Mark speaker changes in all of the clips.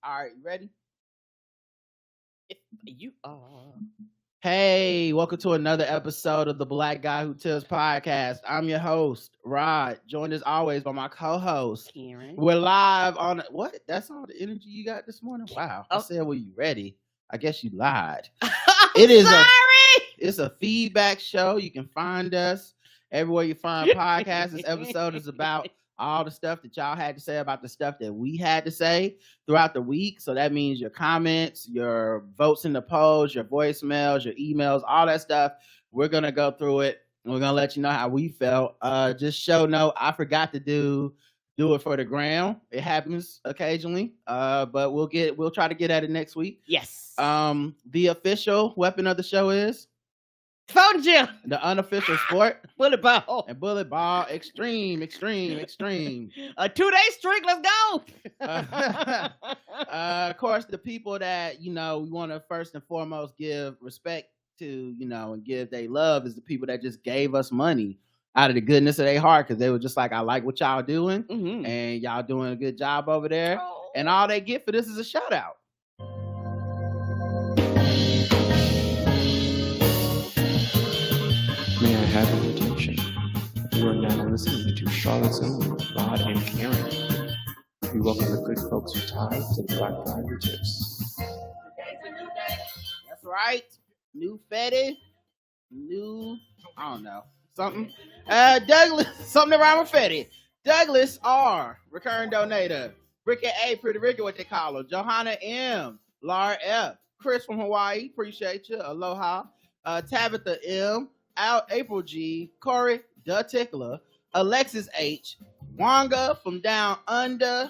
Speaker 1: All right, you ready?
Speaker 2: You are.
Speaker 1: Hey, welcome to another episode of the Black Guy Who Tells podcast. I'm your host, Rod, joined as always by my co-host,
Speaker 2: Karen.
Speaker 1: We're live on what? That's all the energy you got this morning? Wow. I said, well, you ready? I guess you lied. It's a feedback show. You can find us everywhere you find podcasts. This episode is about all the stuff that y'all had to say about the stuff that we had to say throughout the week. So that means your comments, your votes in the polls, your voicemails, your emails, all that stuff. We're going to go through it. We're going to let you know how we felt. Just show note, I forgot to do it for the gram. It happens occasionally. But we'll try to get at it next week.
Speaker 2: Yes.
Speaker 1: The official weapon of the show is
Speaker 2: phone gym.
Speaker 1: The unofficial sport,
Speaker 2: bullet ball.
Speaker 1: And bullet ball, extreme. A
Speaker 2: 2-day streak, let's go.
Speaker 1: Of course, the people that, we want to first and foremost give respect to, and give they love is the people that just gave us money out of the goodness of their heart, because they were just like, I like what y'all doing, and y'all doing a good job over there. Oh. And all they get for this is a shout out.
Speaker 3: May I have your attention? You are now listening to Charlotte's Own, Rod and Karen. We welcome the good folks who tied to the Black Guy Who Tips.
Speaker 1: That's right. New Fetty. I don't know. Something. Douglas, something around with Fetty. Douglas R., recurring donator. Ricky A., Pretty Ricky, what they call her. Johanna M., Laura F., Chris from Hawaii, appreciate you. Aloha. Tabitha M., April G., Corey the Tickler, Alexis H., Wanga from Down Under,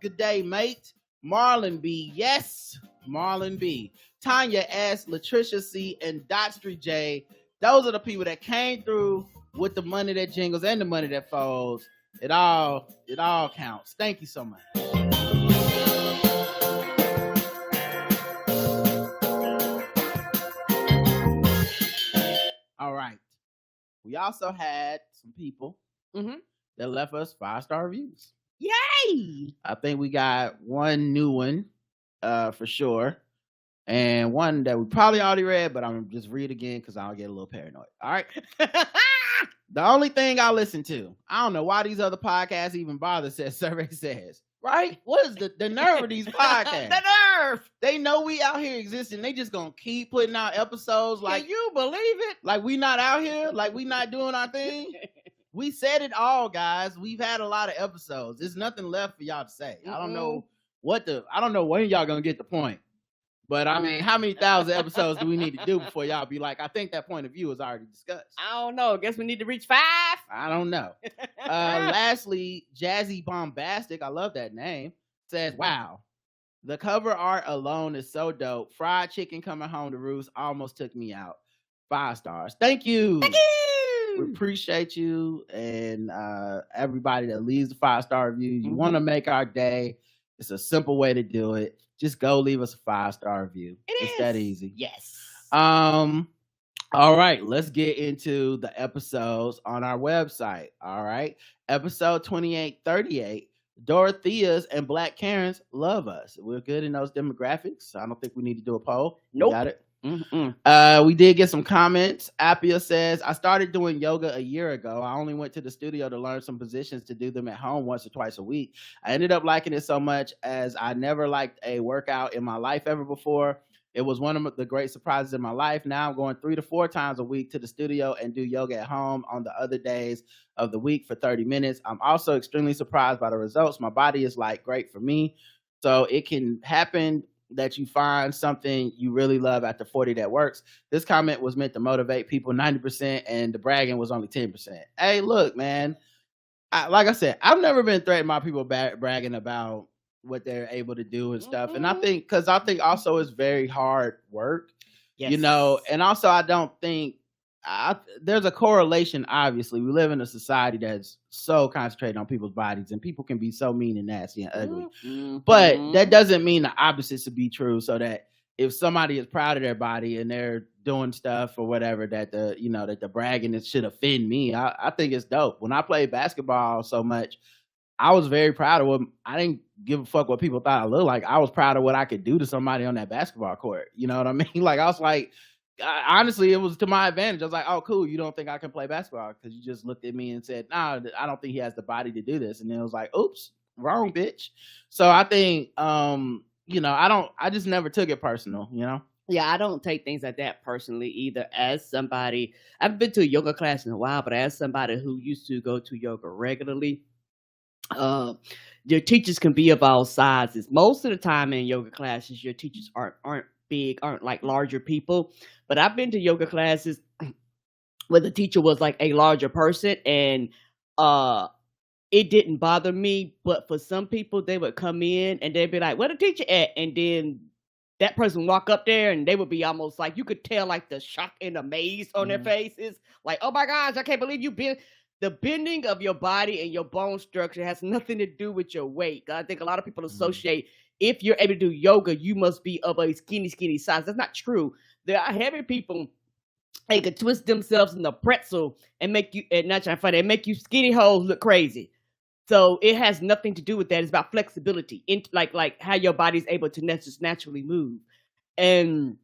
Speaker 1: good day, mate. Marlon B., yes, Marlon B., Tanya S., Latricia C., and Dot Street J. Those are the people that came through with the money that jingles and the money that folds. It all counts. Thank you so much. All right. We also had some people that left us 5-star reviews.
Speaker 2: Yay!
Speaker 1: I think we got one new one for sure, and one that we probably already read, but I'm going to just read again because I'll get a little paranoid. All right. The only thing I listen to, I don't know why these other podcasts even bother, survey says. Right? What is the nerve of these podcasts?
Speaker 2: The nerve!
Speaker 1: They know we out here existing. They just gonna keep putting out episodes like...
Speaker 2: Can you believe it?
Speaker 1: Like we not out here? Like we not doing our thing? We said it all, guys. We've had a lot of episodes. There's nothing left for y'all to say. I don't know when y'all gonna get the point. But I mean, how many thousand episodes do we need to do before y'all be like, I think that point of view is already discussed?
Speaker 2: I don't know. Guess we need to reach 5.
Speaker 1: I don't know. Lastly, Jazzy Bombastic, I love that name, says, wow, the cover art alone is so dope. Fried chicken coming home to roost almost took me out. 5 stars. Thank you.
Speaker 2: Thank you.
Speaker 1: We appreciate you and everybody that leaves the 5-star reviews. You want to make our day. It's a simple way to do it. Just go leave us a 5-star review. It's that easy.
Speaker 2: Yes.
Speaker 1: All right, let's get into the episodes on our website. All right. Episode 2838. Dorothea's and Black Karens love us. We're good in those demographics. I don't think we need to do a poll.
Speaker 2: Nope.
Speaker 1: Got it. We did get some comments. Appia says, I started doing yoga a year ago. I only went to the studio to learn some positions to do them at home once or twice a week. I ended up liking it so much as I never liked a workout in my life ever before. It was one of the great surprises in my life. Now I'm going 3 to 4 times a week to the studio and do yoga at home on the other days of the week for 30 minutes. I'm also extremely surprised by the results. My body is like great for me. So it can happen that you find something you really love after 40 that works. This comment was meant to motivate people 90%, and the bragging was only 10%. Hey, look, man, like I said, I've never been threatened by people bragging about what they're able to do and stuff. And I think also it's very hard work, and also I don't think there's a correlation. Obviously, we live in a society that's so concentrated on people's bodies, and people can be so mean and nasty and ugly. But that doesn't mean the opposites to be true. So that if somebody is proud of their body and they're doing stuff or whatever, that the bragging should offend me. I think it's dope. When I played basketball so much, I was very proud of what I didn't give a fuck what people thought I looked like. I was proud of what I could do to somebody on that basketball court. You know what I mean? Like I was like, honestly, it was to my advantage. I was like, oh, cool. You don't think I can play basketball because you just looked at me and said, nah, I don't think he has the body to do this. And then it was like, oops, wrong, bitch. So I think, you know, I just never took it personal, you know?
Speaker 2: Yeah, I don't take things like that personally either. As somebody, I've been to a yoga class in a while, but as somebody who used to go to yoga regularly, your teachers can be of all sizes. Most of the time in yoga classes, your teachers aren't big, aren't like larger people. But I've been to yoga classes where the teacher was like a larger person, and it didn't bother me. But for some people, they would come in and they'd be like, "Where the teacher at?" And then that person walk up there and they would be almost like, you could tell like the shock and amaze on their faces. Like, oh my gosh, I can't believe you been. The bending of your body and your bone structure has nothing to do with your weight. I think a lot of people associate if you're able to do yoga, you must be of a skinny size. That's not true. There are heavy people. They could twist themselves in a pretzel and make you, and not trying to find it, make you skinny hoes look crazy. So it has nothing to do with that. It's about flexibility, like how your body's able to just naturally move. And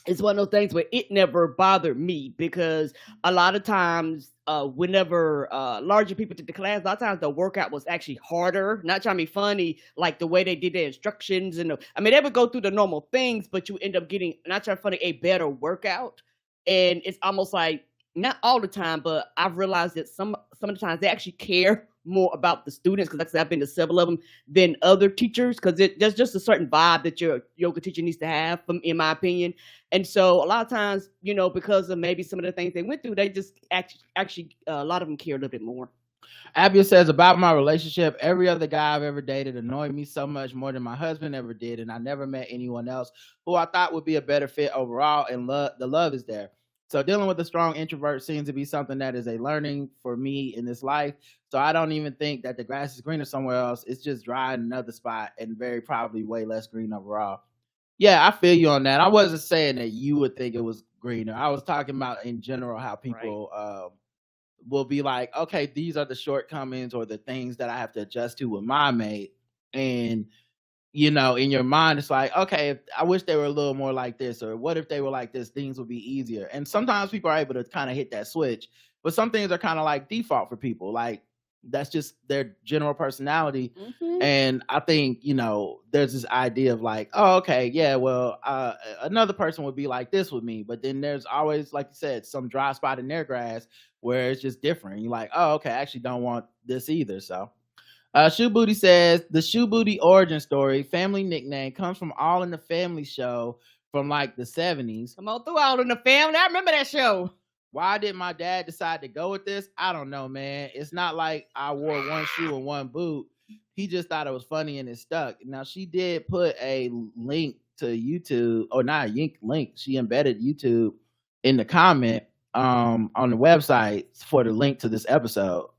Speaker 2: it's one of those things where it never bothered me because a lot of times, whenever larger people did the class, a lot of times the workout was actually harder. Not trying to be funny, like the way they did their instructions and they would go through the normal things, but you end up getting, not trying to be funny, a better workout. And it's almost like, not all the time, but I've realized that some of the times they actually care more about the students, because like I said, I've been to several of them, than other teachers, because there's just a certain vibe that your yoga teacher needs to have, in my opinion. And so a lot of times, because of maybe some of the things they went through, they just actually a lot of them care a little bit more.
Speaker 1: Abia says, about my relationship, every other guy I've ever dated annoyed me so much more than my husband ever did, and I never met anyone else who I thought would be a better fit overall, and the love is there. So dealing with a strong introvert seems to be something that is a learning for me in this life. So I don't even think that the grass is greener somewhere else. It's just dry in another spot and very probably way less green overall. Yeah, I feel you on that. I wasn't saying that you would think it was greener. I was talking about in general how people will be like, okay, these are the shortcomings or the things that I have to adjust to with my mate. And in your mind, it's like, okay, I wish they were a little more like this, or what if they were like this, things would be easier. And sometimes people are able to kind of hit that switch, but some things are kind of like default for people. Like that's just their general personality. Mm-hmm. And I think, there's this idea of like, oh, okay, yeah, well, another person would be like this with me. But then there's always, like you said, some dry spot in their grass where it's just different. You're like, oh, okay, I actually don't want this either. So Shoe Booty says, the Shoe Booty origin story, family nickname, comes from All in the Family show from like the 70s.
Speaker 2: Come on through All in the Family. I remember that show.
Speaker 1: Why did my dad decide to go with this? I don't know, man. It's not like I wore one shoe and one boot. He just thought it was funny and it stuck. Now, she did put a link to YouTube, or not a link. She embedded YouTube in the comment on the website for the link to this episode.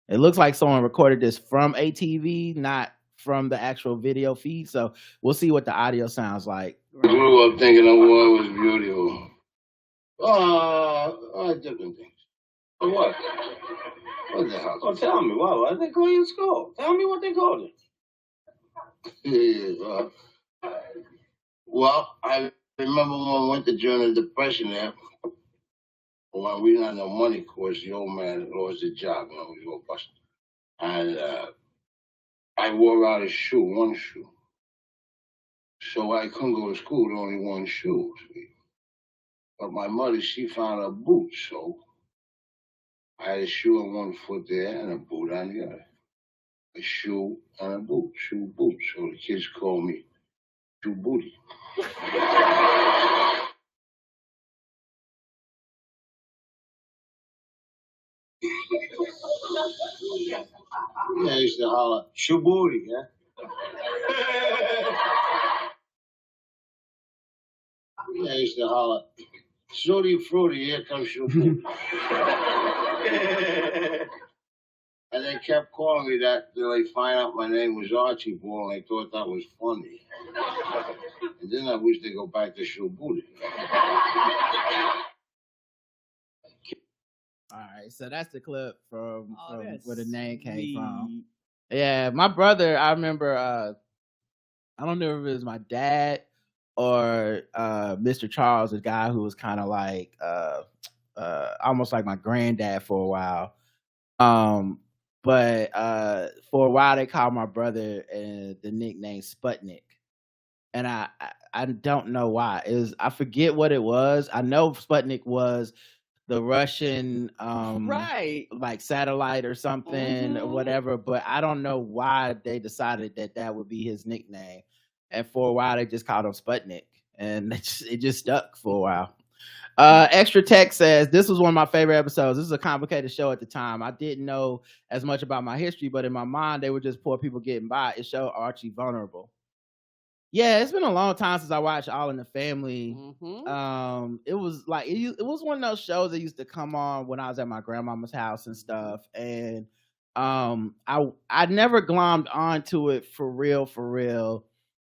Speaker 1: It looks like someone recorded this from a TV, not from the actual video feed. So we'll see what the audio sounds like.
Speaker 4: I grew up thinking a war was beautiful. Different things. What? What the hell? Oh, tell me. What they call you in school? Tell me what they called you. Well, I remember when I went to during the Depression there. When we didn't have no money, of course, the old man lost his job, he was go bust. And I wore out one shoe. So I couldn't go to school with only one shoe. But my mother, she found a boot, so I had a shoe on one foot there and a boot on the other. A shoe and a boot, shoe, boot. So the kids call me Shoe Booty. Yeah, I used to holler, Shoe Booty, yeah? Yeah, I used to holler, Sooty Fruity, here comes Shoe Booty. And they kept calling me that till they find out my name was Archie Ball, and they thought that was funny. And then I wish they go back to Shoe Booty.
Speaker 1: All right, so that's the clip from where the name came from. Yeah, my brother, I remember I don't know if it was my dad or Mr. Charles, the guy who was kind of like almost like my granddad for a while. Um, but for a while they called my brother the nickname Sputnik. And I don't know why. It was I forget what it was. I know Sputnik was the Russian
Speaker 2: Right.
Speaker 1: like satellite or something or whatever, but I don't know why they decided that that would be his nickname. And for a while they just called him Sputnik, and it just stuck for a while. Extra text says this was one of my favorite episodes. This is a complicated show at the time. I didn't know as much about my history, but in my mind they were just poor people getting by. It showed Archie vulnerable. Yeah, it's been a long time since I watched All in the Family. It was like it was one of those shows that used to come on when I was at my grandmama's house and stuff. And I never glommed onto it for real, for real.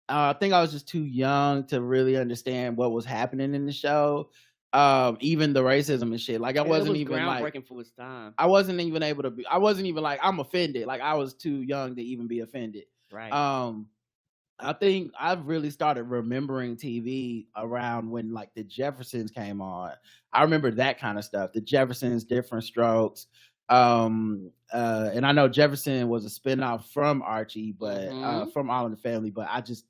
Speaker 1: I think I was just too young to really understand what was happening in the show. Even the racism and shit. Like I
Speaker 2: It
Speaker 1: wasn't
Speaker 2: was
Speaker 1: even like
Speaker 2: groundbreaking for its time.
Speaker 1: I wasn't even able to be. I wasn't even like I'm offended. Like I was too young to even be offended.
Speaker 2: Right.
Speaker 1: I think I've really started remembering TV around when like the Jeffersons came on. I remember that kind of stuff. The Jeffersons, Different Strokes. And I know Jefferson was a spinoff from Archie, but from All in the Family, but I just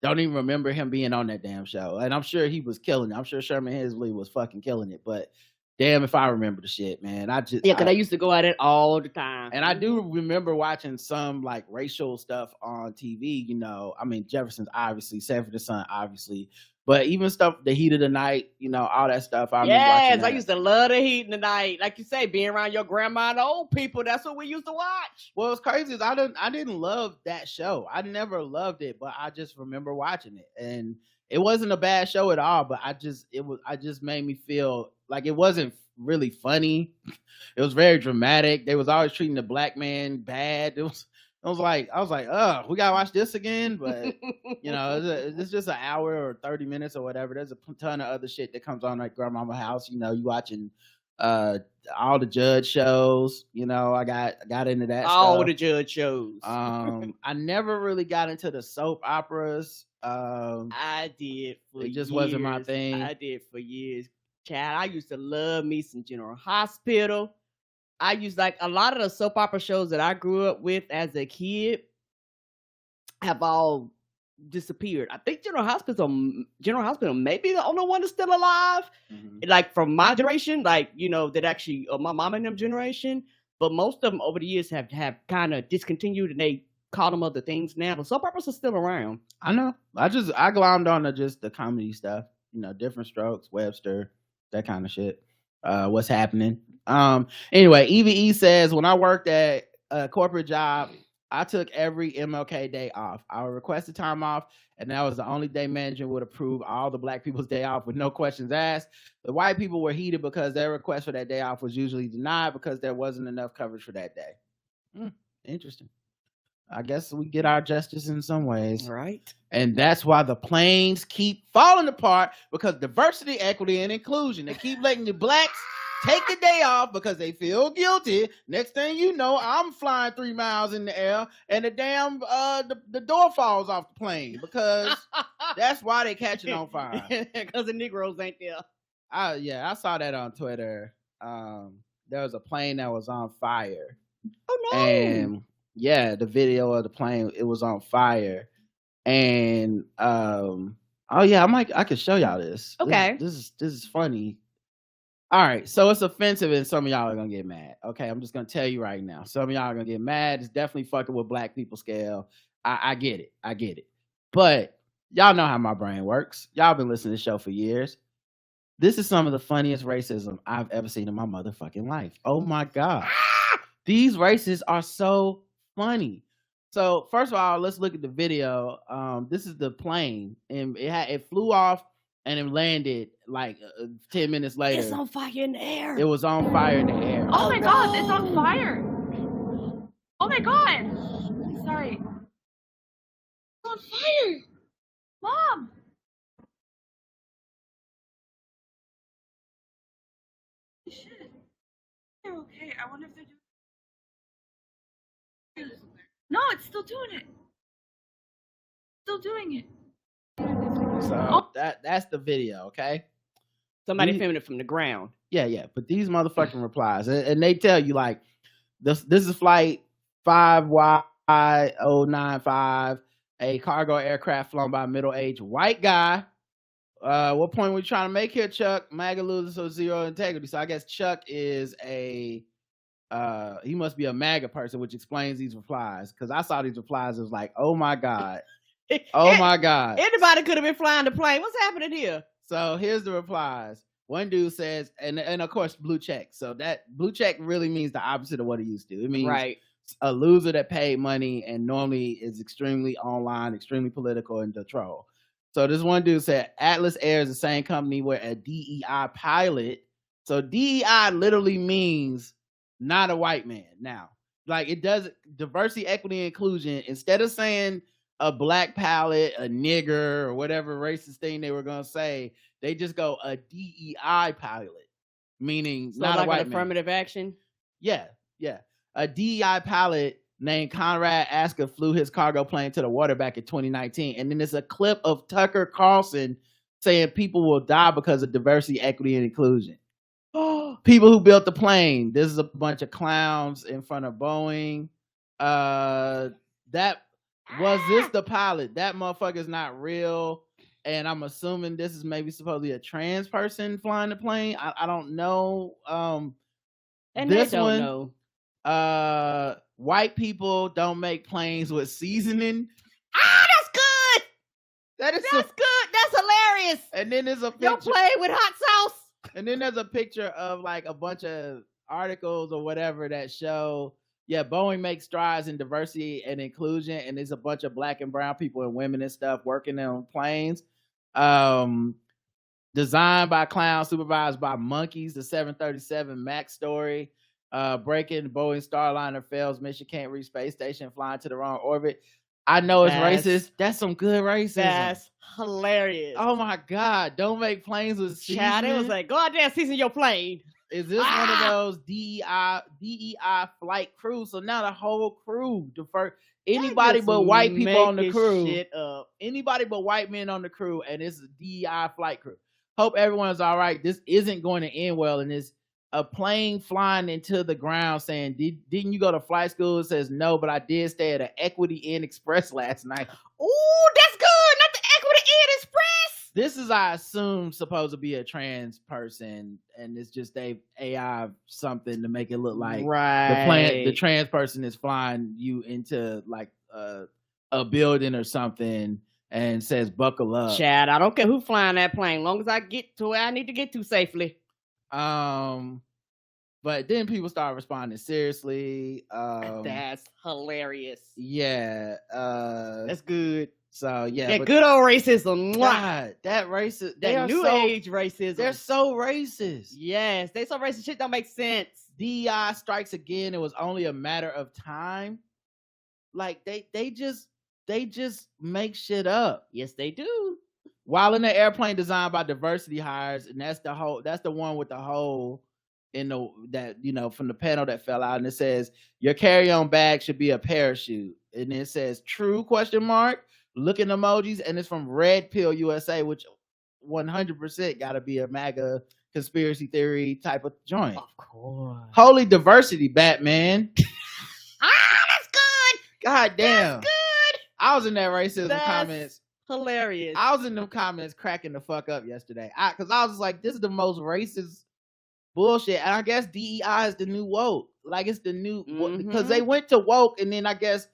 Speaker 1: don't even remember him being on that damn show. And I'm sure he was killing it. I'm sure Sherman Hemsley was fucking killing it, but damn if I remember the shit, man.
Speaker 2: Yeah, because I used to go at it all the time.
Speaker 1: And I do remember watching some like racial stuff on TV, you know. I mean, Jefferson's obviously, Sanford and Son, obviously. But even stuff, The Heat of the Night, you know, all that stuff. I remember watching that.
Speaker 2: I used to love The Heat in the Night. Like you say, being around your grandma and old people, that's what we used to watch.
Speaker 1: Well, what's crazy is I didn't love that show. I never loved it, but I just remember watching it. And it wasn't a bad show at all, but I just made me feel like it wasn't really funny. It was very dramatic. They was always treating the black man bad. I was like, oh, we gotta watch this again. But you know, it's just an hour or 30 minutes or whatever. There's a ton of other shit that comes on at grandmama house. You know, you watching all the judge shows. You know, I got into that.
Speaker 2: All
Speaker 1: stuff.
Speaker 2: the judge shows.
Speaker 1: I never really got into the soap operas.
Speaker 2: I did for
Speaker 1: it just
Speaker 2: years.
Speaker 1: wasn't my thing.
Speaker 2: I did for years. Chad, I used to love me some General Hospital. I used like a lot of the soap opera shows that I grew up with as a kid have all disappeared. I think General Hospital may be the only one that's still alive. Like from my generation, like, you know, that actually my mom and them generation. But most of them over the years have kind of discontinued and they call them other things now. But soap operas are still around.
Speaker 1: I know. I glommed on to just the comedy stuff, you know, Different Strokes, Webster, that kind of shit. What's happening? Anyway, EVE says when I worked at a corporate job, I took every MLK day off. I requested time off, and that was the only day management would approve all the black people's day off with no questions asked. The white people were heated because their request for that day off was usually denied because there wasn't enough coverage for that day. Interesting. I guess we get our justice in some ways.
Speaker 2: Right.
Speaker 1: And that's why the planes keep falling apart, because diversity, equity, and inclusion. They keep letting the blacks take the day off because they feel guilty. Next thing you know, I'm flying 3 miles in the air and the damn the door falls off the plane because that's why they catching on fire.
Speaker 2: Because the Negroes ain't there.
Speaker 1: I saw that on Twitter. There was a plane that was on fire.
Speaker 2: Oh no.
Speaker 1: And yeah, the video of the plane, it was on fire. And oh yeah, I could show y'all this.
Speaker 2: Okay.
Speaker 1: This is funny. All right, so it's offensive and some of y'all are gonna get mad. Okay, I'm just gonna tell you right now. Some of y'all are gonna get mad. It's definitely fucking with black people scale. I get it. But y'all know how my brain works. Y'all been listening to the show for years. This is some of the funniest racism I've ever seen in my motherfucking life. Oh my God. These racists are so funny. So first of all, let's look at the video. This is the plane, and it flew off and it landed like 10 minutes later.
Speaker 2: It's on fire in the air.
Speaker 1: It was on fire in the air.
Speaker 5: Oh my God, it's on fire. Oh my God. Sorry. It's on fire. Mom. Shit. They're okay. I wonder if they're doing. No, it's still doing it. Still doing it.
Speaker 1: So that's the video, okay?
Speaker 2: Somebody filming it from the ground.
Speaker 1: Yeah. But these motherfucking replies, and they tell you like this is flight 5Y095, a cargo aircraft flown by a middle-aged white guy. What point were you trying to make here, Chuck? MAGA loses so zero integrity. So I guess Chuck is he must be a MAGA person, which explains these replies. Because I saw these replies, it was like, oh my God. Oh my God.
Speaker 2: Anybody could have been flying the plane. What's happening here?
Speaker 1: So here's the replies. One dude says, and of course, blue check. So that blue check really means the opposite of what it used to. It means a loser that paid money and normally is extremely online, extremely political, and the troll. So this one dude said, Atlas Air is the same company where a DEI pilot. So DEI literally means not a white man. Now, like it does diversity, equity, and inclusion. Instead of saying a black pilot, a nigger, or whatever racist thing they were going to say, they just go a DEI pilot, meaning not
Speaker 2: like
Speaker 1: a white
Speaker 2: an affirmative action.
Speaker 1: Yeah. A DEI pilot named Conrad Asker flew his cargo plane to the water back in 2019. And then there's a clip of Tucker Carlson saying people will die because of diversity, equity, and inclusion. People who built the plane. This is a bunch of clowns in front of Boeing. Was this the pilot? That motherfucker's not real. And I'm assuming this is maybe supposedly a trans person flying the plane. I don't know.
Speaker 2: And
Speaker 1: this
Speaker 2: they don't
Speaker 1: one,
Speaker 2: know.
Speaker 1: White people don't make planes with seasoning.
Speaker 2: That's good.
Speaker 1: That's
Speaker 2: good. That's hilarious.
Speaker 1: And then there's a picture.
Speaker 2: Don't play with hot sauce.
Speaker 1: And then there's a picture of like a bunch of articles or whatever that show, Boeing makes strides in diversity and inclusion, and there's a bunch of black and brown people and women and stuff working on planes. Designed by clowns, supervised by monkeys. The 737 MAX story. Breaking Boeing Starliner fails mission, can't reach space station, flying to the wrong orbit. I know it's racist. That's some good racism. That's
Speaker 2: hilarious.
Speaker 1: Oh my God. Don't make planes with seasoning.
Speaker 2: It was like, go out there and season your plane.
Speaker 1: Is this one of those DEI flight crew? So now the whole crew, anybody but white people on the crew. Anybody but white men on the crew, and it's a DEI flight crew. Hope everyone's all right. This isn't going to end well, and it's a plane flying into the ground saying, didn't you go to flight school? It says, no, but I did stay at an Equity Inn Express last night.
Speaker 2: Ooh, that's good. Not the Equity Inn Express.
Speaker 1: This is, I assume, supposed to be a trans person, and it's just AI something to make it look like the trans person is flying you into like a building or something and says, buckle up.
Speaker 2: Chad, I don't care who flying that plane, long as I get to where I need to get to safely.
Speaker 1: But then people start responding seriously.
Speaker 2: That's hilarious.
Speaker 1: Yeah.
Speaker 2: That's good.
Speaker 1: So yeah,
Speaker 2: good old racism.
Speaker 1: God, that racist.
Speaker 2: That new age racism.
Speaker 1: They're so racist.
Speaker 2: Yes, they so racist. Shit don't make sense.
Speaker 1: DEI strikes again. It was only a matter of time. Like they just make shit up.
Speaker 2: Yes, they do.
Speaker 1: While in the airplane designed by diversity hires, and that's the one with the hole in from the panel that fell out, and it says your carry-on bag should be a parachute, and it says true ? Looking emojis, and it's from Red Pill USA, which 100% got to be a MAGA conspiracy theory type of joint.
Speaker 2: Of course.
Speaker 1: Holy diversity, Batman.
Speaker 2: That's good.
Speaker 1: God damn.
Speaker 2: That's good.
Speaker 1: I was in that racism comments.
Speaker 2: Hilarious.
Speaker 1: I was in them comments cracking the fuck up yesterday. Because I was just like, this is the most racist bullshit. And I guess DEI is the new woke. Like it's the new, because they went to woke, and then I guess,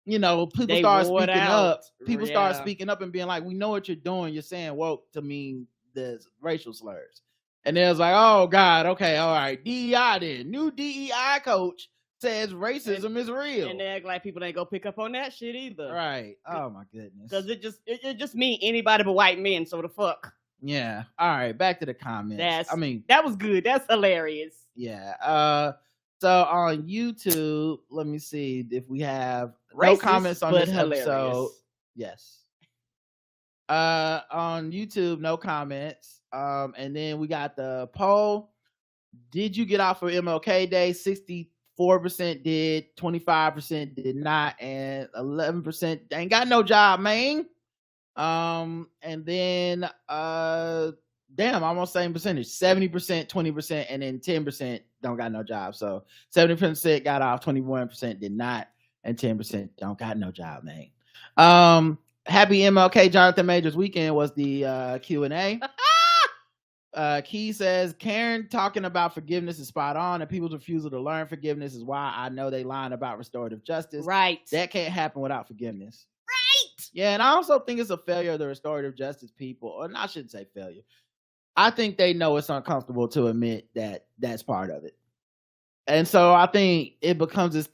Speaker 1: people start speaking up. People start speaking up and being like, we know what you're doing. You're saying woke to mean the racial slurs. And then it's like, oh God, okay, all right. DEI then. New DEI coach says racism is real.
Speaker 2: And they act like people ain't gonna pick up on that shit either.
Speaker 1: Right. Oh my goodness.
Speaker 2: Because it just mean anybody but white men, so the fuck.
Speaker 1: Yeah. All right, back to the comments.
Speaker 2: That was good. That's hilarious.
Speaker 1: Yeah. So on YouTube, let me see if we have no comments on this episode. Yes. On YouTube, no comments. And then we got the poll. Did you get out for MLK Day? 4% did, 25% did not, and 11% ain't got no job, man. And then almost same percentage, 70%, 20%, and then 10% don't got no job. So 70% got off, 21% did not, and 10% don't got no job, man. Happy MLK Jonathan Majors weekend was the Q&A. Key says, Karen talking about forgiveness is spot on, and people's refusal to learn forgiveness is why I know they lying about restorative justice.
Speaker 2: Right.
Speaker 1: That can't happen without forgiveness.
Speaker 2: Right.
Speaker 1: Yeah, and I also think it's a failure of the restorative justice people, or I shouldn't say failure. I think they know it's uncomfortable to admit that that's part of it. And so I think it becomes this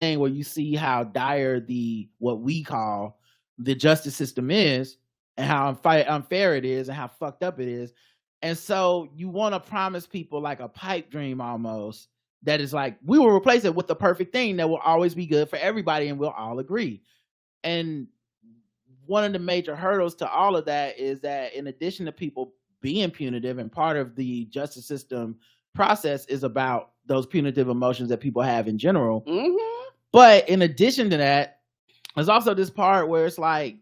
Speaker 1: thing where you see how dire what we call the justice system is, and how unfair it is, and how fucked up it is. And so you want to promise people like a pipe dream almost, that is like, we will replace it with the perfect thing that will always be good for everybody and we'll all agree. And one of the major hurdles to all of that is that in addition to people being punitive, and part of the justice system process is about those punitive emotions that people have in general.
Speaker 2: Mm-hmm.
Speaker 1: But in addition to that, there's also this part where it's like,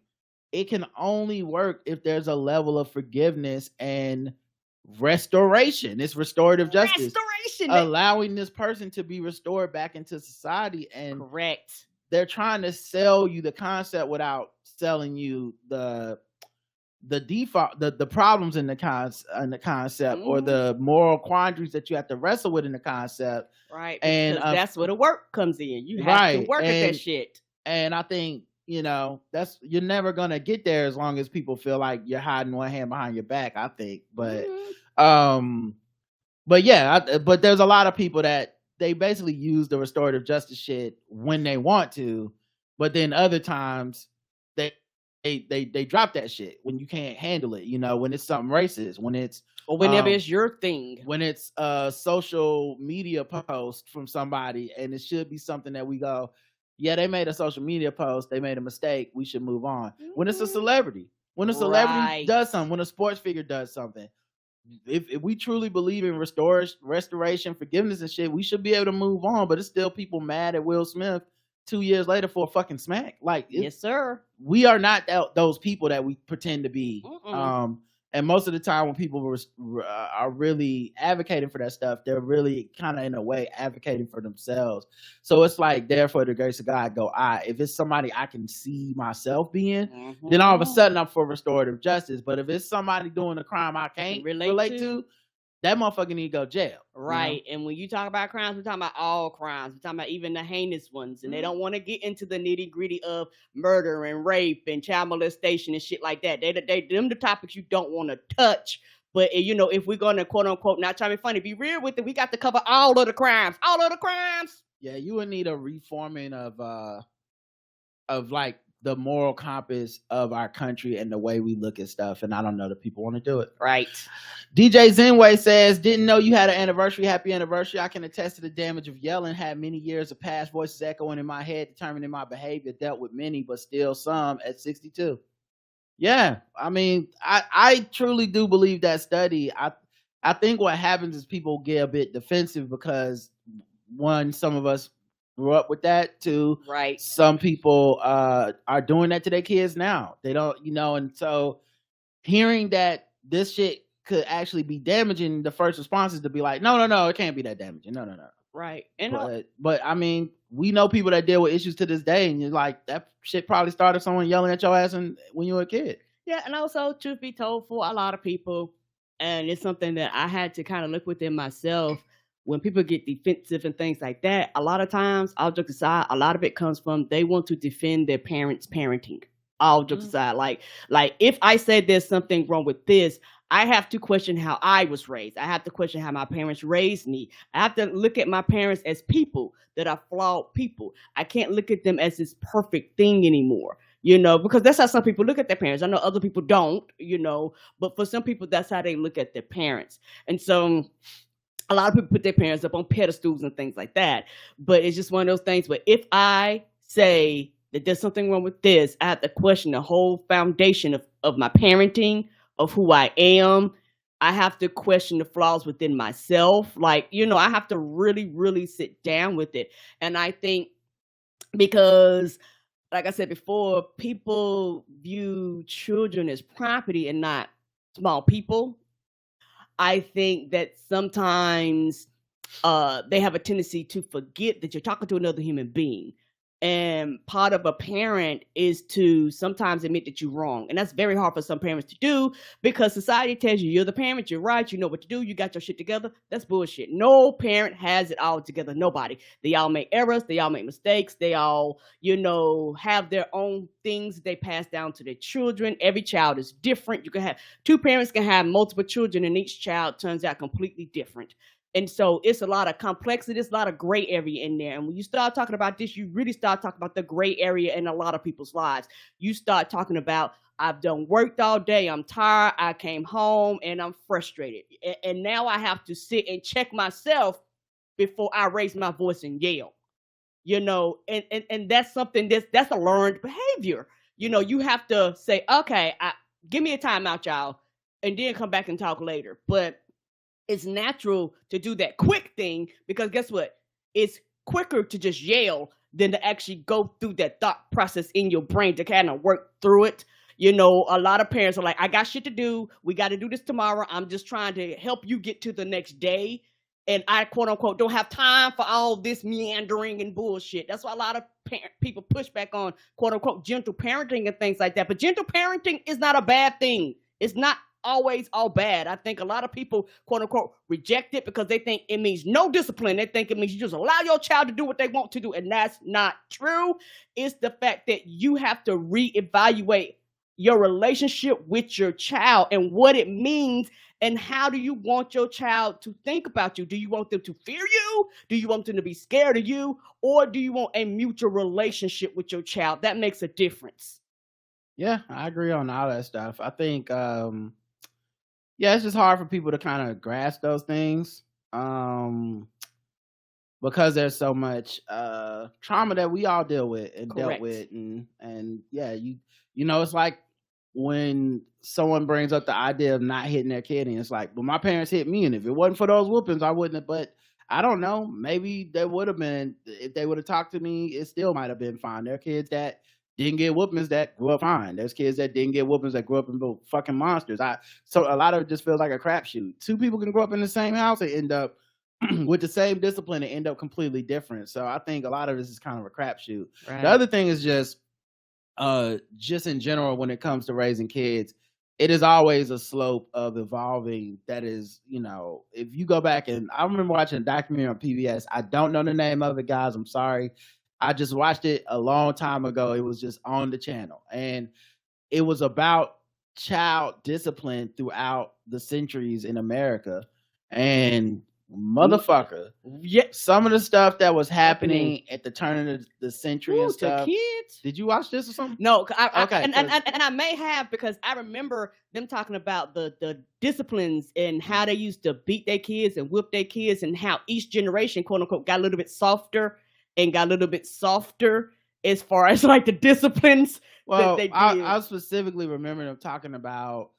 Speaker 1: it can only work if there's a level of forgiveness and restoration. It's restorative justice.
Speaker 2: Restoration.
Speaker 1: Allowing this person to be restored back into society. And
Speaker 2: correct.
Speaker 1: They're trying to sell you the concept without selling you the default, the problems in the concept, mm-hmm. or the moral quandaries that you have to wrestle with in the concept.
Speaker 2: Right.
Speaker 1: And
Speaker 2: that's where the work comes in. You have to work at that shit.
Speaker 1: And I think, you're never gonna get there as long as people feel like you're hiding one hand behind your back, I think. But
Speaker 2: mm-hmm.
Speaker 1: But there's a lot of people that they basically use the restorative justice shit when they want to, but then other times they drop that shit when you can't handle it, when it's something racist, when it's,
Speaker 2: or whenever it's your thing,
Speaker 1: when it's a social media post from somebody, and it should be something that we go, yeah, they made a social media post, they made a mistake, we should move on. Mm-hmm. When it's a celebrity, does something, when a sports figure does something, if we truly believe in restoration, forgiveness and shit, we should be able to move on. But it's still people mad at Will Smith 2 years later for a fucking smack. Like,
Speaker 2: yes, sir.
Speaker 1: We are not those people that we pretend to be. And most of the time when people are really advocating for that stuff, they're really kind of in a way advocating for themselves. So it's like, therefore, the grace of God go, if it's somebody I can see myself being, mm-hmm. then all of a sudden I'm for restorative justice. But if it's somebody doing a crime I can't relate to, that motherfucker need to go jail.
Speaker 2: Right. And when you talk about crimes, we're talking about all crimes. We're talking about even the heinous ones. And they don't want to get into the nitty gritty of murder and rape and child molestation and shit like that. Them the topics you don't want to touch. But, if we're going to, quote unquote, not trying to be funny, be real with it, we got to cover all of the crimes. All of the crimes.
Speaker 1: Yeah, you would need a reforming of like the moral compass of our country and the way we look at stuff. And I don't know that people want to do it.
Speaker 2: Right.
Speaker 1: DJ Zenway says, didn't know you had an anniversary. Happy anniversary. I can attest to the damage of yelling. Had many years of past voices echoing in my head, determining my behavior. Dealt with many, but still some at 62. Yeah. I mean, I truly do believe that study. I think what happens is people get a bit defensive because, one, some of us grew up with that too.
Speaker 2: Right.
Speaker 1: Some people are doing that to their kids now. They don't, and so hearing that this shit could actually be damaging, the first response is to be like, no, it can't be that damaging. No.
Speaker 2: Right. And
Speaker 1: but I mean, we know people that deal with issues to this day, and you're like, that shit probably started someone yelling at your ass when you were a kid.
Speaker 2: Yeah, and also, truth be told, for a lot of people, and it's something that I had to kind of look within myself. When people get defensive and things like that, a lot of times, all jokes aside, a lot of it comes from they want to defend their parents' parenting. All jokes aside, like if I said there's something wrong with this, I have to question how I was raised. I have to question how my parents raised me. I have to look at my parents as people that are flawed people. I can't look at them as this perfect thing anymore, because that's how some people look at their parents. I know other people don't, but for some people, that's how they look at their parents. And so a lot of people put their parents up on pedestals and things like that. But it's just one of those things where if I say that there's something wrong with this, I have to question the whole foundation of my parenting, of who I am, I have to question the flaws within myself. Like, I have to really, really sit down with it. And I think because, like I said before, people view children as property and not small people. I think that sometimes they have a tendency to forget that you're talking to another human being. And part of a parent is to sometimes admit that you're wrong. And that's very hard for some parents to do because society tells you you're the parent, you're right, you know what to do, you got your shit together. That's bullshit. No parent has it all together. Nobody. They all make errors. They all make mistakes. They all, have their own things they pass down to their children. Every child is different. You can have two parents can have multiple children and each child turns out completely different. And so it's a lot of complexity, it's a lot of gray area in there. And when you start talking about this, you really start talking about the gray area in a lot of people's lives. You start talking about, I've done worked all day, I'm tired, I came home and I'm frustrated. And now I have to sit and check myself before I raise my voice and yell. And that's something that's a learned behavior. You have to say, okay, give me a timeout, y'all, and then come back and talk later. But it's natural to do that quick thing because guess what? It's quicker to just yell than to actually go through that thought process in your brain to kind of work through it. A lot of parents are like, I got shit to do. We got to do this tomorrow. I'm just trying to help you get to the next day. And I, quote unquote, don't have time for all this meandering and bullshit. That's why a lot of people push back on, quote unquote, gentle parenting and things like that. But gentle parenting is not a bad thing. It's not always all bad. I think a lot of people, quote unquote, reject it because they think it means no discipline. They think it means you just allow your child to do what they want to do. And that's not true. It's the fact that you have to reevaluate your relationship with your child and what it means and how do you want your child to think about you? Do you want them to fear you? Do you want them to be scared of you? Or do you want a mutual relationship with your child? That makes a difference.
Speaker 1: Yeah, I agree on all that stuff. I think it's just hard for people to kind of grasp those things because there's so much trauma that we all deal with and dealt with, and yeah, it's like when someone brings up the idea of not hitting their kid, and it's like, well, my parents hit me, and if it wasn't for those whoopings, I wouldn't have. But I don't know, maybe there would have been, if they would have talked to me, it still might have been fine. There are kids that didn't get whoopings that grew up fine. There's kids that didn't get whoopings that grew up in fucking monsters. So a lot of it just feels like a crapshoot. Two people can grow up in the same house and end up with the same discipline and end up completely different. So I think a lot of this is kind of a crapshoot. Right. The other thing is just in general, when it comes to raising kids, it is always a slope of evolving. That is, if you go back, and I remember watching a documentary on PBS. I don't know the name of it, guys. I'm sorry. I just watched it a long time ago. It was just on the channel, and it was about child discipline throughout the centuries in America. And motherfucker, some of the stuff that was happening at the turn of the century and stuff.
Speaker 2: Kids.
Speaker 1: Did you watch this or something?
Speaker 2: No, and I may have, because I remember them talking about the disciplines and how they used to beat their kids and whip their kids, and how each generation, quote unquote, got a little bit softer and got a little bit softer as far as like the disciplines that they did.
Speaker 1: I specifically remember them talking about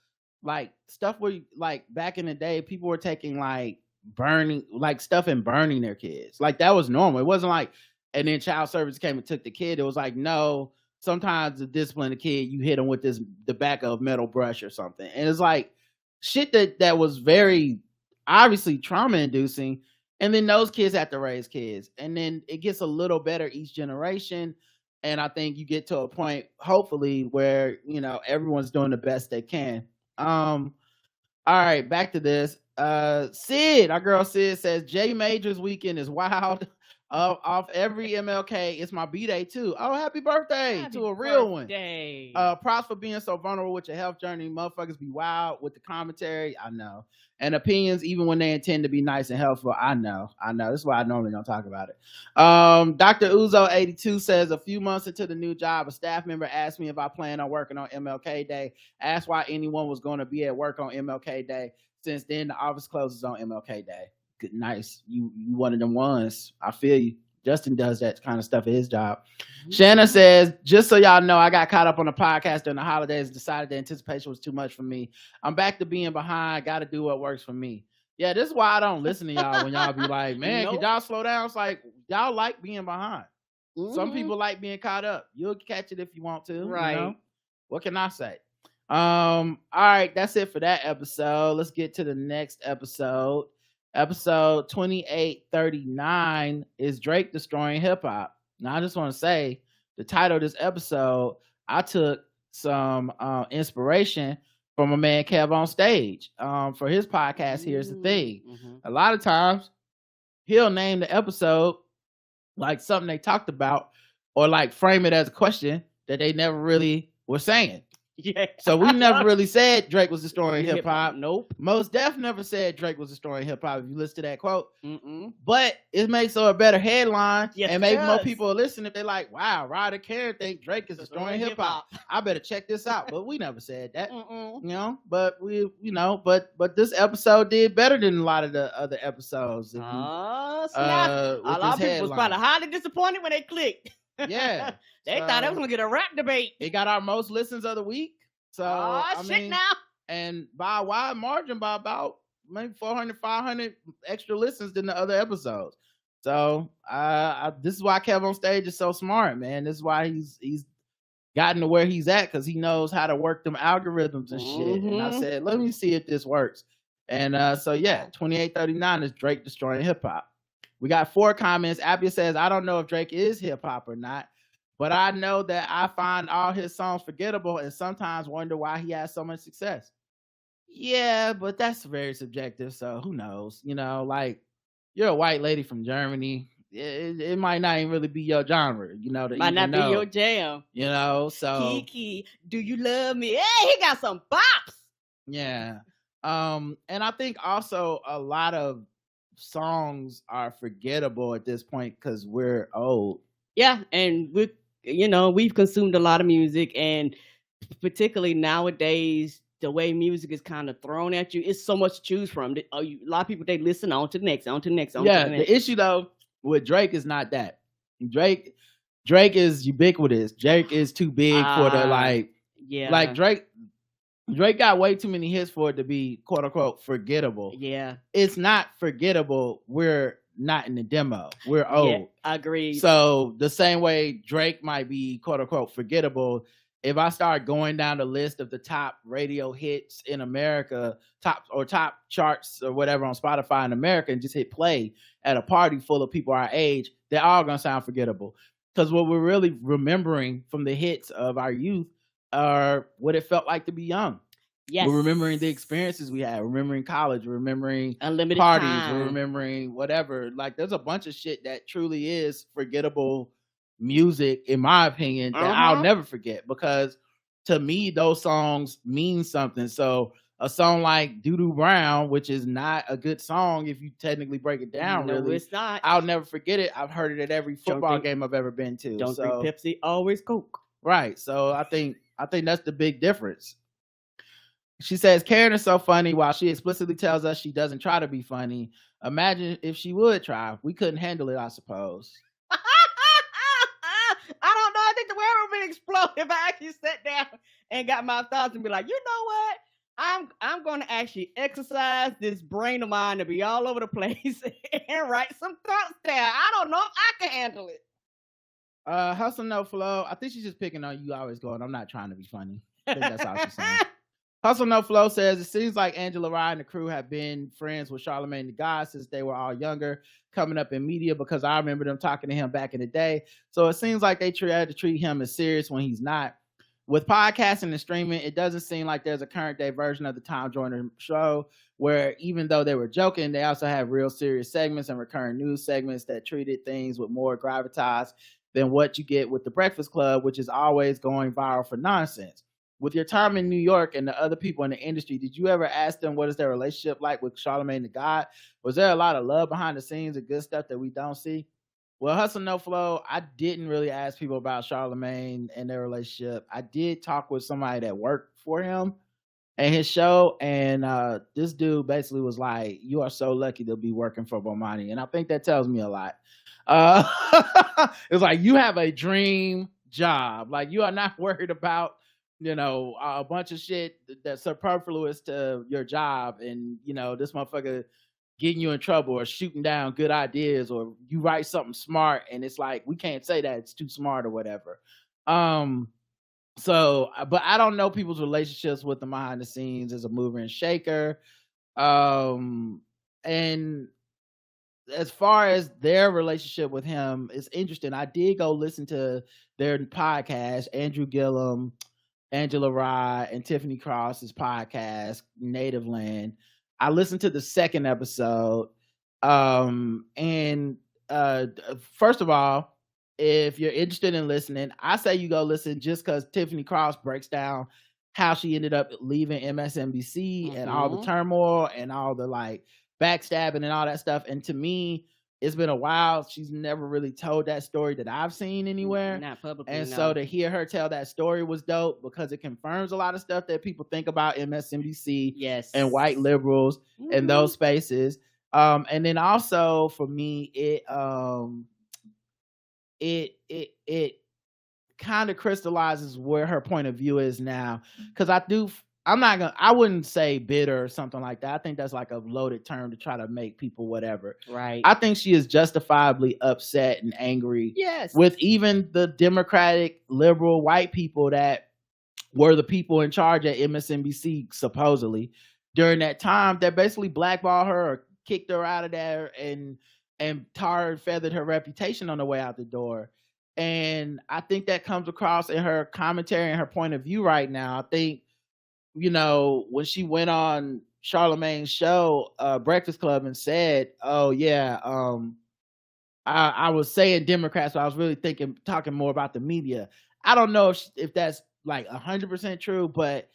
Speaker 1: like stuff where, like, back in the day, people were taking like burning, like stuff and burning their kids. Like that was normal. It wasn't like, and then child service came and took the kid. It was like, no, sometimes to discipline the kid, you hit them with the back of a metal brush or something. And it's like shit that was very obviously trauma inducing. And then those kids have to raise kids. And then it gets a little better each generation. And I think you get to a point, hopefully, where, everyone's doing the best they can. All right, back to this. Sid, our girl Sid says, J Major's weekend is wild. Off every MLK. It's my B-Day too. Oh, happy birthday to a real one. Props for being so vulnerable with your health journey. Motherfuckers be wild with the commentary. I know. And opinions, even when they intend to be nice and helpful. I know. This is why I normally don't talk about it. Dr. Uzo82 says, a few months into the new job, a staff member asked me if I plan on working on MLK Day. Asked why anyone was going to be at work on MLK Day. Since then, the office closes on MLK Day. Good, nice. You one of them ones. I feel you. Justin does that kind of stuff at his job. Shanna says, just so y'all know, I got caught up on the podcast during the holidays and decided the anticipation was too much for me. I'm back to being behind. Got to do what works for me. Yeah, this is why I don't listen to y'all when y'all be like, man,
Speaker 2: Nope.
Speaker 1: could y'all slow down? It's like, y'all like being behind. Some people like being caught up. You'll catch it if you want to.
Speaker 2: Right.
Speaker 1: You know? What can I say? All right, that's it for that episode. Let's get to the next episode. Episode 2839 is Drake Destroying Hip Hop. Now, I just want to say the title of this episode, I took some inspiration from a man Kev on Stage for his podcast. Here's the thing. A lot of times he'll name the episode like something they talked about, or like frame it as a question that they never really were saying.
Speaker 2: Yeah.
Speaker 1: So we never really said Drake was destroying hip hop.
Speaker 2: Nope.
Speaker 1: Mos Def never said Drake was destroying hip hop. If you listen to that quote, but it makes a better headline,
Speaker 2: Yes,
Speaker 1: and
Speaker 2: it
Speaker 1: maybe more
Speaker 2: does.
Speaker 1: people will listen if they're like, "Wow, Ryder Karen think Drake is destroying hip hop. I better check this out." But we never said that, you know. But we, you know, but this episode did better than a lot of the other episodes. If you,
Speaker 2: Snap.
Speaker 1: with
Speaker 2: A lot
Speaker 1: this
Speaker 2: of people was
Speaker 1: headline.
Speaker 2: probably highly disappointed when they clicked.
Speaker 1: Yeah,
Speaker 2: They thought it was
Speaker 1: So,
Speaker 2: gonna get a rap debate.
Speaker 1: it got our most listens of the week. So I
Speaker 2: shit
Speaker 1: mean,
Speaker 2: now.
Speaker 1: and by a wide margin, by about maybe 400, 500 extra listens than the other episodes. So this is why Kev on Stage is so smart, man. This is why he's gotten to where he's at, because he knows how to work them algorithms and shit. And I said, let me see if this works. And so yeah, 2839 is Drake Destroying Hip Hop. We got 4 comments. Appia says, I don't know if Drake is hip hop or not, but I know that I find all his songs forgettable and sometimes wonder why he has so much success. Yeah, but that's very subjective. So who knows? You know, like, you're a white lady from Germany. It might not even really be your genre, you know.
Speaker 2: Might not be your jam.
Speaker 1: You know, so
Speaker 2: Kiki, do you love me? Hey, he got some bops.
Speaker 1: yeah. And I think also a lot of songs are forgettable at this point because we're old.
Speaker 2: Yeah, and we've consumed a lot of music, and particularly nowadays, the way music is kind of thrown at you, it's so much to choose from. A lot of people, they listen on to the next, on to the next, on to the next.
Speaker 1: The issue though with Drake is not that. Drake is ubiquitous. Drake is too big for the like Drake got way too many hits for it to be quote unquote forgettable.
Speaker 2: Yeah.
Speaker 1: It's not forgettable. We're not in the demo. We're old.
Speaker 2: Yeah, I agree.
Speaker 1: So the same way Drake might be quote unquote forgettable, if I start going down the list of the top radio hits in America, top charts or whatever on Spotify in America, and just hit play at a party full of people our age, they're all gonna sound forgettable. Because what we're really remembering from the hits of our youth are what it felt like to be young.
Speaker 2: Yes.
Speaker 1: We're remembering the experiences we had, remembering college, remembering
Speaker 2: unlimited
Speaker 1: parties,
Speaker 2: time.
Speaker 1: we're remembering whatever. Like, there's a bunch of shit that truly is forgettable music, in my opinion, that I'll never forget, because to me, those songs mean something. So a song like Doo-Doo Brown, which is not a good song if you technically break it down,
Speaker 2: no,
Speaker 1: really,
Speaker 2: it's not.
Speaker 1: I'll never forget it. I've heard it at every football game I've ever been to.
Speaker 2: Don't drink Pepsi, always Coke.
Speaker 1: Right. So I think that's the big difference. She says, Karen is so funny while she explicitly tells us she doesn't try to be funny. Imagine if she would try. We couldn't handle it, I suppose.
Speaker 2: I don't know. I think the world would explode if I actually sat down and got my thoughts and be like, you know what? I'm going to actually exercise this brain of mine to be all over the place and write some thoughts down. I don't know if I can handle it.
Speaker 1: Hustle No Flow. I think she's just picking on you always going, I'm not trying to be funny. I think that's all she's saying. Hustle No Flow says, it seems like Angela Rye and the crew have been friends with Charlamagne the God since they were all younger, coming up in media, because I remember them talking to him back in the day. So it seems like they tried to treat him as serious when he's not. With podcasting and streaming, it doesn't seem like there's a current day version of the Tom Joyner show where, even though they were joking, they also have real serious segments and recurring news segments that treated things with more gravitas than what you get with the Breakfast Club, which is always going viral for nonsense. With your time in New York and the other people in the industry, did you ever ask them what is their relationship like with Charlamagne the God? Was there a lot of love behind the scenes and good stuff that we don't see? Well, Hustle No Flow, I didn't really ask people about Charlamagne and their relationship. I did talk with somebody that worked for him, and his show, and this dude basically was like, "You are so lucky to be working for Bomani," and I think that tells me a lot. Uh, it's like you have a dream job, like you are not worried about a bunch of shit that's superfluous to your job, and this motherfucker getting you in trouble or shooting down good ideas, or you write something smart and it's like we can't say that it's too smart or whatever. So, but I don't know people's relationships with them behind the scenes as a mover and shaker. And as far as their relationship with him, it's interesting. I did go listen to their podcast, Andrew Gillum, Angela Rye, and Tiffany Cross's podcast, Native Land. I listened to the second episode. And first of all, if you're interested in listening, I say you go listen just because Tiffany Cross breaks down how she ended up leaving MSNBC and all the turmoil and all the like backstabbing and all that stuff. And to me, it's been a while. She's never really told that story that I've seen anywhere.
Speaker 2: Not publicly.
Speaker 1: And
Speaker 2: no.
Speaker 1: so to hear her tell that story was dope because it confirms a lot of stuff that people think about MSNBC
Speaker 2: Yes.
Speaker 1: and white liberals in those spaces. And then also for me, it kind of crystallizes where her point of view is now. Because I wouldn't say bitter or something like that. I think that's like a loaded term to try to make people whatever.
Speaker 2: Right.
Speaker 1: I think she is justifiably upset and angry with even the Democratic liberal white people that were the people in charge at MSNBC supposedly during that time that basically blackballed her or kicked her out of there and tarred and feathered her reputation on the way out the door. And I think that comes across in her commentary and her point of view right now. I think, when she went on Charlamagne's show, Breakfast Club, and said, "Oh yeah, I was saying Democrats, but I was really talking more about the media." I don't know if that's like 100% true, but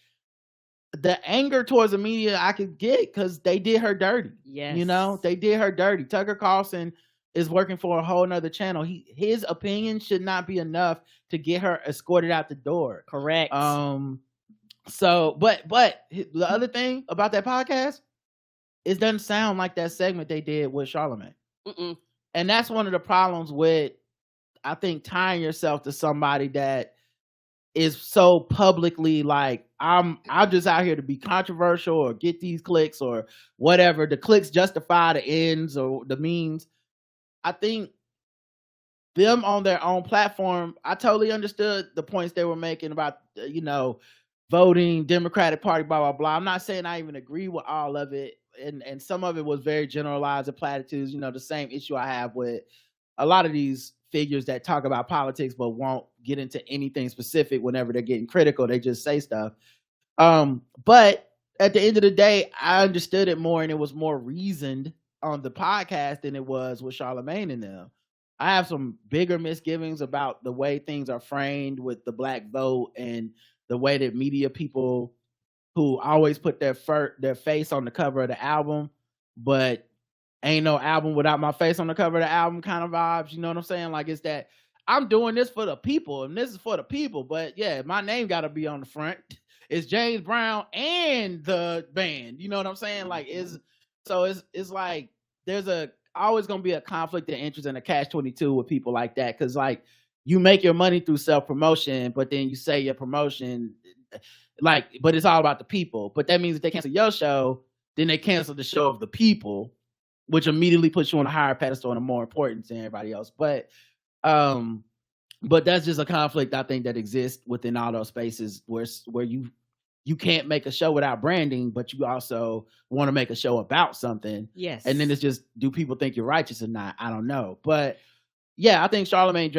Speaker 1: the anger towards the media I could get because they did her dirty.
Speaker 2: Yes.
Speaker 1: They did her dirty. Tucker Carlson is working for a whole nother channel. His opinion should not be enough to get her escorted out the door.
Speaker 2: Correct.
Speaker 1: So, but the other thing about that podcast, it doesn't sound like that segment they did with Charlamagne. And that's one of the problems with, I think, tying yourself to somebody that is so publicly like, I'm just out here to be controversial or get these clicks or whatever. The clicks justify the ends or the means. I think them on their own platform, I totally understood the points they were making about, voting, Democratic Party, blah, blah, blah. I'm not saying I even agree with all of it. And some of it was very generalized and platitudes, the same issue I have with a lot of these figures that talk about politics but won't get into anything specific whenever they're getting critical. They just say stuff. But at the end of the day, I understood it more and it was more reasoned on the podcast than it was with Charlamagne and them. I have some bigger misgivings about the way things are framed with the black vote and the way that media people who always put their face on the cover of the album, but ain't no album without my face on the cover of the album kind of vibes. You know what I'm saying? Like, it's that I'm doing this for the people and this is for the people, but yeah, my name got to be on the front. It's James Brown and the band. You know what I'm saying? Like, it's like there's always going to be a conflict of interest and a catch-22 with people like that. Cause like you make your money through self-promotion, but then you say your promotion, but it's all about the people. But that means if they cancel your show, then they cancel the show of the people, which immediately puts you on a higher pedestal and a more important than everybody else. But that's just a conflict I think that exists within all those spaces where you can't make a show without branding, but you also want to make a show about something.
Speaker 2: Yes.
Speaker 1: And then it's just, do people think you're righteous or not? I don't know. But yeah, I think Charlamagne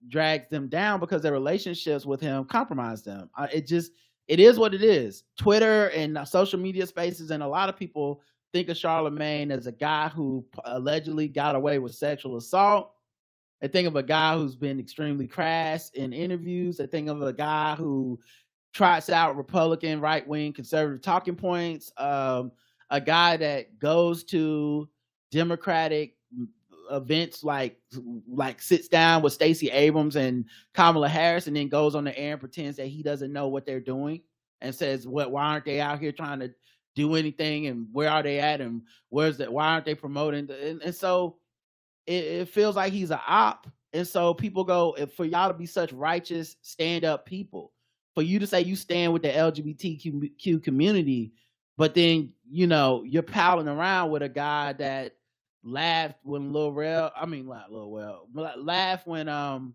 Speaker 1: drags them down because their relationships with him compromise them. It is what it is. Twitter and social media spaces and a lot of people think of Charlamagne as a guy who allegedly got away with sexual assault. They think of a guy who's been extremely crass in interviews. They think of a guy who trots out Republican, right-wing, conservative talking points. A guy that goes to Democratic events like sits down with Stacey Abrams and Kamala Harris and then goes on the air and pretends that he doesn't know what they're doing. and says, why aren't they out here trying to do anything, and where are they at, and why aren't they promoting? And so it feels like he's an op. And so people go, for y'all to be such righteous, stand up people, for you to say you stand with the LGBTQ community, but then, you're palling around with a guy that laughed when laughed when, damn,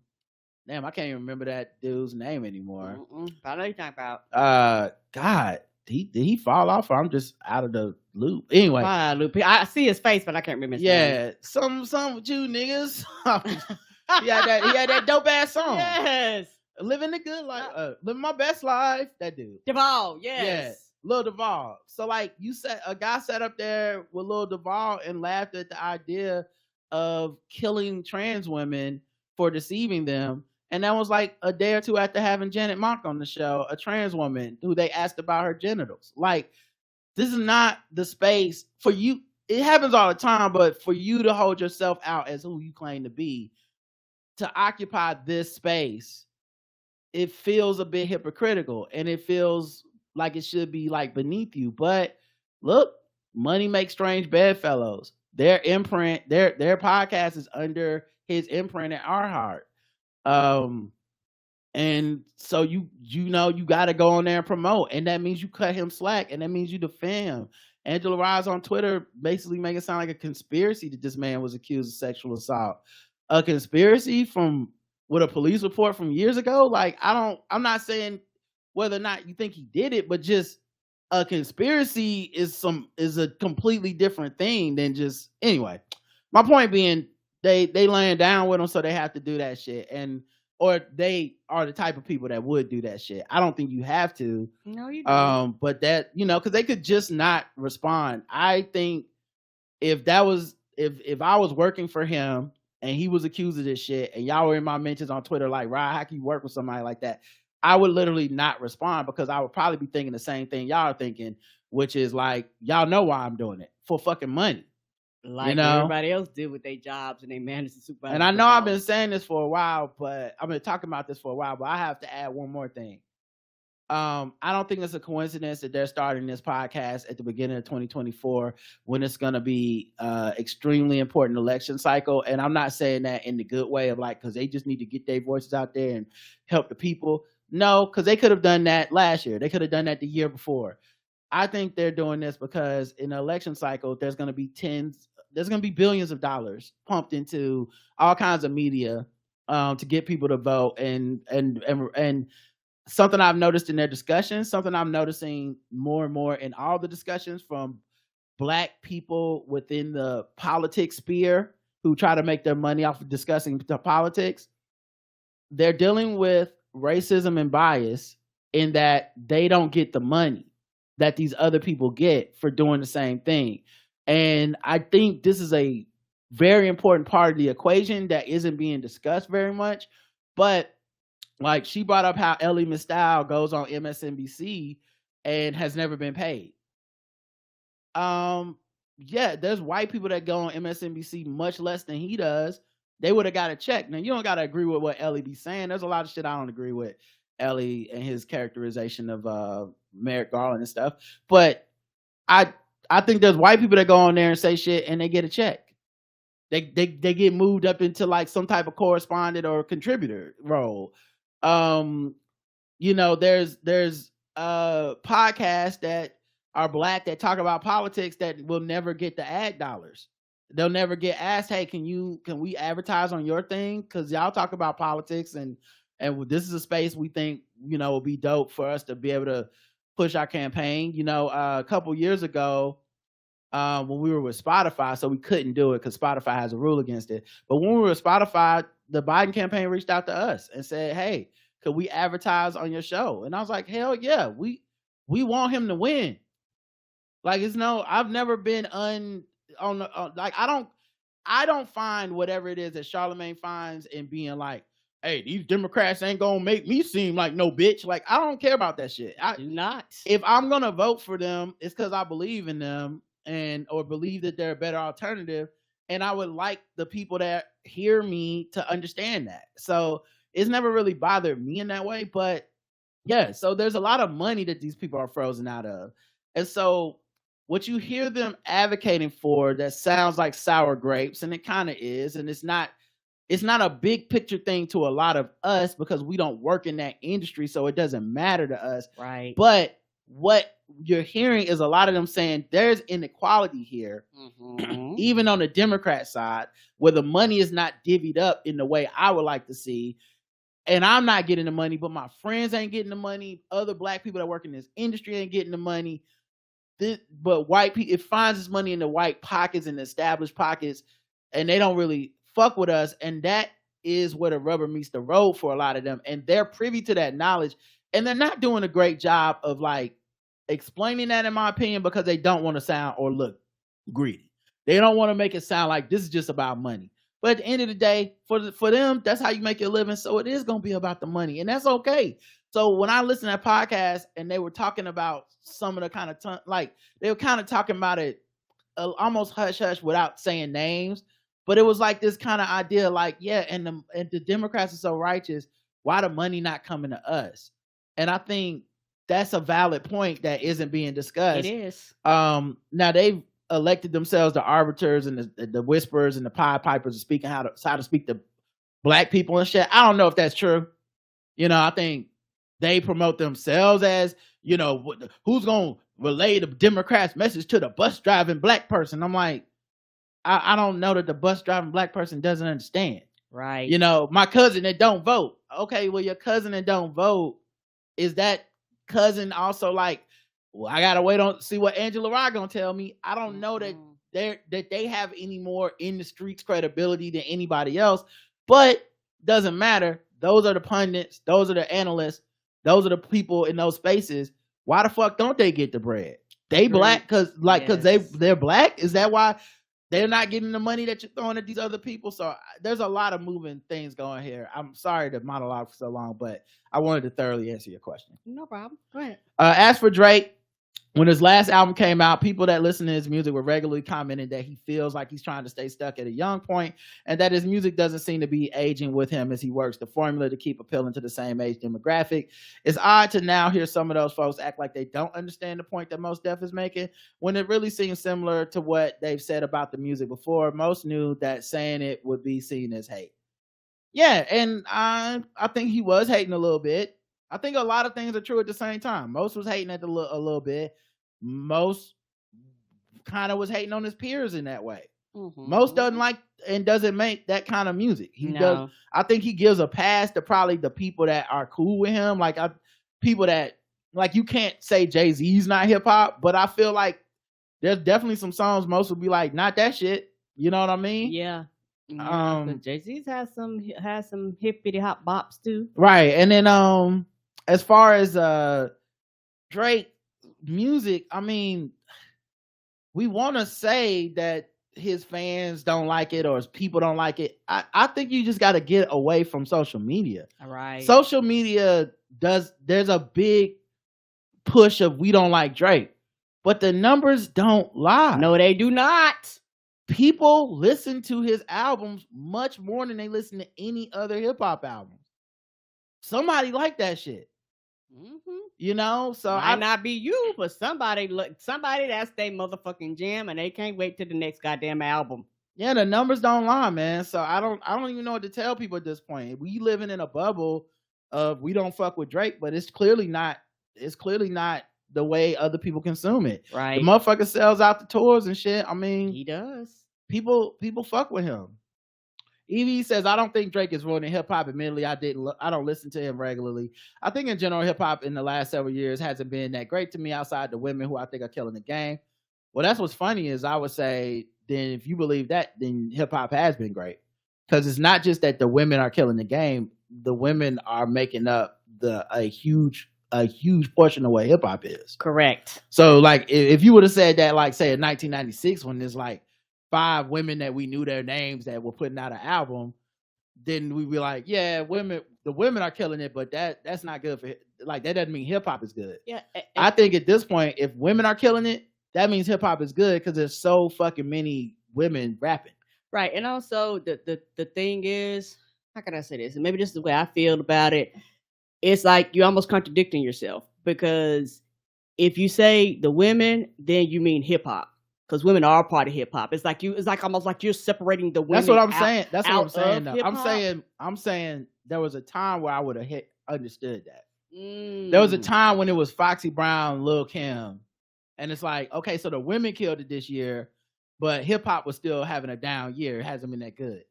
Speaker 1: I can't even remember that dude's name anymore.
Speaker 2: I know you're talking about.
Speaker 1: God, did he fall off, or I'm just out of the loop? Anyway,
Speaker 2: I see his face, but I can't remember his name.
Speaker 1: Yeah, some with you niggas. he had that dope ass song.
Speaker 2: Yes,
Speaker 1: living the good life, living my best life. That dude,
Speaker 2: Duvall. Yes,
Speaker 1: yeah, Lil Duval. So like a guy sat up there with Lil Duval and laughed at the idea of killing trans women for deceiving them. And that was like a day or two after having Janet Mock on the show, a trans woman who they asked about her genitals. Like, this is not the space for you. It happens all the time, but for you to hold yourself out as who you claim to be, to occupy this space, it feels a bit hypocritical, and it feels like it should be like beneath you. But look, money makes strange bedfellows. Their imprint, their podcast is under his imprint at our heart. And so you got to go on there and promote, and that means you cut him slack, and that means you defend him. Angela Rise on Twitter basically make it sound like a conspiracy that this man was accused of sexual assault. A conspiracy with a police report from years ago? Like, I'm not saying whether or not you think he did it, but just a conspiracy is a completely different thing than just, anyway. My point being, they laying down with him, so they have to do that shit, or they are the type of people that would do that shit. I don't think you have to.
Speaker 2: No, you don't.
Speaker 1: But that, because they could just not respond. I think if I was working for him and he was accused of this shit, and y'all were in my mentions on Twitter like, Ryan, how can you work with somebody like that? I would literally not respond, because I would probably be thinking the same thing y'all are thinking, which is like, y'all know why I'm doing it, for fucking money.
Speaker 2: Like everybody else did with their jobs, and they managed to supervise.
Speaker 1: And I know I've been saying this for a while, but I've been talking about this for a while, but I have to add one more thing. I don't think it's a coincidence that they're starting this podcast at the beginning of 2024, when it's going to be extremely important election cycle. And I'm not saying that in the good way of like, because they just need to get their voices out there and help the people. No, because they could have done that last year. They could have done that the year before. I think they're doing this because in the election cycle, there's going to be billions of dollars pumped into all kinds of media to get people to vote. And something I've noticed in their discussions, something I'm noticing more and more in all the discussions from Black people within the politics sphere who try to make their money off of discussing the politics, they're dealing with racism and bias in that they don't get the money that these other people get for doing the same thing. And I think this is a very important part of the equation that isn't being discussed very much. But like, she brought up how Ellie Mistal goes on MSNBC and has never been paid. Yeah, there's white people that go on MSNBC much less than he does. They would have got a check. Now, you don't got to agree with what Ellie be saying. There's a lot of shit I don't agree with Ellie and his characterization of Merrick Garland and stuff. But I think there's white people that go on there and say shit and they get a check. They get moved up into like some type of correspondent or contributor role. There's podcasts that are Black that talk about politics that will never get the ad dollars. They'll never get asked, hey, can we advertise on your thing? Because y'all talk about politics, and this is a space we think, will be dope for us to be able to push our campaign. A couple years ago, when we were with Spotify, so we couldn't do it because Spotify has a rule against it. But when we were with Spotify, the Biden campaign reached out to us and said, hey, could we advertise on your show? And I was like, hell yeah, we want him to win. Like, I've never been I don't find whatever it is that Charlamagne finds in being like, hey, these Democrats ain't gonna make me seem like no bitch. Like, I don't care about that shit.
Speaker 2: Do not.
Speaker 1: If I'm gonna vote for them, it's because I believe in them or believe that they're a better alternative. And I would like the people that hear me to understand that. So it's never really bothered me in that way. But Yeah, so there's a lot of money that these people are frozen out of. And so what you hear them advocating for that sounds like sour grapes, and it kind of is, and it's not a big picture thing to a lot of us because we don't work in that industry, so it doesn't matter to us.
Speaker 2: Right.
Speaker 1: But what you're hearing is a lot of them saying there's inequality here, even on the Democrat side, where the money is not divvied up in the way I would like to see. And I'm not getting the money, but my friends ain't getting the money. Other black people that work in this industry ain't getting the money. But white people, it finds its money in the white pockets and the established pockets, and they don't really fuck with us. And that is where the rubber meets the road for a lot of them. And they're privy to that knowledge, and they're not doing a great job of like explaining that, in my opinion, because they don't want to sound or look greedy. They don't want to make it sound like this is just about money. But at the end of the day, for them, that's how you make your living. So it is going to be about the money, and that's okay. So when I listened to that podcast and they were talking about some of the kind of like they were kind of talking about it almost hush hush without saying names, but it was like this kind of idea, like, yeah, and the Democrats are so righteous. Why the money not coming to us? And I think that's a valid point that isn't being discussed.
Speaker 2: It is.
Speaker 1: Now they've elected themselves the arbiters and the whisperers and the Pied Pipers, speaking how to speak to black people and shit. I don't know if that's true. I think they promote themselves as, who's going to relay the Democrats' message to the bus driving black person. I'm like, I don't know that the bus driving black person doesn't understand.
Speaker 2: Right.
Speaker 1: My cousin that don't vote. Okay, well, your cousin that don't vote, is that cousin also like, well, I gotta wait on see what Angela Rye gonna tell me. I don't know that they have any more in the streets credibility than anybody else, but doesn't matter. Those are the pundits, those are the analysts, those are the people in those spaces. Why the fuck don't they get the bread? They black because they're black. Is that why they're not getting the money that you're throwing at these other people? So there's a lot of moving things going here. I'm sorry to monologue for so long, but I wanted to thoroughly answer your question.
Speaker 2: No problem. Go ahead.
Speaker 1: As for Drake, when his last album came out, people that listen to his music were regularly commenting that he feels like he's trying to stay stuck at a young point and that his music doesn't seem to be aging with him as he works the formula to keep appealing to the same age demographic. It's odd to now hear some of those folks act like they don't understand the point that Mos Def is making when it really seems similar to what they've said about the music before. Most knew that saying it would be seen as hate. Yeah, and I think he was hating a little bit. I think a lot of things are true at the same time. Most was hating at a little bit. Most kind of was hating on his peers in that way. Most doesn't like and doesn't make that kind of music. He does. I think he gives a pass to probably the people that are cool with him. Like people that like, you can't say Jay-Z's not hip hop, but I feel like there's definitely some songs most would be like, not that shit. You know what I mean?
Speaker 2: Yeah. Jay-Z's has some hippity hop bops too.
Speaker 1: Right. And then as far as Drake music, I mean, we want to say that his fans don't like it or his people don't like it. I think you just got to get away from social media.
Speaker 2: All right.
Speaker 1: Social media there's a big push of we don't like Drake, but the numbers don't lie.
Speaker 2: No, they do not.
Speaker 1: People listen to his albums much more than they listen to any other hip hop album. Somebody like that shit. So
Speaker 2: might not be you, but somebody that's their motherfucking jam, and they can't wait till the next goddamn album.
Speaker 1: Yeah, the numbers don't lie, man. So I don't even know what to tell people at this point. We living in a bubble of we don't fuck with Drake, but it's clearly not the way other people consume it.
Speaker 2: Right. The
Speaker 1: motherfucker sells out the tours and shit. I mean,
Speaker 2: he does.
Speaker 1: People fuck with him. Evie says, I don't think Drake is ruining hip hop. Admittedly, I don't listen to him regularly. I think in general, hip hop in the last several years hasn't been that great to me outside the women who I think are killing the game. Well, that's what's funny is I would say, then if you believe that, then hip hop has been great. Because it's not just that the women are killing the game. The women are making up a huge portion of what hip hop is.
Speaker 2: Correct.
Speaker 1: So like, if you would have said that, like, say in 1996, when there's like 5 women that we knew their names that were putting out an album, then we'd be like, yeah, the women are killing it, but that's not good for, like, that doesn't mean hip hop is good.
Speaker 2: Yeah.
Speaker 1: I think at this point, if women are killing it, that means hip hop is good because there's so fucking many women rapping.
Speaker 2: Right. And also the thing is, how can I say this? And maybe this is the way I feel about it. it's like you're almost contradicting yourself, because if you say the women, then you mean hip hop, because women are part of hip hop. It's like almost like you're separating the women.
Speaker 1: That's what I'm
Speaker 2: out,
Speaker 1: saying. That's what I'm
Speaker 2: out
Speaker 1: saying.
Speaker 2: of
Speaker 1: Though.
Speaker 2: hip-hop.
Speaker 1: I'm saying there was a time where I would have understood that. There was a time when it was Foxy Brown, Lil Kim, and it's like, okay, so the women killed it this year, but hip hop was still having a down year. It hasn't been that good.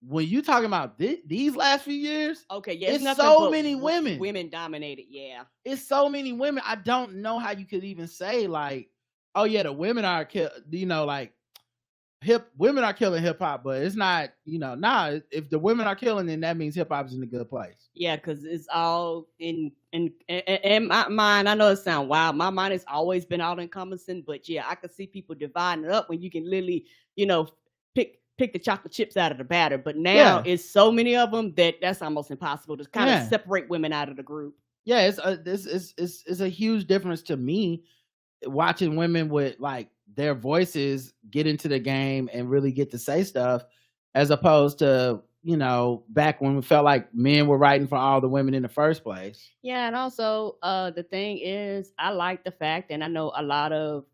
Speaker 1: When you talking about these last few years,
Speaker 2: okay, yeah,
Speaker 1: it's so many women.
Speaker 2: Women dominated, yeah.
Speaker 1: It's so many women. I don't know how you could even say like, oh yeah, the women are like women are killing hip hop, but it's not, if the women are killing, then that means hip hop is in a good place.
Speaker 2: Yeah, because it's all in my mind. I know it sounds wild. My mind has always been all encompassing, but yeah, I can see people dividing it up when you can literally, pick the chocolate chips out of the batter. But now it's so many of them that's almost impossible to kind of separate women out of the group.
Speaker 1: Yeah, it's a huge difference to me watching women with like their voices get into the game and really get to say stuff, as opposed to back when we felt like men were writing for all the women in the first place.
Speaker 2: Yeah, and also the thing is, I like the fact, and I know a lot of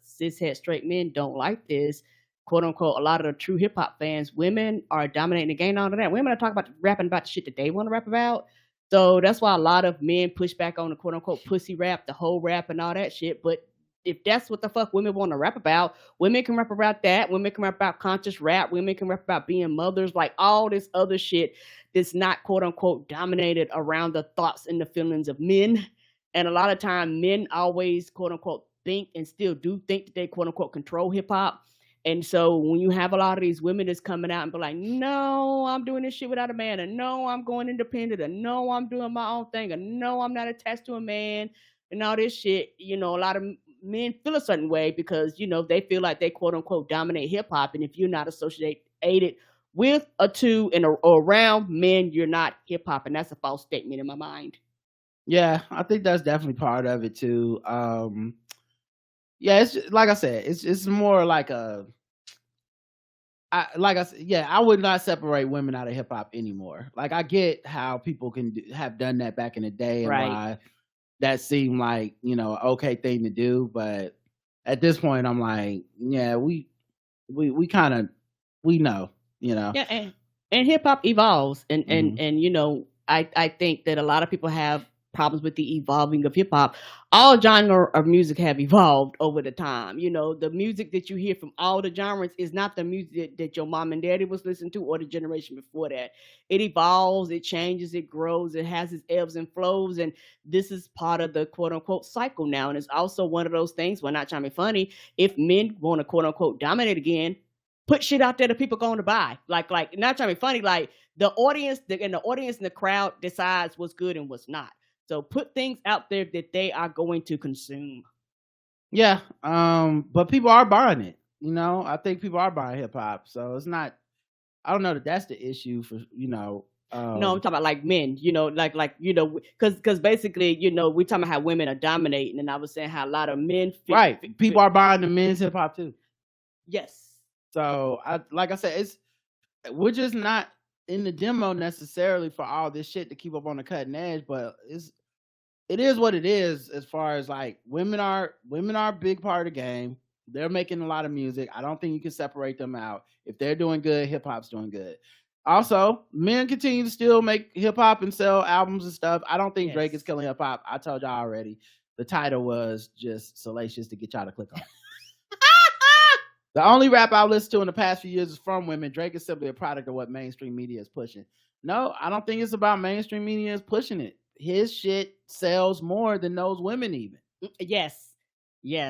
Speaker 2: cishet straight men don't like this, quote unquote, a lot of the true hip hop fans, women are dominating the game. All of that, women are talking about rapping about the shit that they want to rap about. So that's why a lot of men push back on the quote unquote pussy rap, the whole rap, and all that shit. But if that's what the fuck women want to rap about, women can rap about that. Women can rap about conscious rap. Women can rap about being mothers, like all this other shit that's not quote unquote dominated around the thoughts and the feelings of men. And a lot of time men always quote unquote think, and still do think, that they quote unquote control hip hop. And so when you have a lot of these women that's coming out and be like, no, I'm doing this shit without a man, and no, I'm going independent, and no, I'm doing my own thing, and no, I'm not attached to a man, and all this shit, a lot of men feel a certain way because, they feel like they quote unquote dominate hip hop. And if you're not associated with a two or around men, you're not hip hop. And that's a false statement in my mind.
Speaker 1: Yeah, I think that's definitely part of it too. Yeah, it's just, like I said, it's more like I would not separate women out of hip hop anymore. Like, I get how people can have done that back in the day, and why that seemed like an okay thing to do, but at this point, I'm like, yeah, we kind of know.
Speaker 2: Yeah, and hip hop evolves, and I think that a lot of people have problems with the evolving of hip hop. All genres of music have evolved over the time. The music that you hear from all the genres is not the music that your mom and daddy was listening to, or the generation before that. It evolves, it changes, it grows, it has its ebbs and flows, and this is part of the quote unquote cycle now. And it's also one of those things, well, not trying to be funny, if men want to quote unquote dominate again, put shit out there that people going to buy. Like not trying to be funny, like the audience and the crowd decides what's good and what's not. So put things out there that they are going to consume.
Speaker 1: Yeah, but people are buying it. I think people are buying hip hop. So it's not. I don't know that that's the issue for
Speaker 2: no, I'm talking about like men. Because basically, we're talking about how women are dominating, and I was saying how a lot of men.
Speaker 1: People are buying the men's hip hop too.
Speaker 2: Yes.
Speaker 1: So like I said, we're just not in the demo necessarily for all this shit to keep up on the cutting edge, but it is what it is. As far as like women are a big part of the game. They're making a lot of music. I don't think you can separate them out. If they're doing good, hip hop's doing good. Also, men continue to still make hip hop and sell albums and stuff. I don't think Drake is killing hip hop. I told y'all already. The title was just salacious to get y'all to click on. The only rap I've listened to in the past few years is from women. Drake is simply a product of what mainstream media is pushing. No, I don't think it's about mainstream media is pushing it. His shit sells more than those women even.
Speaker 2: Yes.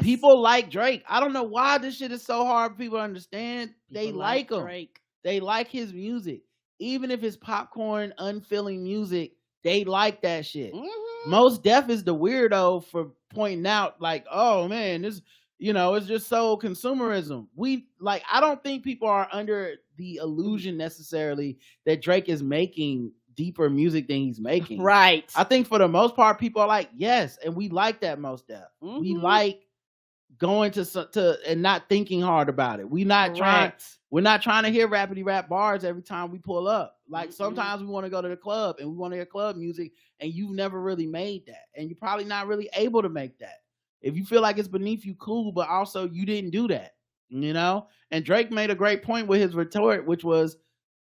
Speaker 1: People like Drake. I don't know why this shit is so hard for people to understand. They like him.
Speaker 2: Drake.
Speaker 1: They like his music. Even if it's popcorn, unfilling music, they like that shit. Mm-hmm. Mos Def is the weirdo for pointing out like, oh man, this... it's just so consumerism. I don't think people are under the illusion necessarily that Drake is making deeper music than he's making.
Speaker 2: Right.
Speaker 1: I think for the most part, people are like, yes, and we like that Mos Def. Mm-hmm. We like going to and not thinking hard about it. We not trying. We're not trying to hear rapidy rap bars every time we pull up. Like
Speaker 2: Mm-mm.
Speaker 1: sometimes we want to go to the club and we want to hear club music, and you've never really made that, and you're probably not really able to make that. If you feel like it's beneath you, cool, but also you didn't do that, you know? And Drake made a great point with his retort, which was,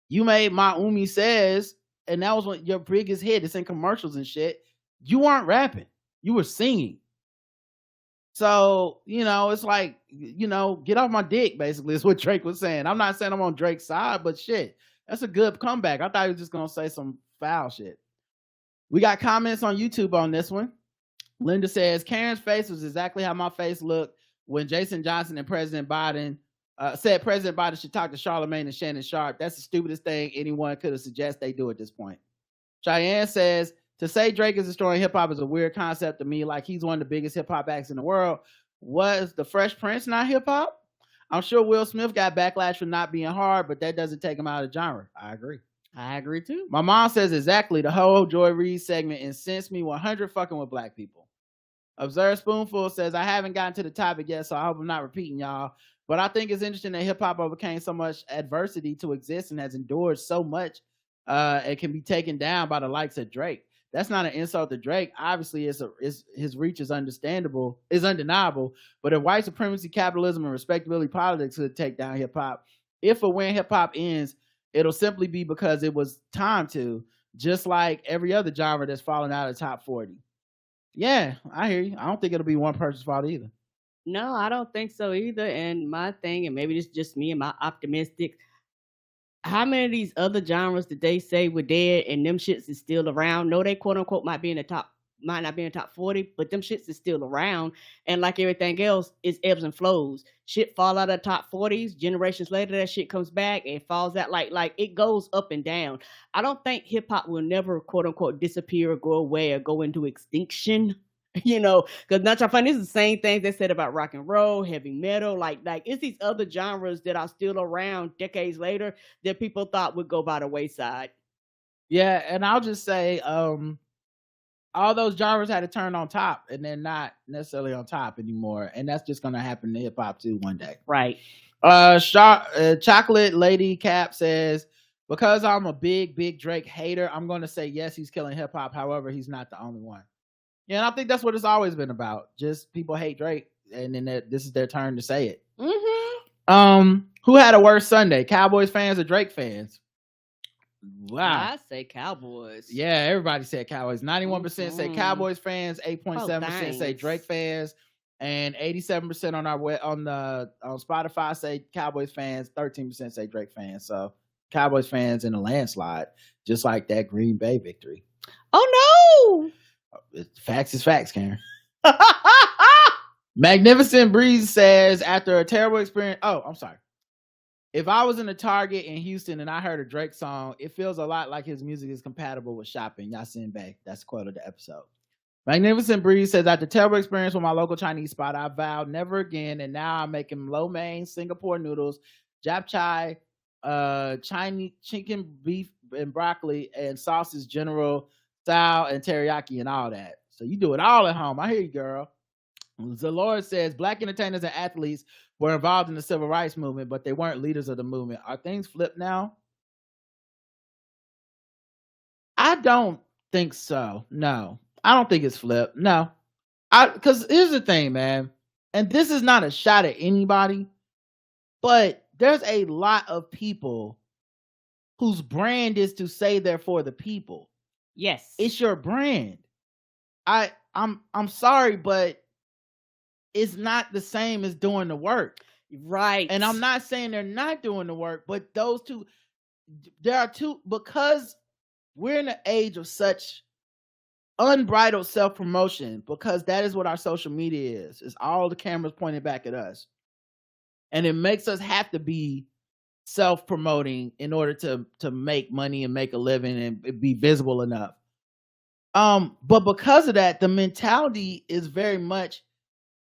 Speaker 1: you made My Umi Says, and that was one your biggest hit. It's in commercials and shit. You weren't rapping. You were singing. So, you know, it's like, you know, get off my dick, basically, is what Drake was saying. I'm not saying I'm on Drake's side, but shit, that's a good comeback. I thought he was just going to say some foul shit. We got comments on YouTube on this one. Linda says, Karen's face was exactly how my face looked when Jason Johnson and President Biden said President Biden should talk to Charlamagne and Shannon Sharp. That's the stupidest thing anyone could have suggested they do at this point. Cheyenne says, to say Drake is destroying hip-hop is a weird concept to me, like he's one of the biggest hip-hop acts in the world. Was the Fresh Prince not hip-hop? I'm sure Will Smith got backlash for not being hard, but that doesn't take him out of the genre. I agree too. My mom says exactly. The whole Joy Reid segment incensed me 100 fucking with black people. Observe Spoonful says, I haven't gotten to the topic yet, so I hope I'm not repeating y'all. But I think it's interesting that hip-hop overcame so much adversity to exist and has endured so much and can be taken down by the likes of Drake. That's not an insult to Drake. Obviously, his reach is undeniable. But if white supremacy, capitalism, and respectability politics could take down hip-hop, if or when hip-hop ends, it'll simply be because it was time to, just like every other genre that's fallen out of the top 40. Yeah, I hear you. I don't think it'll be one person's fault either.
Speaker 2: No, I don't think so either. And my thing, and maybe it's just me and my optimistic, how many of these other genres did they say were dead and them shits is still around? No, they quote unquote might not be in the top 40, but them shits is still around. And like everything else, it's ebbs and flows. Shit fall out of the top 40s. Generations later, that shit comes back and falls out. Like it goes up and down. I don't think hip hop will never quote unquote disappear or go away or go into extinction. You know, because not trying to find, this is the same things they said about rock and roll, heavy metal, like it's these other genres that are still around decades later that people thought would go by the wayside.
Speaker 1: Yeah, and I'll just say, all those genres had to turn on top, and they're not necessarily on top anymore, and that's just gonna happen to hip hop too one day.
Speaker 2: Right.
Speaker 1: Chocolate Lady Cap says, because I'm a big Drake hater, I'm gonna say yes, he's killing hip hop. However, he's not the only one. Yeah, and I think that's what it's always been about. Just people hate Drake, and then this is their turn to say it.
Speaker 2: Mm-hmm.
Speaker 1: Who had a worse Sunday? Cowboys fans or Drake fans? Wow.
Speaker 2: I say Cowboys.
Speaker 1: Yeah, everybody said Cowboys. 91% say Cowboys fans, 8.7% say Drake fans, and 87% on Spotify say Cowboys fans, 13% say Drake fans. So Cowboys fans in a landslide, just like that Green Bay victory.
Speaker 2: Oh no!
Speaker 1: Facts is facts, Karen. Magnificent Breeze says, after a terrible experience. Oh, I'm sorry. If I was in a Target in Houston and I heard a Drake song, it feels a lot like his music is compatible with shopping. Yasin Bey. That's the quote of the episode. Magnificent Breeze says, after terrible experience with my local Chinese spot, I vowed never again, and now I'm making lo mein, Singapore noodles, japchae, Chinese chicken, beef, and broccoli, and sauces, general style, and teriyaki, and all that. So you do it all at home. I hear you, girl. Zalora says, black entertainers and athletes were involved in the civil rights movement, but they weren't leaders of the movement. Are things flipped now? I don't think so. No, I don't think it's flipped. No, because here's the thing, man, and this is not a shot at anybody, but there's a lot of people whose brand is to say they're for the people.
Speaker 2: Yes,
Speaker 1: it's your brand. I'm sorry, but it's not the same as doing the work.
Speaker 2: Right.
Speaker 1: And I'm not saying they're not doing the work, but those two, there are two, because we're in an age of such unbridled self-promotion, because that is what our social media is. It's all the cameras pointed back at us. And it makes us have to be self-promoting in order to make money and make a living and be visible enough. But because of that, the mentality is very much,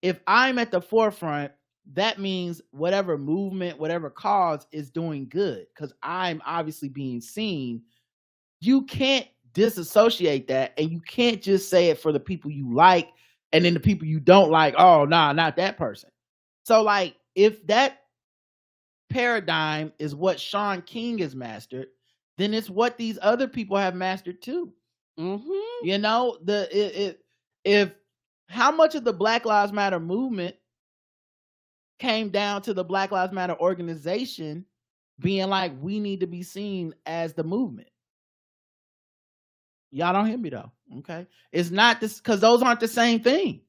Speaker 1: if I'm at the forefront, that means whatever movement, whatever cause is doing good, because I'm obviously being seen. You can't disassociate that, and you can't just say it for the people you like, and then the people you don't like, oh, nah, not that person. So, like, if that paradigm is what Sean King has mastered, then it's what these other people have mastered too.
Speaker 2: Mm-hmm.
Speaker 1: You know, if how much of the Black Lives Matter movement came down to the Black Lives Matter organization being like, we need to be seen as the movement. Y'all don't hear me though. Okay. It's not this, because those aren't the same thing.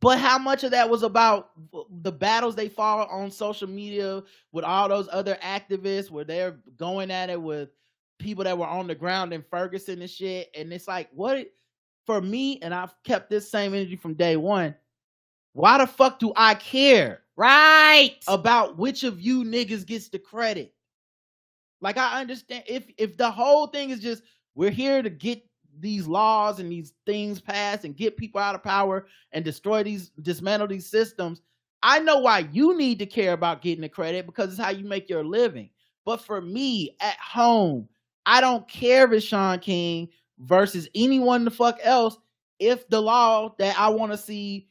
Speaker 1: But how much of that was about the battles they fought on social media with all those other activists where they're going at it with people that were on the ground in Ferguson and shit. And it's like, what, for me, and I've kept this same energy from day one, why the fuck do I care?
Speaker 2: Right.
Speaker 1: About which of you niggas gets the credit? Like, I understand if the whole thing is just, we're here to get these laws and these things passed and get people out of power and dismantle these systems. I know why you need to care about getting the credit, because it's how you make your living. But for me at home, I don't care if it's Sean King versus anyone the fuck else if the law that I want to see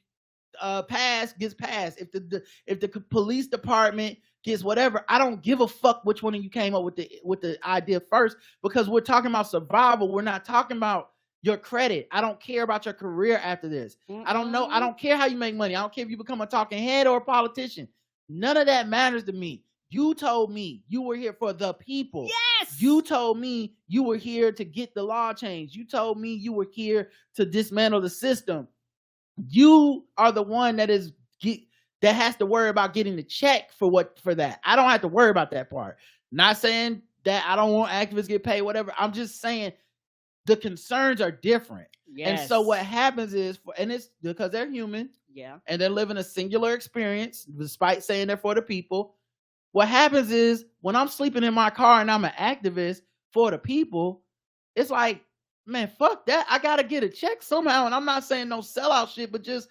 Speaker 1: passed gets passed. If the police department gets whatever, I don't give a fuck which one of you came up with the idea first, because we're talking about survival. We're not talking about your credit. I don't care about your career after this. I don't know. I don't care how you make money. I don't care if you become a talking head or a politician. None of that matters to me. You told me you were here for the people.
Speaker 2: Yes.
Speaker 1: You told me you were here to get the law changed. You told me you were here to dismantle the system. You are the one that has to worry about getting the check for that. I don't have to worry about that part. Not saying that I don't want activists to get paid, whatever. I'm just saying the concerns are different.
Speaker 2: Yes.
Speaker 1: And so what happens is, and it's because they're human,
Speaker 2: yeah,
Speaker 1: and they're living a singular experience, despite saying they're for the people. What happens is when I'm sleeping in my car and I'm an activist for the people, it's like, man, fuck that. I gotta get a check somehow. And I'm not saying no sellout shit, but just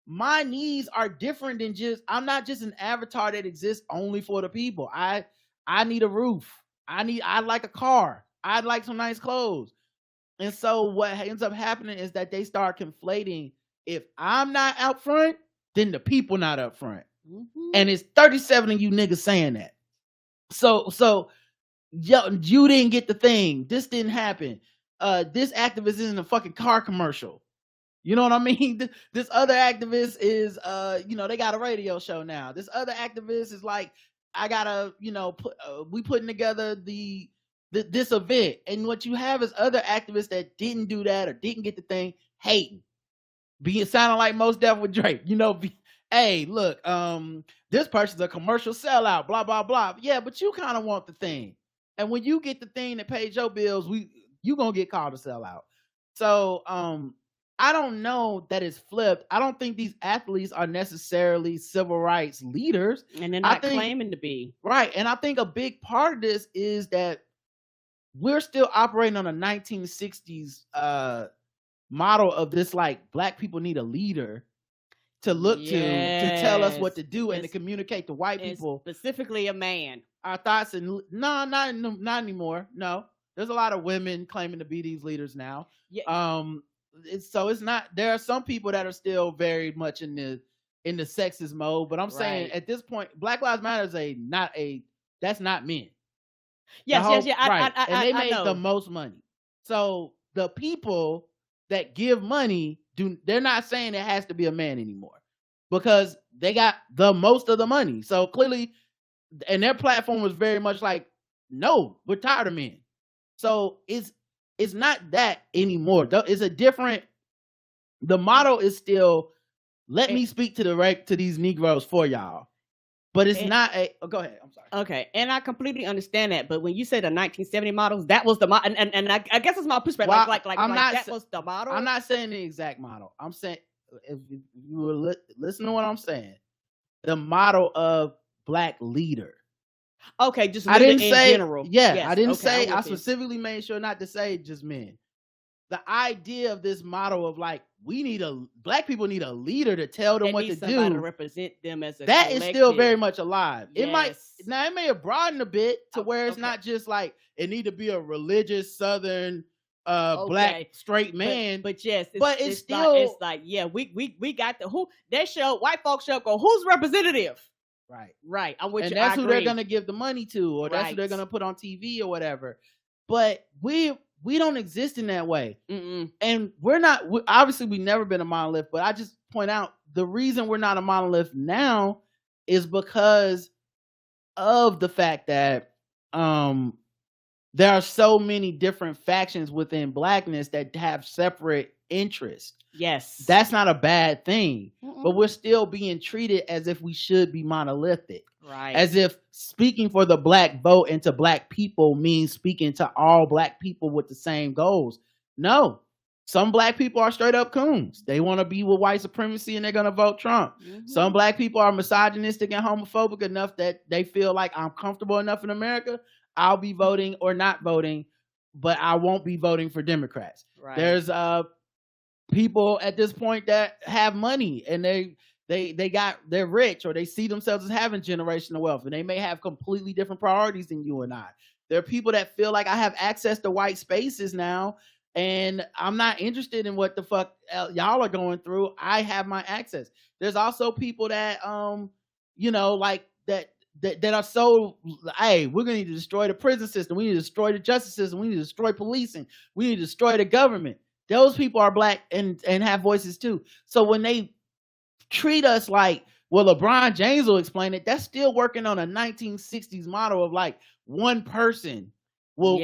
Speaker 1: my needs are different than I'm not just an avatar that exists only for the people. I need a roof. I like a car. I'd like some nice clothes. And so what ends up happening is that they start conflating, if I'm not out front, then the people not up front. Mm-hmm. And it's 37 of you niggas saying that. So you didn't get the thing. This didn't happen. This activist isn't a fucking car commercial. You know what I mean? This other activist is, they got a radio show now. This other activist is like, I gotta, we putting together this event. And what you have is other activists that didn't do that or didn't get the thing, hating, sounding like Mos Def with Drake. Hey, look, this person's a commercial sellout, blah, blah, blah. Yeah, but you kind of want the thing. And when you get the thing that pays your bills, you gonna get called a sellout. So I don't know that it's flipped. I don't think these athletes are necessarily civil rights leaders.
Speaker 2: And they're not claiming to be.
Speaker 1: Right. And I think a big part of this is that we're still operating on a 1960s model of this, like, black people need a leader to look to tell us what to do and to communicate to white people.
Speaker 2: Specifically a man.
Speaker 1: Our thoughts and no, not anymore. No. There's a lot of women claiming to be these leaders now. Yeah. So it's not. There are some people that are still very much in the sexist mode, but I'm saying at this point, Black Lives Matter is that's not men.
Speaker 2: Yes.
Speaker 1: Right. And they make the most money. So the people that give money they're not saying it has to be a man anymore, because they got the most of the money. So clearly, and their platform was very much like, no, we're tired of men. So it's not that anymore. It's a different. The motto is still, let me speak to these Negroes for y'all, but it's not a. Oh, go ahead. I'm sorry.
Speaker 2: Okay, and I completely understand that, but when you say the 1970 models, that was the model, and I guess it's my perspective.
Speaker 1: Well,
Speaker 2: that was the model.
Speaker 1: I'm not saying the exact model. I'm saying, if you were listen to what I'm saying, the model of black leader.
Speaker 2: Okay, just
Speaker 1: I didn't say
Speaker 2: general.
Speaker 1: Yeah, yes, I didn't say. I specifically made sure not to say just men. The idea of this model of like, black people need a leader to tell them what to do,
Speaker 2: to represent them as a
Speaker 1: that
Speaker 2: collective.
Speaker 1: is still very much alive.
Speaker 2: Yes.
Speaker 1: It may have broadened a bit to where it's not just like it need to be a religious Southern black straight man.
Speaker 2: But yes,
Speaker 1: it's still
Speaker 2: like we got the who they show white folks show go, who's representative?
Speaker 1: Right.
Speaker 2: I'm with
Speaker 1: And
Speaker 2: you.
Speaker 1: that's
Speaker 2: I
Speaker 1: who they're
Speaker 2: agree.
Speaker 1: gonna give the money to, or that's who they're
Speaker 2: Right.
Speaker 1: gonna put on TV or whatever. But we don't exist in that way.
Speaker 2: Mm-mm.
Speaker 1: And we're not, obviously we've never been a monolith, but I just point out the reason we're not a monolith now is because of the fact that there are so many different factions within Blackness that have separate interests.
Speaker 2: Yes.
Speaker 1: That's not a bad thing,
Speaker 2: Mm-mm.
Speaker 1: but we're still being treated as if we should be monolithic.
Speaker 2: Right.
Speaker 1: As if speaking for the black vote and to black people means speaking to all black people with the same goals. No. Some black people are straight up coons. They want to be with white supremacy and they're going to vote Trump.
Speaker 2: Mm-hmm.
Speaker 1: Some black people are misogynistic and homophobic enough that they feel like I'm comfortable enough in America. I'll be voting or not voting, but I won't be voting for Democrats.
Speaker 2: Right.
Speaker 1: There's people at this point that have money and they're rich, or they see themselves as having generational wealth, and they may have completely different priorities than you and I. There are people that feel like I have access to white spaces now, and I'm not interested in what the fuck y'all are going through. I have my access. There's also people that like that are so, hey, we're gonna need to destroy the prison system, we need to destroy the justice system, we need to destroy policing, we need to destroy the government. Those people are black and have voices too. So when they treat us like, well, LeBron James will explain it, that's still working on a 1960s model of like one person will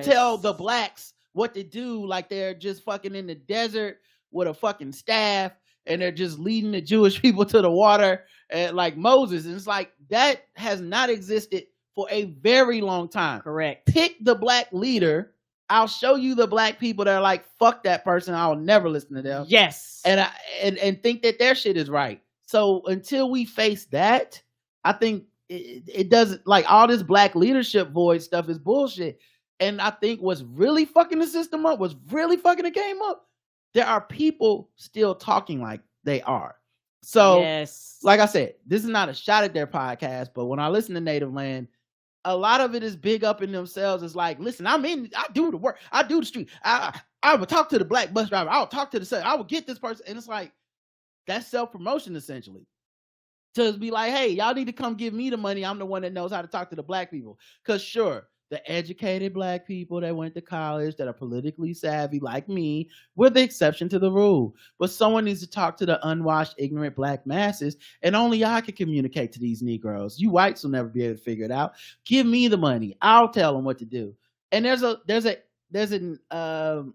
Speaker 1: tell the blacks what to do, like they're just fucking in the desert with a fucking staff and they're just leading the Jewish people to the water like Moses. And it's like, that has not existed for a very long time.
Speaker 2: Correct.
Speaker 1: Pick the black leader. I'll show you the black people that are like, fuck that person, I'll never listen to them.
Speaker 2: Yes.
Speaker 1: And think that their shit is right. So until we face that, I think it doesn't, like, all this black leadership void stuff is bullshit. And I think what's really fucking the system up, what's really fucking the game up, there are people still talking like they are. So,
Speaker 2: yes.
Speaker 1: Like I said, this is not a shot at their podcast, but when I listen to Native Land, a lot of it is big up in themselves. It's like, listen, I do the work, I do the street, I will talk to the black bus driver, I'll talk to the, I will get this person. And it's like, that's self-promotion essentially. To be like, hey, y'all need to come give me the money, I'm the one that knows how to talk to the black people. Because sure, the educated black people that went to college, that are politically savvy like me, we're the exception to the rule. But someone needs to talk to the unwashed, ignorant black masses, and only I can communicate to these Negroes. You whites will never be able to figure it out. Give me the money, I'll tell them what to do. And there's an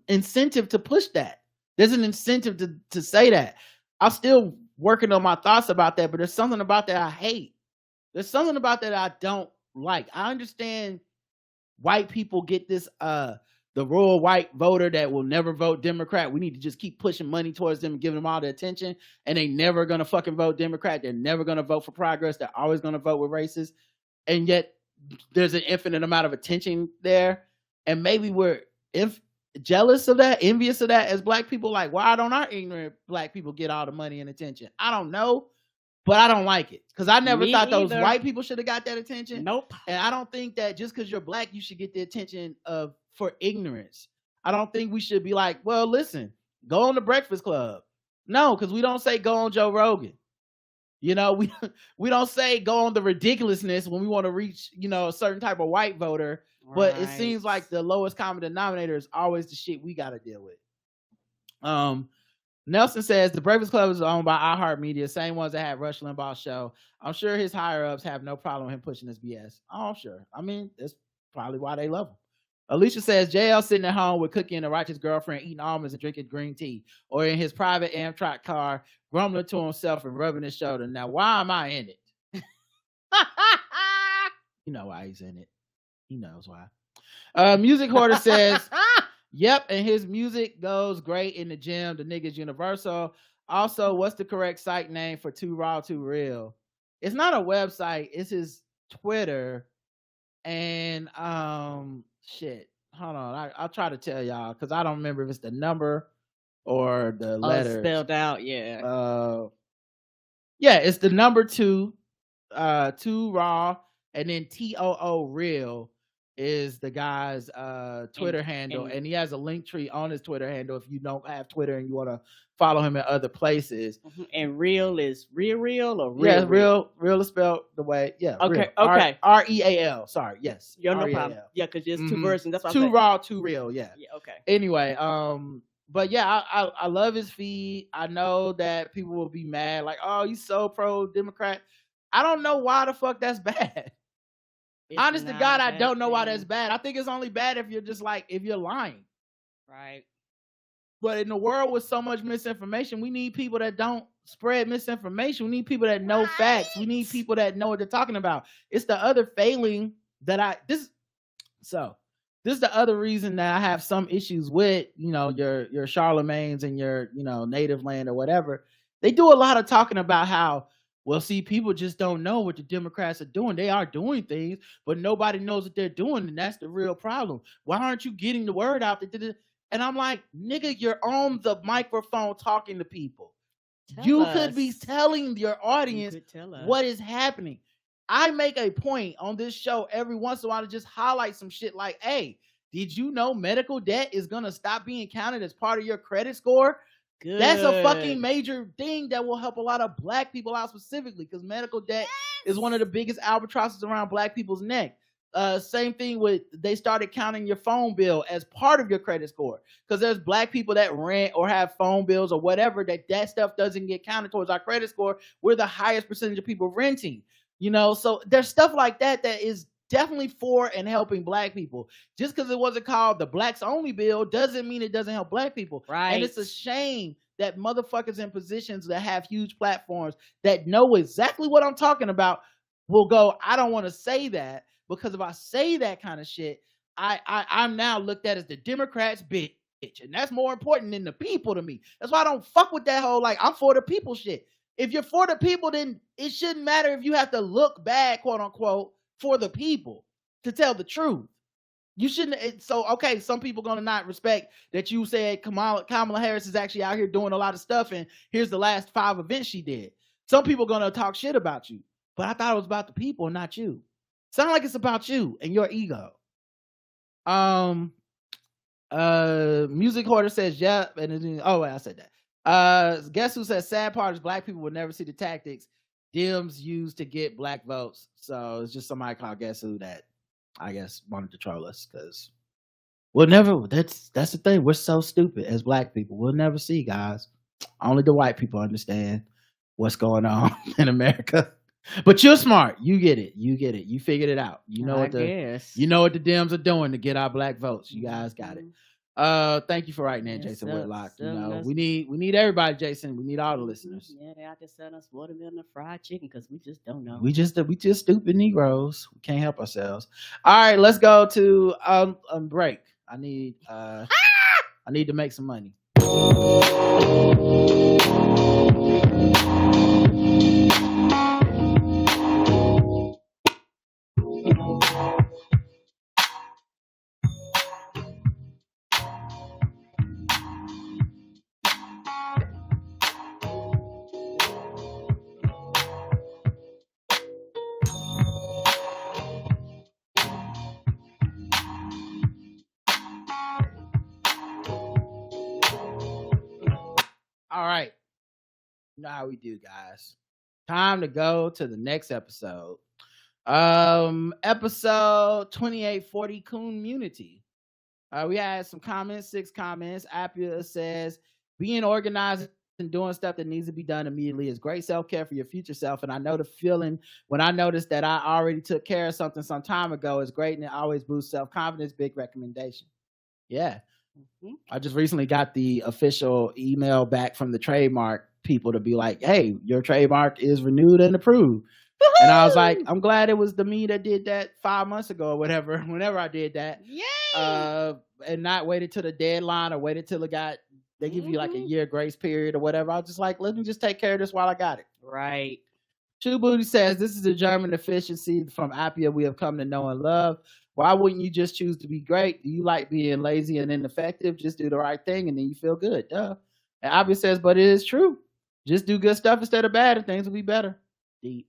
Speaker 1: incentive to push that. There's an incentive to say that. I'm still working on my thoughts about that, but there's something about that I hate. There's something about that I don't like. I understand white people get this, the rural white voter that will never vote Democrat. We need to just keep pushing money towards them and giving them all the attention, and they never gonna fucking vote Democrat. They're never gonna vote for progress. They're always gonna vote with racists. And yet there's an infinite amount of attention there. And maybe we're jealous of that, envious of that as black people. Like, why don't our ignorant black people get all the money and attention? I don't know. But I don't like it, because I never thought those white people should have got that attention.
Speaker 2: Nope.
Speaker 1: And I don't think that just because you're black, you should get the attention for ignorance. I don't think we should be like, well, listen, go on the Breakfast Club. No, because we don't say go on Joe Rogan. We don't say go on the ridiculousness when we want to reach, a certain type of white voter. Right. But it seems like the lowest common denominator is always the shit we got to deal with. Nelson says the Breakfast Club is owned by iHeartMedia, same ones that had Rush Limbaugh's show. I'm sure his higher ups have no problem with him pushing this BS. Oh, I'm sure. I mean, that's probably why they love him. Alicia says JL sitting at home with Cookie and a righteous girlfriend, eating almonds and drinking green tea, or in his private Amtrak car, grumbling to himself and rubbing his shoulder. Now, why am I in it? You know why he's in it. He knows why. Music Hoarder says, yep, and his music goes great in the gym. The nigga's universal. Also, what's the correct site name for Too Raw, Too Real? It's not a website. It's his Twitter. And shit. Hold on. I'll try to tell y'all, because I don't remember if it's the number or the letter
Speaker 2: spelled out. Yeah.
Speaker 1: Yeah, it's the number 2, Too Raw, and then TOO Real. is the guy's Twitter handle, and he has a link tree on his Twitter handle if you don't have Twitter and you want to follow him in other places.
Speaker 2: And real is real or real?
Speaker 1: Yeah, real is spelled the way. Yeah.
Speaker 2: Okay.
Speaker 1: Real.
Speaker 2: Okay.
Speaker 1: REAL. Sorry. Yes.
Speaker 2: Yeah, no problem. Yeah, because there's two versions. That's why
Speaker 1: too raw, too real. Yeah.
Speaker 2: Yeah. Okay.
Speaker 1: Anyway, but yeah, I love his feed. I know that people will be mad, like, oh, he's so pro Democrat. I don't know why the fuck that's bad. Honest to God, I don't know why that's bad. I think it's only bad if you're just like, if you're lying.
Speaker 2: Right.
Speaker 1: But in the world with so much misinformation, we need people that don't spread misinformation. We need people that know facts. We need people that know what they're talking about. It's the other failing that this is the other reason that I have some issues with, your Charlemagne's and your, native land or whatever. They do a lot of talking about how, well, see, people just don't know what the Democrats are doing. They are doing things, but nobody knows what they're doing, and that's the real problem. Why aren't you getting the word out? And I'm like, nigga, you're on the microphone talking to people. You could be telling your audience what is happening. I make a point on this show every once in a while to just highlight some shit like, hey, did you know medical debt is going to stop being counted as part of your credit score? Good. That's a fucking major thing that will help a lot of black people out specifically, because medical debt is one of the biggest albatrosses around black people's neck. Same thing with, they started counting your phone bill as part of your credit score, because there's black people that rent or have phone bills or whatever, that stuff doesn't get counted towards our credit score. We're the highest percentage of people renting, so there's stuff like that is definitely for and helping black people. Just because it wasn't called the blacks only bill doesn't mean it doesn't help black people.
Speaker 2: Right.
Speaker 1: And it's a shame that motherfuckers in positions that have huge platforms that know exactly what I'm talking about will go, I don't want to say that, because if I say that kind of shit, I'm now looked at as the Democrats bitch, and that's more important than the people to me. That's why I don't fuck with that whole, like, I'm for the people shit. If you're for the people, then it shouldn't matter if you have to look bad, quote unquote, for the people to tell the truth. You shouldn't. So, okay, some people going to not respect that you said Kamala Harris is actually out here doing a lot of stuff, and here's the last 5 events she did. Some people going to talk shit about you, but I thought it was about the people, not you. Sound like it's about you and your ego. Music Hoarder says, yep. And I said that. Guess who says sad part is black people will never see the tactics Dems use to get black votes. So it's just somebody called Guess Who that I guess wanted to troll us, because we'll never, that's the thing. We're so stupid as black people. We'll never see, guys. Only the white people understand what's going on in America. But you're smart. You get it. You figured it out. You know what the Dems are doing to get our black votes. You guys got it. Thank you for writing in, Jason Whitlock. We need everybody, Jason. We need all the listeners.
Speaker 2: Yeah, they out there selling us watermelon and fried chicken because we just don't know.
Speaker 1: We just stupid Negroes. We can't help ourselves. All right, let's go to break. I need to make some money. All right. You know how we do, guys. Time to go to the next episode. Episode 2840, Community. We had some comments, 6 comments. Appia says, being organized and doing stuff that needs to be done immediately is great self-care for your future self. And I know the feeling when I noticed that I already took care of something some time ago is great, and it always boosts self-confidence. Big recommendation. Yeah. Mm-hmm. I just recently got the official email back from the trademark people to be like, hey, your trademark is renewed and approved. Woo-hoo! And I was like, I'm glad it was the me that did that 5 months ago or whatever, whenever I did that. Yay! And not waited till the deadline or waited till they give you like a year grace period or whatever. I was just like, let me just take care of this while I got it.
Speaker 2: Right.
Speaker 1: True Booty says, this is a German efficiency from Appia we have come to know and love. Why wouldn't you just choose to be great? Do you like being lazy and ineffective? Just do the right thing and then you feel good. Duh. And Appia says, but it is true. Just do good stuff instead of bad and things will be better. Deep.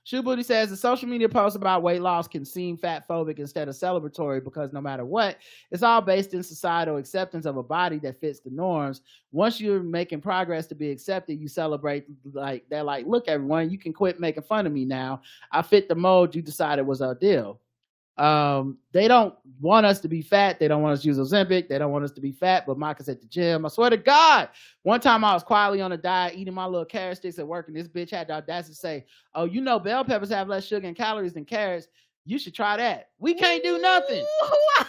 Speaker 1: Shoe Booty says the social media posts about weight loss can seem fat phobic instead of celebratory because no matter what, it's all based in societal acceptance of a body that fits the norms. Once you're making progress to be accepted, you celebrate like they're like, look, everyone, you can quit making fun of me now. I fit the mold you decided was our deal. They don't want us to be fat. They don't want us to use Ozempic. They don't want us to be fat. But Micah's at the gym. I swear to God, one time I was quietly on a diet, eating my little carrot sticks at work, and this bitch had the audacity to say, "Oh, you know, bell peppers have less sugar and calories than carrots. You should try that." We can't do nothing.
Speaker 2: I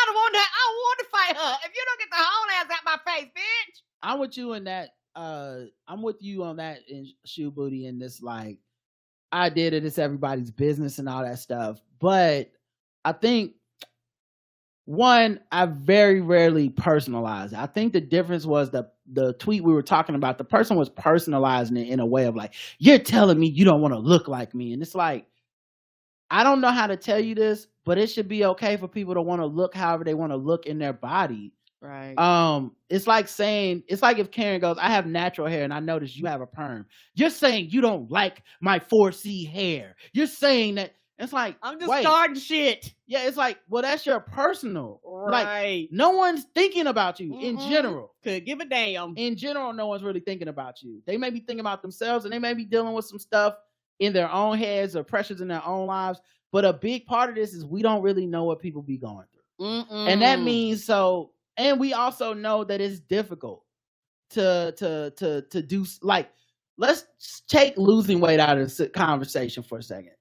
Speaker 2: don't want that. I want to fight her. If you don't get the whole ass out my face, bitch.
Speaker 1: I'm with you in that. I'm with you on that in Shoe Booty in this like I did it. It's everybody's business and all that stuff, but I think one, I very rarely personalize it. I think the difference was the tweet we were talking about. The person was personalizing it in a way of like, you're telling me you don't want to look like me. And it's like, I don't know how to tell you this, but it should be okay for people to want to look however they want to look in their body.
Speaker 2: Right.
Speaker 1: It's like saying, it's like if Karen goes, I have natural hair and I notice you have a perm. You're saying you don't like my 4C hair. You're saying that. It's like,
Speaker 2: I'm just starting shit.
Speaker 1: Yeah, it's like, well, that's your personal.
Speaker 2: Right.
Speaker 1: Like, no one's thinking about you in general.
Speaker 2: Could give a damn.
Speaker 1: In general, no one's really thinking about you. They may be thinking about themselves and they may be dealing with some stuff in their own heads or pressures in their own lives. But a big part of this is we don't really know what people be going through. And that means and we also know that it's difficult to do, like, let's take losing weight out of the conversation for a second.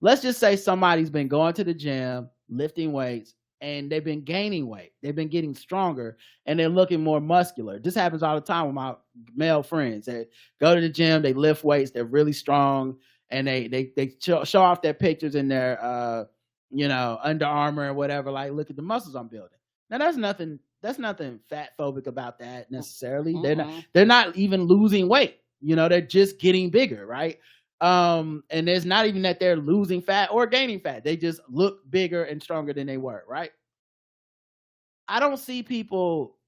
Speaker 1: Let's just say somebody's been going to the gym, lifting weights, and they've been gaining weight. They've been getting stronger, and they're looking more muscular. This happens all the time with my male friends. They go to the gym, they lift weights, they're really strong, and they show off their pictures in their Under Armour or whatever. Like, look at the muscles I'm building. Now, there's nothing fat phobic about that necessarily. They're not even losing weight. They're just getting bigger, right? And it's not even that they're losing fat or gaining fat. They just look bigger and stronger than they were, right? I don't see people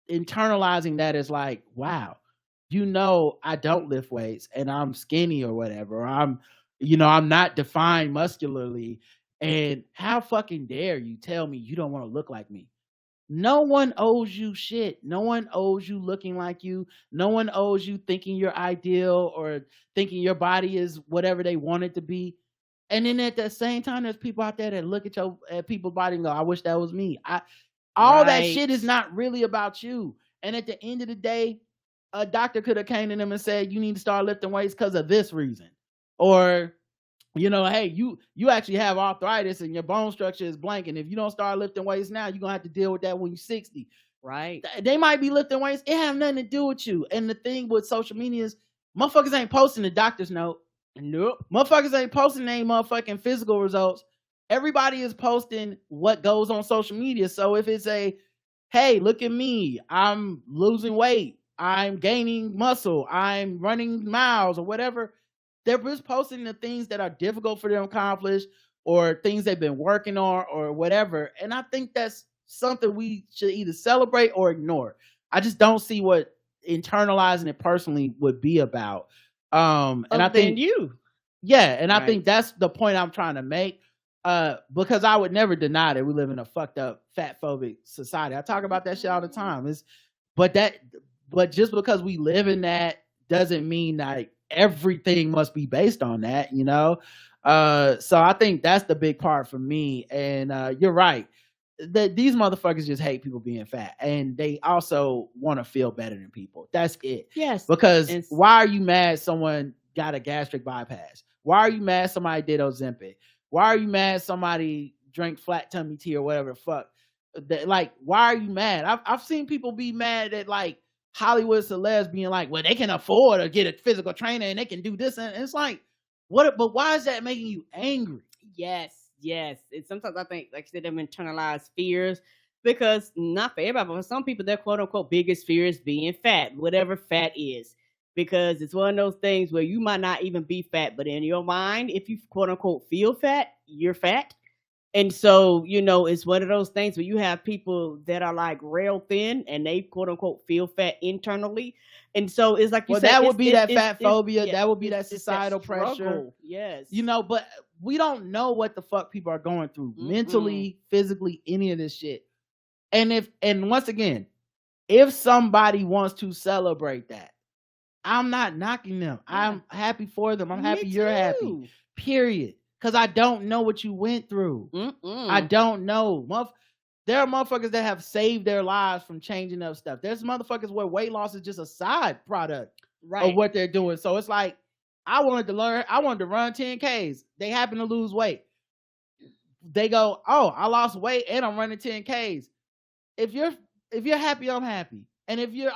Speaker 1: internalizing that as like, wow, I don't lift weights and I'm skinny or whatever. Or I'm not defined muscularly. And how fucking dare you tell me you don't want to look like me? No one owes you shit. No one owes you looking like you. No one owes you thinking you're ideal or thinking your body is whatever they want it to be. And then at the same time, there's people out there that look at people's body and go, I wish that was me. That shit is not really about you. And at the end of the day, a doctor could have came to them and said, you need to start lifting weights because of this reason. Or, hey, you actually have arthritis and your bone structure is blank. And if you don't start lifting weights now, you're going to have to deal with that when you're 60.
Speaker 2: Right.
Speaker 1: They might be lifting weights. It have nothing to do with you. And the thing with social media is motherfuckers ain't posting the doctor's note.
Speaker 2: Nope.
Speaker 1: Motherfuckers ain't posting any motherfucking physical results. Everybody is posting what goes on social media. So if it's hey, look at me, I'm losing weight, I'm gaining muscle, I'm running miles or whatever, they're just posting the things that are difficult for them to accomplish or things they've been working on or whatever. And I think that's something we should either celebrate or ignore. I just don't see what internalizing it personally would be about. And I think I think that's the point I'm trying to make. Because I would never deny that we live in a fucked up fat phobic society. I talk about that shit all the time. But just because we live in that doesn't mean that everything must be based on that, So I think that's the big part for me. And you're right. These motherfuckers just hate people being fat, and they also want to feel better than people. That's it.
Speaker 2: Yes.
Speaker 1: Because why are you mad someone got a gastric bypass? Why are you mad somebody did Ozempic? Why are you mad somebody drank flat tummy tea or whatever the fuck? Like, why are you mad? I've seen people be mad at like Hollywood celebs being like, well, they can afford to get a physical trainer and they can do this. And it's like, what? But why is that making you angry?
Speaker 2: Yes. And sometimes I think, like you said, them internalized fears, because not for everybody, but for some people, their quote unquote biggest fear is being fat, whatever fat is. Because it's one of those things where you might not even be fat, but in your mind, if you quote unquote feel fat, you're fat. And so, it's one of those things where you have people that are like rail thin and they quote unquote feel fat internally. And so it's like you said,
Speaker 1: that would be that fat phobia.
Speaker 2: yeah,
Speaker 1: that would be that
Speaker 2: it's that
Speaker 1: societal pressure.
Speaker 2: struggle. Yes.
Speaker 1: But we don't know what the fuck people are going through mentally, physically, any of this shit. And once again, if somebody wants to celebrate that, I'm not knocking them. Yeah. I'm happy for them. I'm happy you're happy. Period. Because I don't know what you went through. I don't know. There are motherfuckers that have saved their lives from changing up stuff. There's motherfuckers where weight loss is just a side product of what they're doing. So it's like, I wanted to run 10Ks. They happen to lose weight. They go, oh, I lost weight and I'm running 10Ks. If you're happy, I'm happy. And if you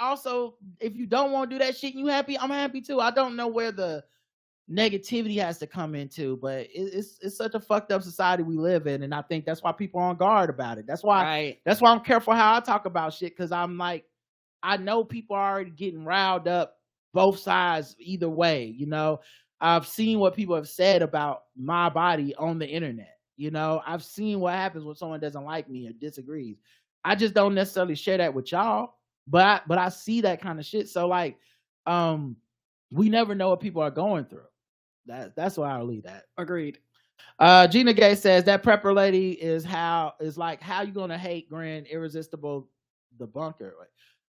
Speaker 1: don't want to do that shit and you happy, I'm happy too. I don't know where the negativity has to come into, but it's such a fucked up society we live in, and I think that's why people are on guard about it. That's why I'm careful how I talk about shit, because I'm like, I know people are already getting riled up both sides either way. I've seen what people have said about my body on the internet. I've seen what happens when someone doesn't like me or disagrees. I just don't necessarily share that with y'all, but I see that kind of shit. So like, we never know what people are going through. That's why I'll leave that.
Speaker 2: Agreed.
Speaker 1: Gina Gay says that prepper lady is like how you gonna hate Grand Irresistible the bunker?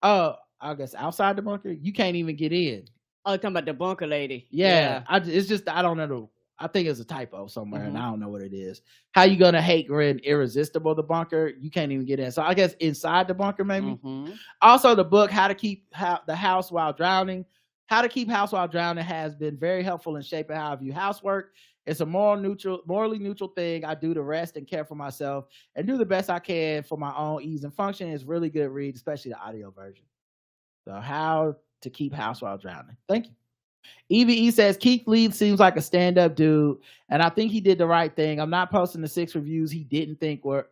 Speaker 1: I guess outside the bunker you can't even get in.
Speaker 2: Oh, talking about the bunker lady.
Speaker 1: Yeah. It's just I don't know. I think it's a typo somewhere, and I don't know what it is. How you gonna hate Grand Irresistible the bunker? You can't even get in. So I guess inside the bunker maybe. Also, the book How to Keep the House While Drowning. How to Keep House While Drowning has been very helpful in shaping how I view housework. It's a morally neutral thing I do to rest and care for myself and do the best I can for my own ease and function. It's really good read, especially the audio version. So How to Keep House While Drowning. Thank you. EVE says Keith Lee seems like a stand-up dude, and I think he did the right thing. I'm not posting the 6 reviews he didn't think were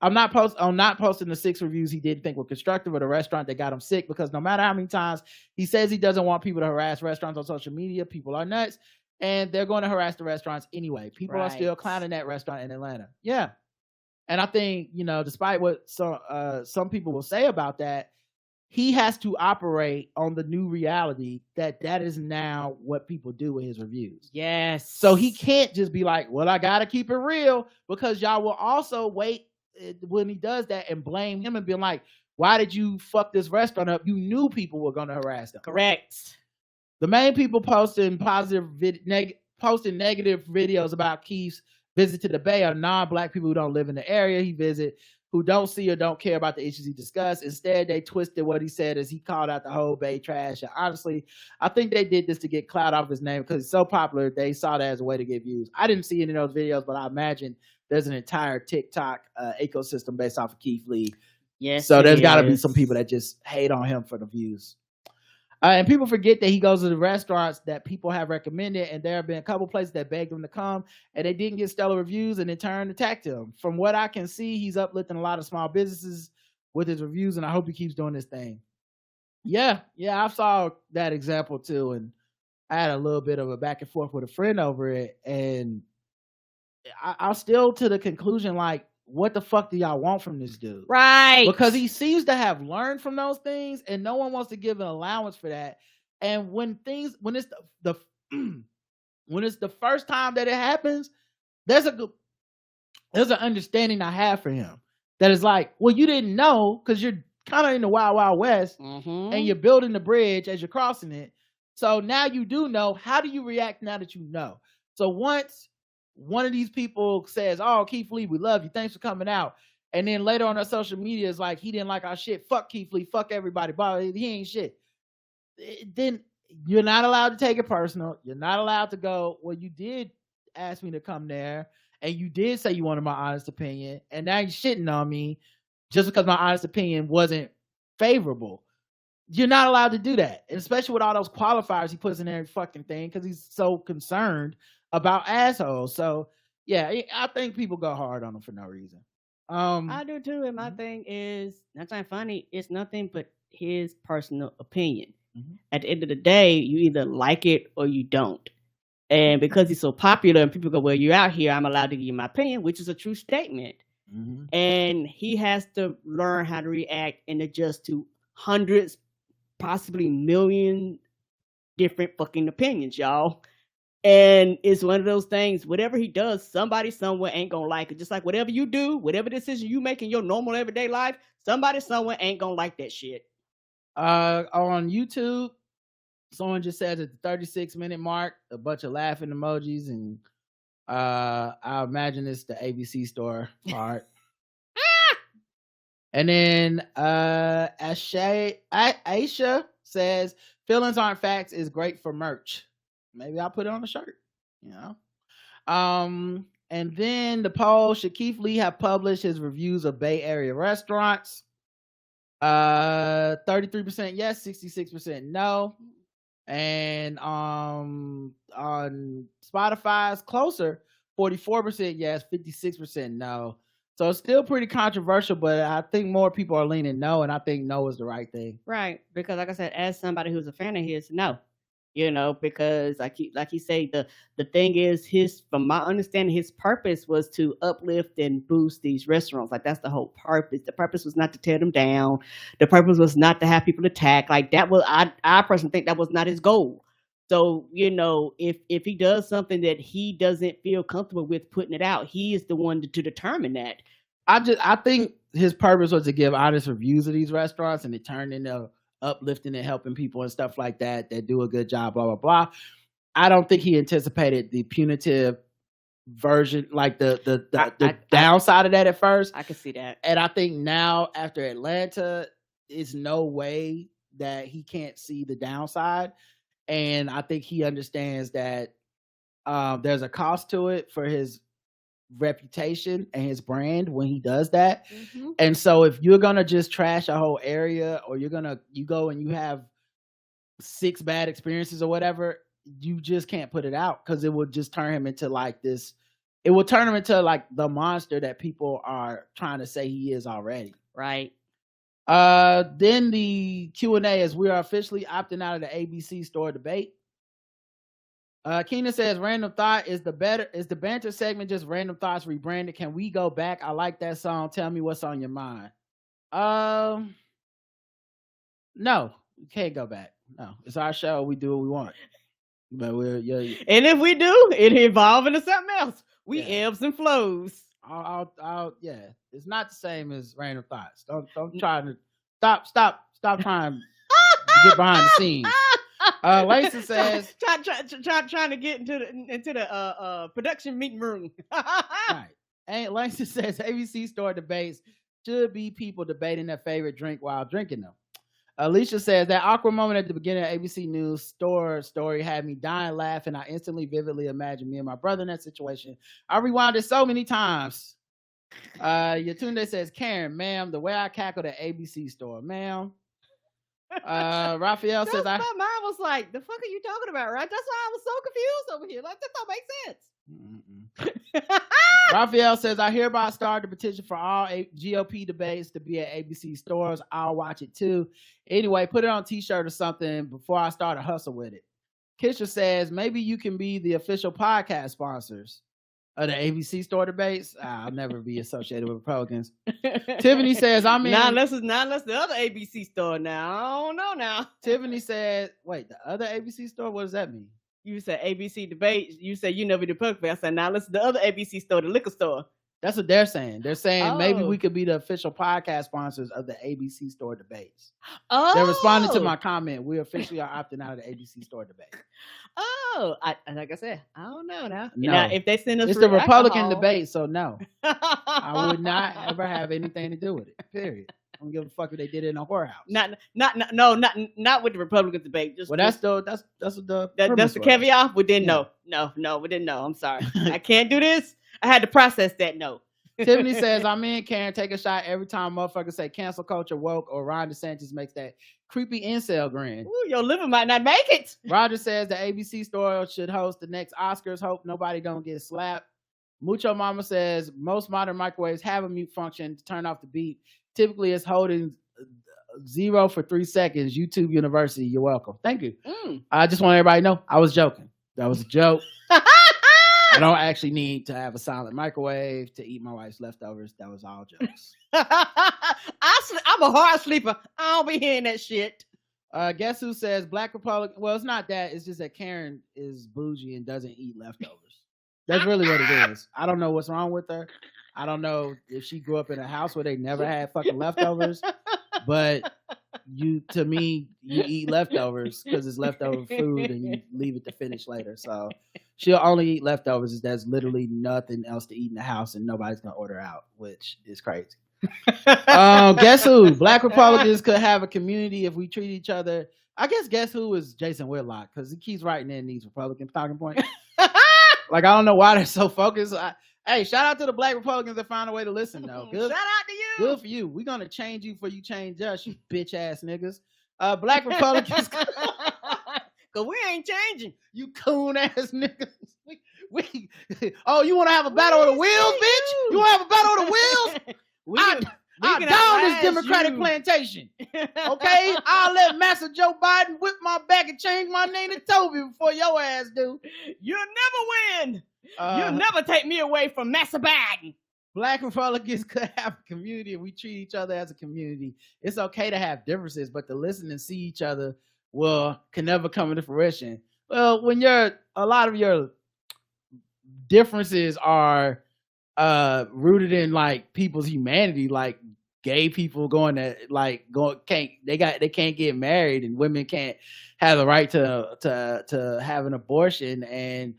Speaker 1: I'm not posting the 6 reviews he didn't think were constructive of the restaurant that got him sick, because no matter how many times he says he doesn't want people to harass restaurants on social media, people are nuts and they're going to harass the restaurants anyway. People are still clowning that restaurant in Atlanta. Yeah. And I think, despite what some people will say about that, he has to operate on the new reality that is now what people do with his reviews.
Speaker 2: Yes.
Speaker 1: So he can't just be like, well, I got to keep it real, because y'all will also wait when he does that and blame him and be like, why did you fuck this restaurant up? You knew people were going to harass them.
Speaker 2: Correct.
Speaker 1: The main people posting negative videos about Keith's visit to the Bay are non-black people who don't live in the area he visit, who don't see or don't care about the issues he discussed. Instead, they twisted what he said as he called out the whole Bay trash. And honestly, I think they did this to get clout off his name because it's so popular. They saw that as a way to get views. I didn't see any of those videos, but I imagine there's an entire TikTok ecosystem based off of Keith Lee.
Speaker 2: Yes.
Speaker 1: So there's got to be some people that just hate on him for the views. And people forget that he goes to the restaurants that people have recommended, and there have been a couple places that begged him to come, and they didn't get stellar reviews, and in turn attacked him. From what I can see, he's uplifting a lot of small businesses with his reviews, and I hope he keeps doing this thing. Yeah, I saw that example too, and I had a little bit of a back and forth with a friend over it, and I'm still to the conclusion, like, what the fuck do y'all want from this dude?
Speaker 2: Right.
Speaker 1: Because he seems to have learned from those things, and no one wants to give an allowance for that. And when it's the first time that it happens, there's an understanding I have for him that is like, well, you didn't know because you're kind of in the wild, wild west, and you're building the bridge as you're crossing it. So now you do know. How do you react now that you know? So once one of these people says, oh, Keith Lee, we love you, thanks for coming out, and then later on our social media is like, he didn't like our shit, fuck Keith Lee, fuck everybody, he ain't shit, then you're not allowed to take it personal. You're not allowed to go, well, you did ask me to come there, and you did say you wanted my honest opinion, and now you're shitting on me just because my honest opinion wasn't favorable. You're not allowed to do that, and especially with all those qualifiers he puts in every fucking thing, because he's so concerned about assholes. So yeah, I think people go hard on him for no reason.
Speaker 2: I do too, and my thing is, that's not funny, it's nothing but his personal opinion. At the end of the day, you either like it or you don't. And because he's so popular and people go, well, you're out here, I'm allowed to give you my opinion, which is a true statement.
Speaker 1: Mhm.
Speaker 2: And he has to learn how to react and adjust to hundreds, possibly million different fucking opinions, y'all. And it's one of those things, whatever he does, somebody somewhere ain't gonna like it. Just like whatever you do, whatever decision you make in your normal everyday life, somebody somewhere ain't gonna like that shit.
Speaker 1: On YouTube, someone just said at the 36-minute mark, a bunch of laughing emojis, and I imagine it's the ABC store part. And then Aisha says, feelings aren't facts is great for merch. Maybe I'll put it on a shirt, you know. And then the poll, should Keith Lee have published his reviews of Bay Area restaurants? 33% yes, 66% no. And on Spotify's closer, 44% yes, 56% no. So it's still pretty controversial, but I think more people are leaning no, and I think no is the right thing.
Speaker 2: Right, because like I said, as somebody who's a fan of his, no. You know, because like he say, the thing is, from my understanding, his purpose was to uplift and boost these restaurants. Like that's the whole purpose. The purpose was not to tear them down. The purpose was not to have people attack. Like that was, I personally think that was not his goal. So, you know, if he does something that he doesn't feel comfortable with putting it out, he is the one to determine that.
Speaker 1: I think his purpose was to give honest reviews of these restaurants, and it turned into uplifting and helping people and stuff like that do a good job, blah, blah, blah. I don't think he anticipated the punitive version, like the downside of that at first.
Speaker 2: I can see that.
Speaker 1: And I think now after Atlanta, it's no way that he can't see the downside. And I think he understands that there's a cost to it for his reputation and his brand when he does that. Mm-hmm. And so if you're gonna just trash a whole area, or you go and you have 6 bad experiences or whatever, you just can't put it out, because it will just turn him into like this. It will turn him into like the monster that people are trying to say he is already.
Speaker 2: Right.
Speaker 1: Then the Q&A is, we are officially opting out of the ABC store debate. Keenan says, random thought, is the banter segment just random thoughts rebranded? Can we go back? I like that song. Tell me what's on your mind. No, you can't go back. No, it's our show. We do what we want. But
Speaker 2: and if we do, it evolve into something else. We ebbs and flows.
Speaker 1: Yeah, it's not the same as random thoughts. Don't try to stop trying to get behind the scenes. Lacey says,
Speaker 2: trying to get into the production meeting room.
Speaker 1: Right. And Lacey says, ABC store debates should be people debating their favorite drink while drinking them. Alicia says, that awkward moment at the beginning of ABC News store story had me dying laughing. I instantly vividly imagined me and my brother in that situation. I rewound it so many times. Yatunde says, Karen, ma'am, the way I cackled at ABC store, ma'am. Raphael says,
Speaker 2: my mind was like, the fuck are you talking about, right? That's why I was so confused over here. Like, that don't make sense.
Speaker 1: Raphael says, I hereby start the petition for all GOP debates to be at ABC stores. I'll watch it too. Anyway, put it on a t-shirt or something before I start a hustle with it. Kisha says, maybe you can be the official podcast sponsors of the ABC store debates. I'll never be associated with Republicans. Tiffany says, I'm in.
Speaker 2: Not unless the other ABC store now. I don't know now.
Speaker 1: Tiffany said, wait, the other ABC store? What does that mean?
Speaker 2: You said ABC debate. You said you never did Republican. I said, now listen, the other ABC store, the liquor store.
Speaker 1: That's what they're saying. They're saying maybe we could be the official podcast sponsors of the ABC store debates.
Speaker 2: Oh,
Speaker 1: they're responding to my comment. We officially are opting out of the ABC store debate.
Speaker 2: Oh, like I said, I don't know now.
Speaker 1: No.
Speaker 2: Now, if they send us,
Speaker 1: it's the Republican debate, so no, I would not ever have anything to do with it. Period. I don't give a fuck if they did it in a whorehouse.
Speaker 2: Not with the Republican debate. Just
Speaker 1: that's the
Speaker 2: caveat. We didn't know. No, we didn't know. I'm sorry. I can't do this. I had to process that. No.
Speaker 1: Tiffany says, I'm in. Karen, take a shot every time motherfuckers say cancel culture, woke, or Ron DeSantis makes that creepy incel grin.
Speaker 2: Ooh, your liver might not make it.
Speaker 1: Roger says the ABC store should host the next Oscars. Hope nobody don't get slapped. Mucho Mama says most modern microwaves have a mute function to turn off the beep. Typically, it's holding 0 for 3 seconds. YouTube University, you're welcome. Thank you. I just want everybody to know I was joking. That was a joke. I don't actually need to have a silent microwave to eat my wife's leftovers. That was all jokes.
Speaker 2: I'm a hard sleeper. I don't be hearing that shit.
Speaker 1: Guess who says Black Republican? Well, it's not that. It's just that Karen is bougie and doesn't eat leftovers. That's really what it is. I don't know what's wrong with her. I don't know if she grew up in a house where they never had fucking leftovers. But to me, you eat leftovers because it's leftover food and you leave it to finish later. So she'll only eat leftovers if there's literally nothing else to eat in the house and nobody's gonna order out, which is crazy. Guess who? Black Republicans could have a community if we treat each other. I guess who is Jason Whitlock, because he keeps writing in these Republican talking points. Like, I don't know why they're so focused. Hey, shout out to the Black Republicans that found a way to listen, though. Good.
Speaker 2: Shout out to you.
Speaker 1: Good for you. We're gonna change you before you change us, you bitch ass niggas. Black Republicans,
Speaker 2: Cause we ain't changing.
Speaker 1: you coon ass niggas. Oh, you want to have a battle of the wheels, bitch? You want to have a battle of the wheels? I down this Democratic plantation. Okay, I'll let Master Joe Biden whip my back and change my name to Toby before your ass do.
Speaker 2: You'll never win. You'll never take me away from Master Biden.
Speaker 1: Black Republicans could have a community if we treat each other as a community. It's okay to have differences, but to listen and see each other can never come into fruition. Well, when a lot of your differences are rooted in like people's humanity, like gay people they can't get married and women can't have the right to have an abortion, and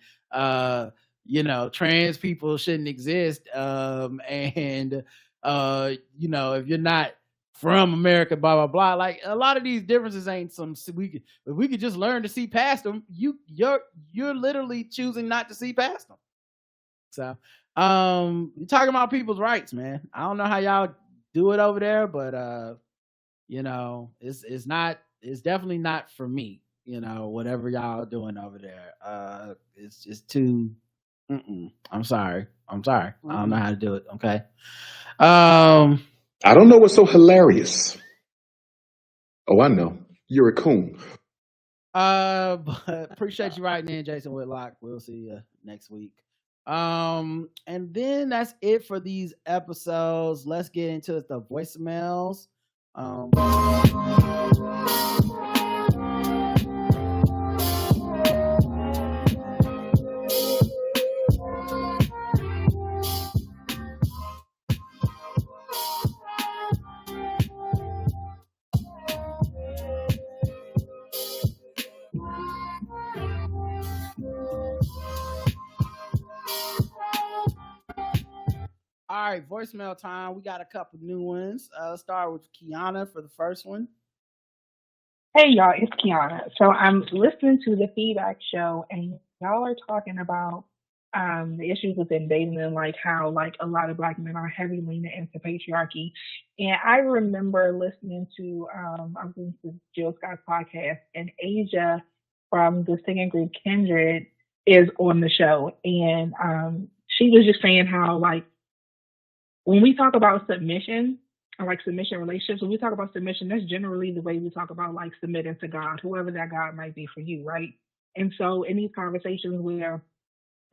Speaker 1: trans people shouldn't exist, and if you're not from America, blah blah blah. Like, a lot of these differences ain't if we could just learn to see past them. You're literally choosing not to see past them. So you're talking about people's rights, man. I don't know how y'all do it over there, but it's definitely not for me. Whatever y'all doing over there, it's just too. I'm sorry. I don't know how to do it. Okay.
Speaker 6: I don't know what's so hilarious. Oh, I know. You're a coon.
Speaker 1: But appreciate you writing in, Jason Whitlock. We'll see you next week. And then that's it for these episodes. Let's get into the voicemails. All right, voicemail time. We got a couple new ones. Let's start with Kiana for the first one.
Speaker 7: Hey, y'all, it's Kiana. So I'm listening to the feedback show, and y'all are talking about the issues within dating and like how like a lot of Black men are heavy leaning into patriarchy. And I remember listening to I was listening to Jill Scott's podcast, and Asia from the singing group Kindred is on the show, and she was just saying how like when we talk about submission or like submission relationships, when we talk about submission, that's generally the way we talk about like submitting to God, whoever that God might be for you, right? And so in these conversations where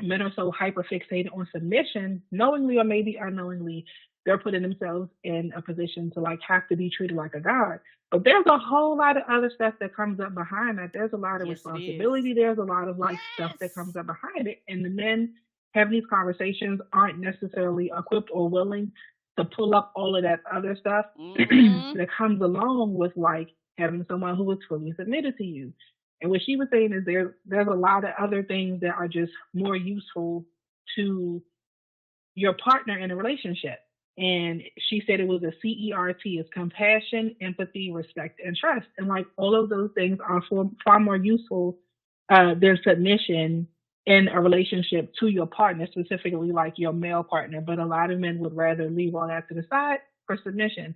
Speaker 7: men are so hyper fixated on submission, knowingly or maybe unknowingly, they're putting themselves in a position to like have to be treated like a God. But there's a whole lot of other stuff that comes up behind that. There's a lot of responsibility. There's a lot of like stuff that comes up behind it. And the men having these conversations aren't necessarily equipped or willing to pull up all of that other stuff that comes along with like having someone who is fully submitted to you. And what she was saying is there's a lot of other things that are just more useful to your partner in a relationship. And she said it was a CERT, it's compassion, empathy, respect, and trust. And like all of those things are far more useful than submission in a relationship to your partner, specifically like your male partner. But a lot of men would rather leave all that to the side for submission.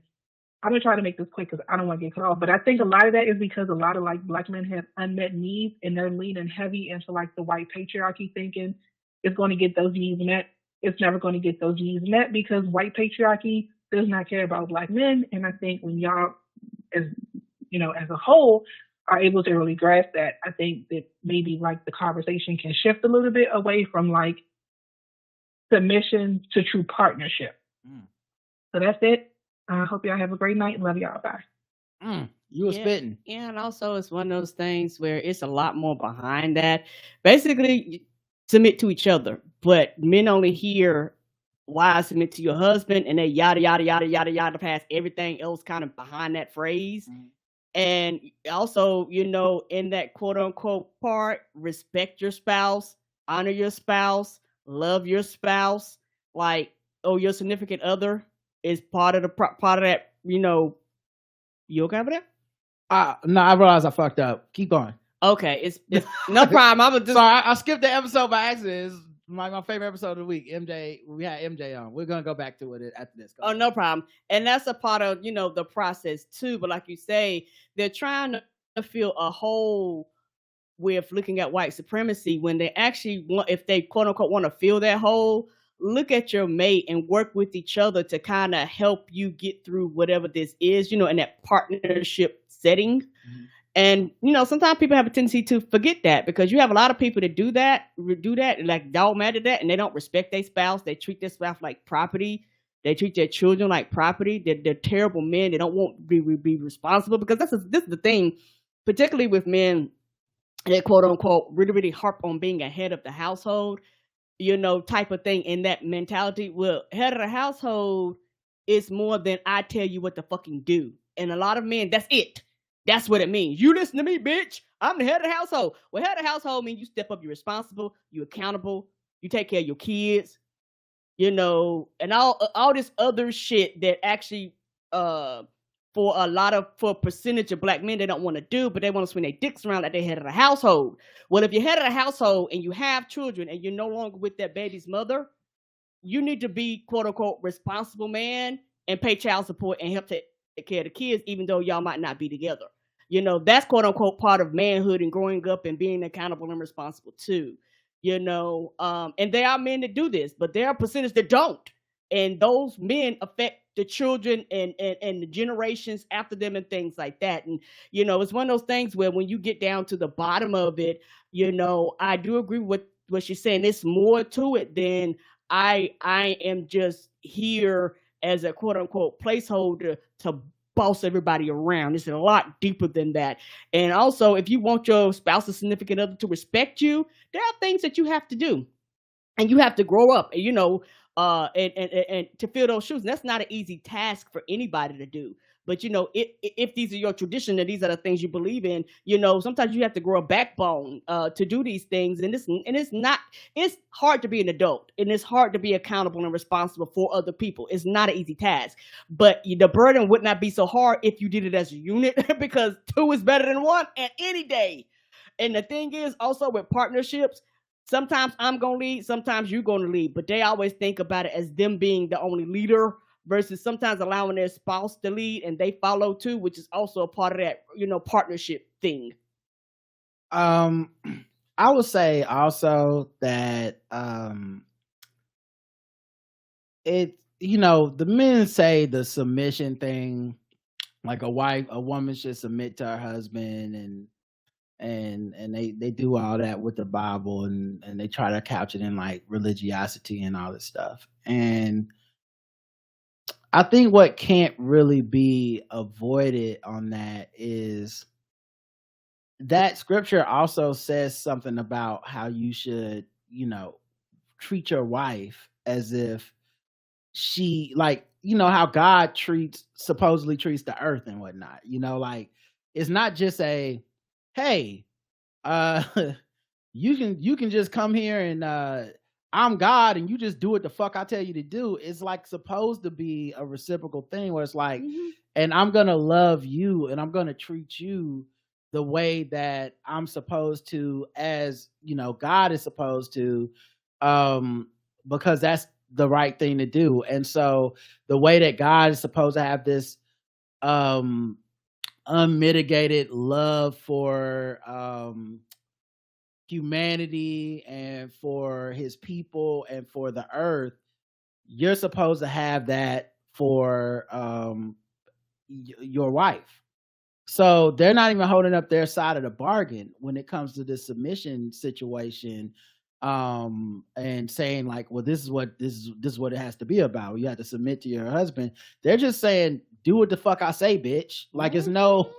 Speaker 7: I'm going to try to make this quick because I don't want to get cut off. But I think a lot of that is because a lot of like Black men have unmet needs, and they're leaning heavy into like the white patriarchy, thinking it's going to get those needs met. It's never going to get those needs met because white patriarchy does not care about Black men. And I think when y'all, as you know, as a whole, are able to really grasp that, I think that maybe like the conversation can shift a little bit away from like submission to true partnership. So that's it. I hope y'all have a great night. Love y'all. Bye.
Speaker 1: You were spitting.
Speaker 2: Yeah, and also it's one of those things where it's a lot more behind that. Basically, submit to each other, but men only hear why I submit to your husband, and they yada yada yada yada yada past everything else kind of behind that phrase. And also, in that quote unquote part, respect your spouse, honor your spouse, love your spouse, like, your significant other is part of that. You okay with that?
Speaker 1: No, I realized I fucked up. Keep going.
Speaker 2: Okay, it's no problem. I'm just
Speaker 1: sorry. I skipped the episode by accident. It's my favorite episode of the week. MJ, we had MJ on. We're gonna go back to it after this.
Speaker 2: Oh, no problem. And that's a part of the process too. But like you say, they're trying to fill a hole with looking at white supremacy when they actually want, if they quote unquote want to fill that hole, look at your mate and work with each other to kind of help you get through whatever this is, in that partnership setting. And sometimes people have a tendency to forget that, because you have a lot of people that do that, like dogmatic at that, and they don't respect their spouse. They treat their spouse like property. They treat their children like property. They're terrible men. They don't want to be responsible, because this is the thing, particularly with men that quote unquote really, really harp on being a head of the household, type of thing, in that mentality. Well, head of the household is more than I tell you what to fucking do. And a lot of men, that's it. That's what it means. You listen to me, bitch. I'm the head of the household. Well, head of the household means you step up, you're responsible, you're accountable, you take care of your kids, and all this other shit that actually, for a percentage of black men, they don't want to do, but they want to swing their dicks around like they're head of the household. Well, if you're head of the household and you have children and you're no longer with that baby's mother, you need to be quote unquote responsible man and pay child support and help take care of the kids, even though y'all might not be together. That's quote unquote part of manhood and growing up and being accountable and responsible too. And there are men that do this, but there are percentage that don't. And those men affect the children and the generations after them and things like that. And, it's one of those things where when you get down to the bottom of it, I do agree with what she's saying. There's more to it than I am just here as a quote unquote placeholder to boss everybody around. It's a lot deeper than that. And also, if you want your spouse or significant other to respect you, there are things that you have to do, and you have to grow up, and and to fill those shoes. And that's not an easy task for anybody to do. But if these are your tradition and these are the things you believe in, sometimes you have to grow a backbone to do these things. And it's hard to be an adult, and it's hard to be accountable and responsible for other people. It's not an easy task, but the burden would not be so hard if you did it as a unit, because two is better than one at any day. And the thing is also with partnerships, sometimes I'm going to lead, sometimes you're going to lead, but they always think about it as them being the only leader, versus sometimes allowing their spouse to lead and they follow too, which is also a part of that, partnership thing.
Speaker 1: I would say also that the men say the submission thing, like a woman should submit to her husband, and they do all that with the Bible, and they try to couch it in like religiosity and all this stuff. And I think what can't really be avoided on that is that scripture also says something about how you should, treat your wife as if she, like, how God supposedly treats the earth and whatnot. Like, it's not just a, hey, you can just come here and I'm God and you just do what the fuck I tell you to do. It's like supposed to be a reciprocal thing where it's like, and I'm going to love you and I'm going to treat you the way that I'm supposed to, as, God is supposed to, because that's the right thing to do. And so the way that God is supposed to have this unmitigated love for humanity and for his people and for the earth, you're supposed to have that for your wife. So they're not even holding up their side of the bargain when it comes to this submission situation, and saying like, well, this is what it has to be about. You have to submit to your husband. They're just saying, do what the fuck I say, bitch. Like there's no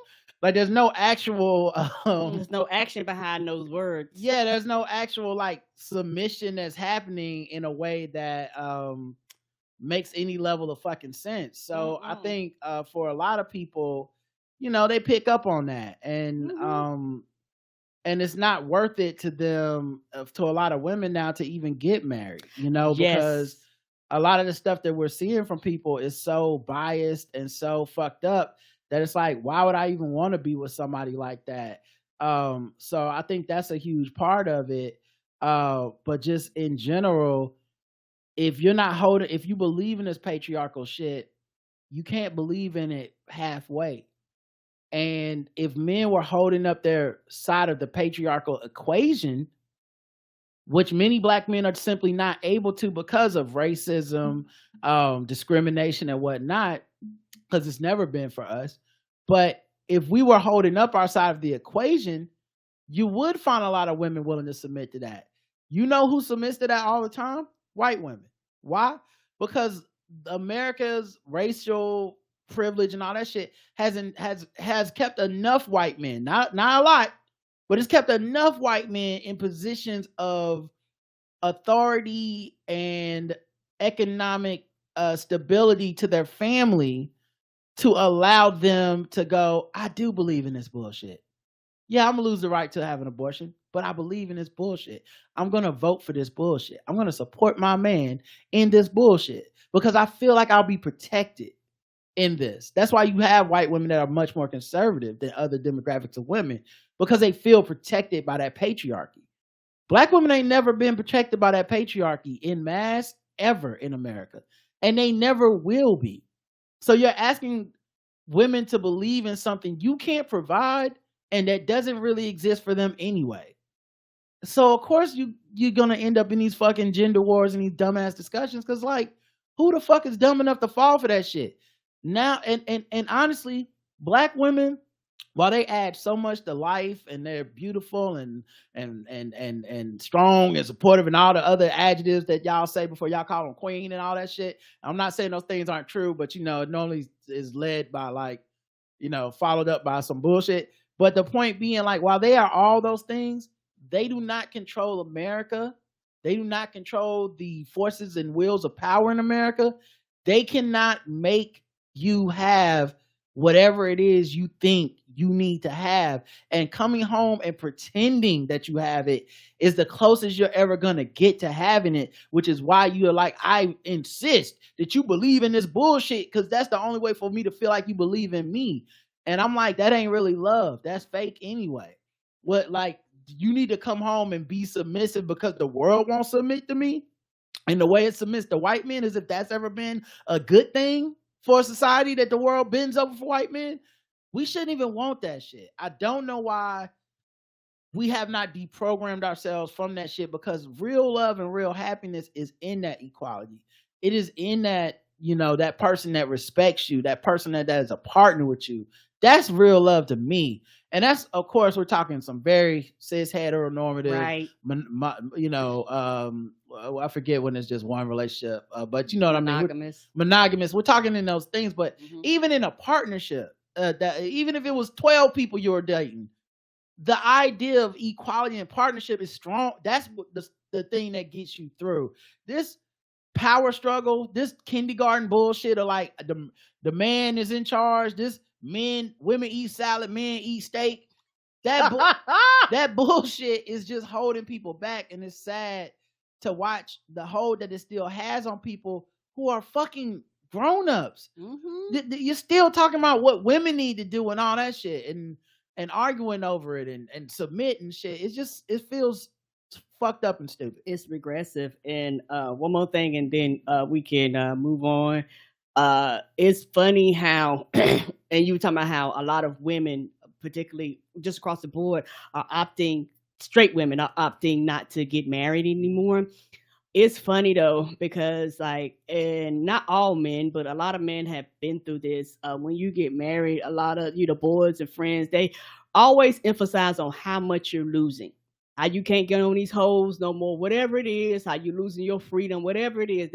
Speaker 1: actual
Speaker 2: There's no action behind those words.
Speaker 1: yeah, there's no actual like submission that's happening in a way that makes any level of fucking sense. So I think for a lot of people, they pick up on that, and it's not worth it to them, to a lot of women now, to even get married, because a lot of the stuff that we're seeing from people is so biased and so fucked up that it's like, why would I even want to be with somebody like that? So I think that's a huge part of it. But just in general, if you believe in this patriarchal shit, you can't believe in it halfway. And if men were holding up their side of the patriarchal equation, which many black men are simply not able to because of racism, discrimination, and whatnot, because it's never been for us. But if we were holding up our side of the equation, you would find a lot of women willing to submit to that. You know who submits to that all the time? White women. Why? Because America's racial privilege and all that shit has kept enough white men, not a lot, but it's kept enough white men in positions of authority and economic stability to their family to allow them to go, I do believe in this bullshit. Yeah, I'm gonna lose the right to have an abortion, but I believe in this bullshit. I'm gonna vote for this bullshit. I'm gonna support my man in this bullshit because I feel like I'll be protected in this. That's why you have white women that are much more conservative than other demographics of women, because they feel protected by that patriarchy. Black women ain't never been protected by that patriarchy in mass ever in America, and they never will be. So you're asking women to believe in something you can't provide and that doesn't really exist for them anyway. So of course you're gonna end up in these fucking gender wars and these dumbass discussions, because like, who the fuck is dumb enough to fall for that shit? Now, and honestly, black women, while they add so much to life and they're beautiful and strong and supportive and all the other adjectives that y'all say before y'all call them queen and all that shit. I'm not saying those things aren't true, but it normally is led by like, followed up by some bullshit. But the point being, like, while they are all those things, they do not control America. They do not control the forces and wheels of power in America. They cannot make you have whatever it is you think you need to have, and coming home and pretending that you have it is the closest you're ever going to get to having it, which is why you're like, I insist that you believe in this bullshit because that's the only way for me to feel like you believe in me. And I'm like, that ain't really love. That's fake anyway. What, like, you need to come home and be submissive because the world won't submit to me? And the way it submits to white men, is if that's ever been a good thing for a society, that the world bends over for white men, we shouldn't even want that shit. I don't know why we have not deprogrammed ourselves from that shit, because real love and real happiness is in that equality. It is in that, that person that respects you, that person that is a partner with you. That's real love to me. And that's, of course, we're talking some very cis heteronormative, right? I forget when it's just one relationship, but you know what
Speaker 2: monogamous.
Speaker 1: I mean? Monogamous. We're talking in those things, but even in a partnership, that even if it was 12 people you were dating, the idea of equality and partnership is strong. That's the thing that gets you through this power struggle, this kindergarten bullshit of like the man is in charge. This women eat salad, men eat steak. That bullshit is just holding people back, and it's sad to watch the hold that it still has on people who are fucking grown-ups. You're still talking about what women need to do and all that shit, and arguing over it and submitting shit. It feels fucked up and stupid.
Speaker 2: It's regressive. And one more thing, and then we can move on. It's funny how, and you were talking about how a lot of women, particularly just across the board, straight women are opting not to get married anymore. It's funny though, because like, and not all men, but a lot of men have been through this. When you get married, a lot of boys and friends, they always emphasize on how much you're losing, how you can't get on these hoes no more, whatever it is, how you're losing your freedom, whatever it is.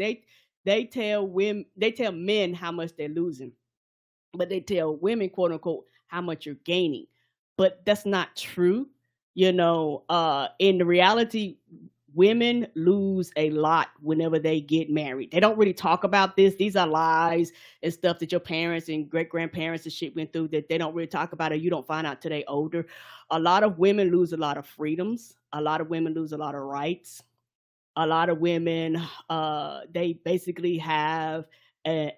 Speaker 2: They tell women, they tell men how much they're losing, but they tell women, quote unquote, how much you're gaining. But that's not true. In the reality, women lose a lot whenever they get married. They don't really talk about this. These are lies and stuff that your parents and great grandparents and shit went through that they don't really talk about, or you don't find out till they older. A lot of women lose a lot of freedoms. A lot of women lose a lot of rights. A lot of women, they basically have and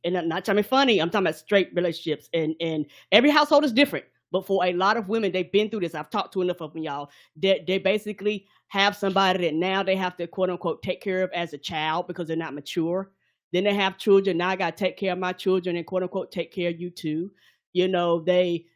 Speaker 2: I'm not trying to be funny, I'm talking about straight relationships, and every household is different. But for a lot of women, they've been through this. I've talked to enough of them, y'all. They basically have somebody that now they have to, quote unquote, take care of as a child because they're not mature. Then they have children. Now I got to take care of my children and, quote unquote, take care of you too. They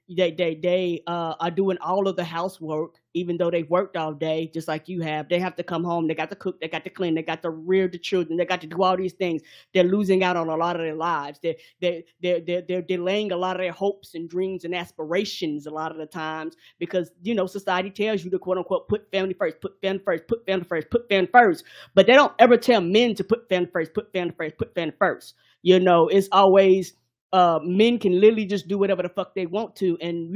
Speaker 2: are doing all of the housework, even though they worked all day, just like you have. They have to come home. They got to cook. They got to clean. They got to rear the children. They got to do all these things. They're losing out on a lot of their lives. They're delaying a lot of their hopes and dreams and aspirations a lot of the times because, society tells you to, quote unquote, put family first, put family first, put family first, put family first. But they don't ever tell men to put family first, put family first, put family first. It's always, men can literally just do whatever the fuck they want to. And,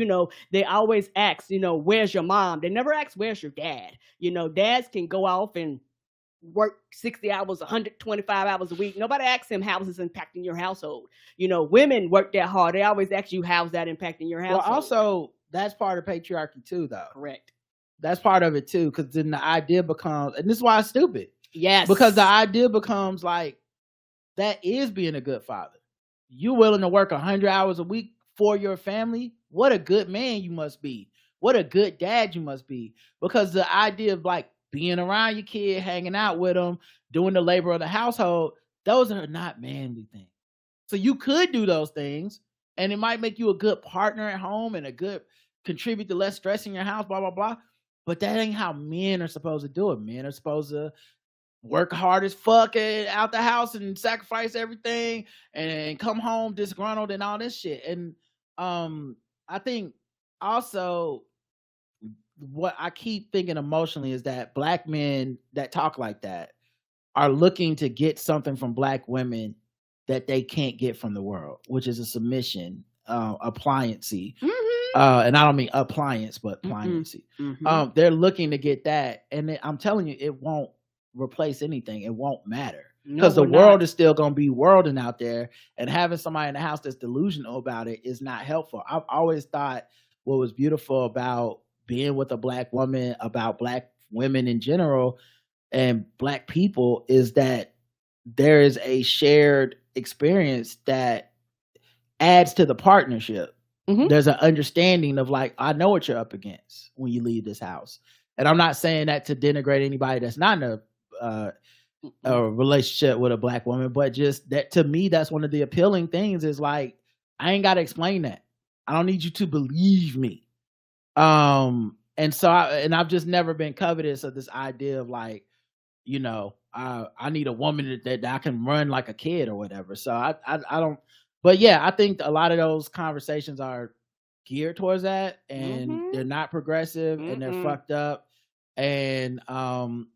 Speaker 2: they always ask, where's your mom? They never ask, where's your dad? Dads can go off and work 60 hours, 125 hours a week. Nobody asks him how is this impacting your household. Women work that hard. They always ask you, how's that impacting your household?
Speaker 1: Well, also, that's part of patriarchy too, though.
Speaker 2: Correct.
Speaker 1: That's part of it too, because then the idea becomes, and this is why it's stupid.
Speaker 2: Yes.
Speaker 1: Because the idea becomes like, that is being a good father. You're willing to work 100 hours a week for your family. What a good man you must be. What a good dad you must be. Because the idea of like being around your kid, hanging out with them, doing the labor of the household, those are not manly things. So you could do those things and it might make you a good partner at home and contribute to less stress in your house, blah, blah, blah. But that ain't how men are supposed to do it. Men are supposed to work hard as fuck out the house and sacrifice everything and come home disgruntled and all this shit. And I think also what I keep thinking emotionally is that black men that talk like that are looking to get something from black women that they can't get from the world, which is a submission, appliancy. Mm-hmm. And I don't mean appliance, but appliancy. Mm-hmm. They're looking to get that. And I'm telling you, it won't replace anything. It won't matter because the world is still going to be worlding out there, and having somebody in the house that's delusional about it is not helpful. I've always thought what was beautiful about being with a black woman, about black women in general and black people, is that there is a shared experience that adds to the partnership. Mm-hmm. There's an understanding of like, I know what you're up against when you leave this house. And I'm not saying that to denigrate anybody that's not in a relationship with a black woman, but just that, to me, that's one of the appealing things is like, I ain't got to explain that. I don't need you to believe me. And so I've just never been covetous of this idea of like, I need a woman that I can run like a kid or whatever. So I don't, but yeah, I think a lot of those conversations are geared towards that, and they're not progressive, and they're fucked up. And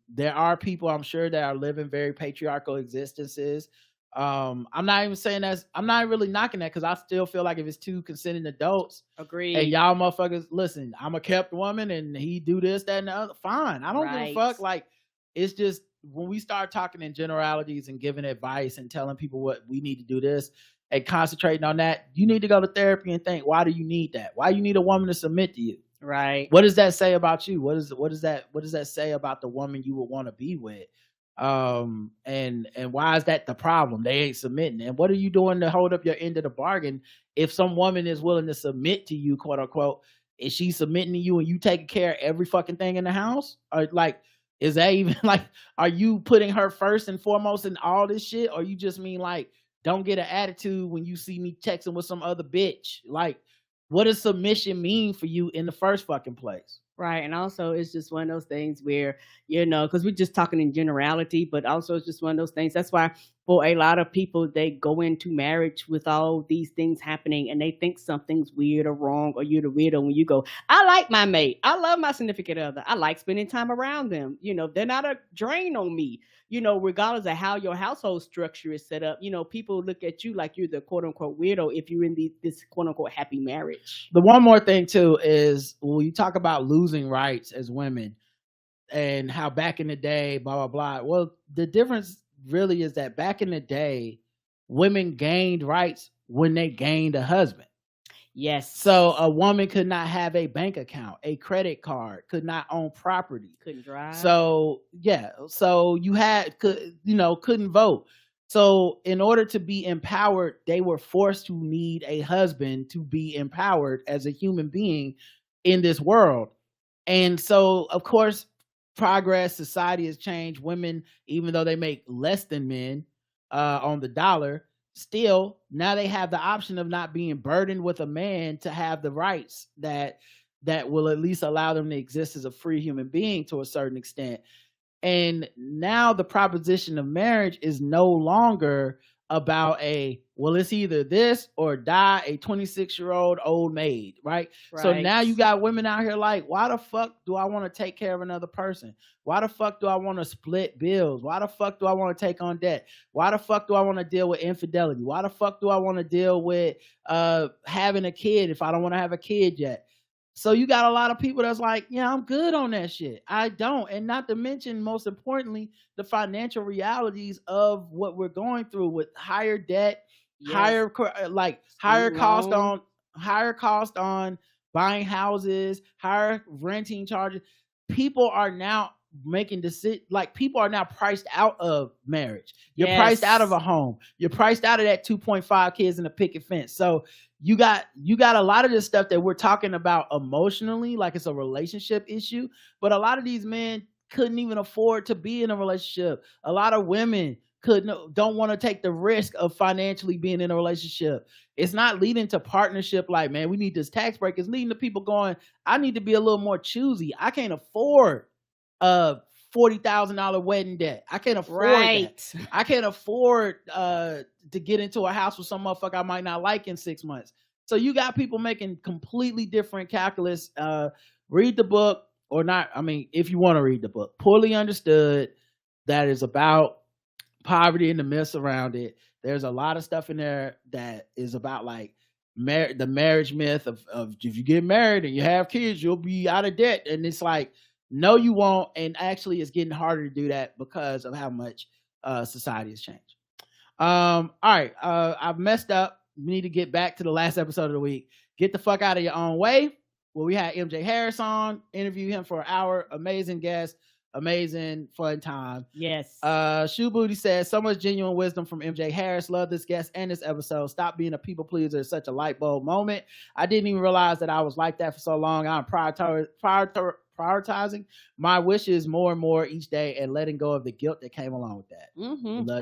Speaker 1: there are people, I'm sure, that are living very patriarchal existences. I'm not even saying I'm not really knocking that, because I still feel like if it's two consenting adults,
Speaker 2: agreed,
Speaker 1: and y'all motherfuckers, listen, I'm a kept woman and he do this, that, and the other, fine. I don't give a fuck. Like, it's just when we start talking in generalities and giving advice and telling people what we need to do this and concentrating on that, you need to go to therapy and think, why do you need that? Why you need a woman to submit to you?
Speaker 2: Right.
Speaker 1: What does that say about you? What does that say about the woman you would want to be with? And why is that the problem? They ain't submitting. And what are you doing to hold up your end of the bargain? If some woman is willing to submit to you, quote unquote, is she submitting to you and you taking care of every fucking thing in the house? Or like, is that even like, are you putting her first and foremost in all this shit? Or you just mean like, don't get an attitude when you see me texting with some other bitch? Like, what does submission mean for you in the first fucking place?
Speaker 2: Right. And also, it's just one of those things where, because we're just talking in generality, but also it's just one of those things. That's why for a lot of people, they go into marriage with all these things happening and they think something's weird or wrong, or you're the weirdo when you go, I like my mate. I love my significant other. I like spending time around them. They're not a drain on me. Regardless of how your household structure is set up, people look at you like you're the quote unquote weirdo if you're in this quote unquote happy marriage.
Speaker 1: The one more thing too is when you talk about losing rights as women and how back in the day, blah, blah, blah. Well, the difference really is that back in the day, women gained rights when they gained a husband.
Speaker 2: Yes.
Speaker 1: So a woman could not have a bank account, a credit card, could not own property,
Speaker 2: couldn't drive.
Speaker 1: So yeah, so you couldn't vote. So in order to be empowered, they were forced to need a husband to be empowered as a human being in this world. And so, of course, progress, society has changed. Women, even though they make less than men on the dollar, still now they have the option of not being burdened with a man to have the rights that will at least allow them to exist as a free human being to a certain extent. And now the proposition of marriage is no longer about it's either this or die a 26-year-old old maid, right? So now you got women out here like, why the fuck do I want to take care of another person? Why the fuck do I want to split bills? Why the fuck do I want to take on debt? Why the fuck do I want to deal with infidelity? Why the fuck do I want to deal with having a kid if I don't want to have a kid yet? So you got a lot of people that's like, yeah, I'm good on that shit. I don't. And not to mention, most importantly, the financial realities of what we're going through with higher debt, higher cost on buying houses, higher renting charges. People are now making decisions, like people are now priced out of marriage. You're priced out of a home. You're priced out of that 2.5 kids in a picket fence. So you got a lot of this stuff that we're talking about emotionally, like it's a relationship issue, but a lot of these men couldn't even afford to be in a relationship. A lot of women don't want to take the risk of financially being in a relationship. It's not leading to partnership like, man, we need this tax break. It's leading to people going, I need to be a little more choosy. I can't afford a $40,000 wedding debt. I can't afford that. I can't afford to get into a house with some motherfucker I might not like in 6 months. So you got people making completely different calculus. Read the book or not. I mean, if you want to read the book, Poorly Understood, that is about poverty and the myths around it. There's a lot of stuff in there that is about like the marriage myth of if you get married and you have kids, you'll be out of debt. And it's like, no, you won't. And actually it's getting harder to do that because of how much society has changed. All right. I've messed up. We need to get back to the last episode of the week. Get the fuck out of your own way. Well, we had MJ Harris on, interviewed him for an hour. Amazing guest. Amazing fun time.
Speaker 2: Yes.
Speaker 1: Shoe Booty says, so much genuine wisdom from MJ Harris. Love this guest and this episode. Stop being a people pleaser. It's such a light bulb moment. I didn't even realize that I was like that for so long. I'm prioritizing my wishes more and more each day and letting go of the guilt that came along with that.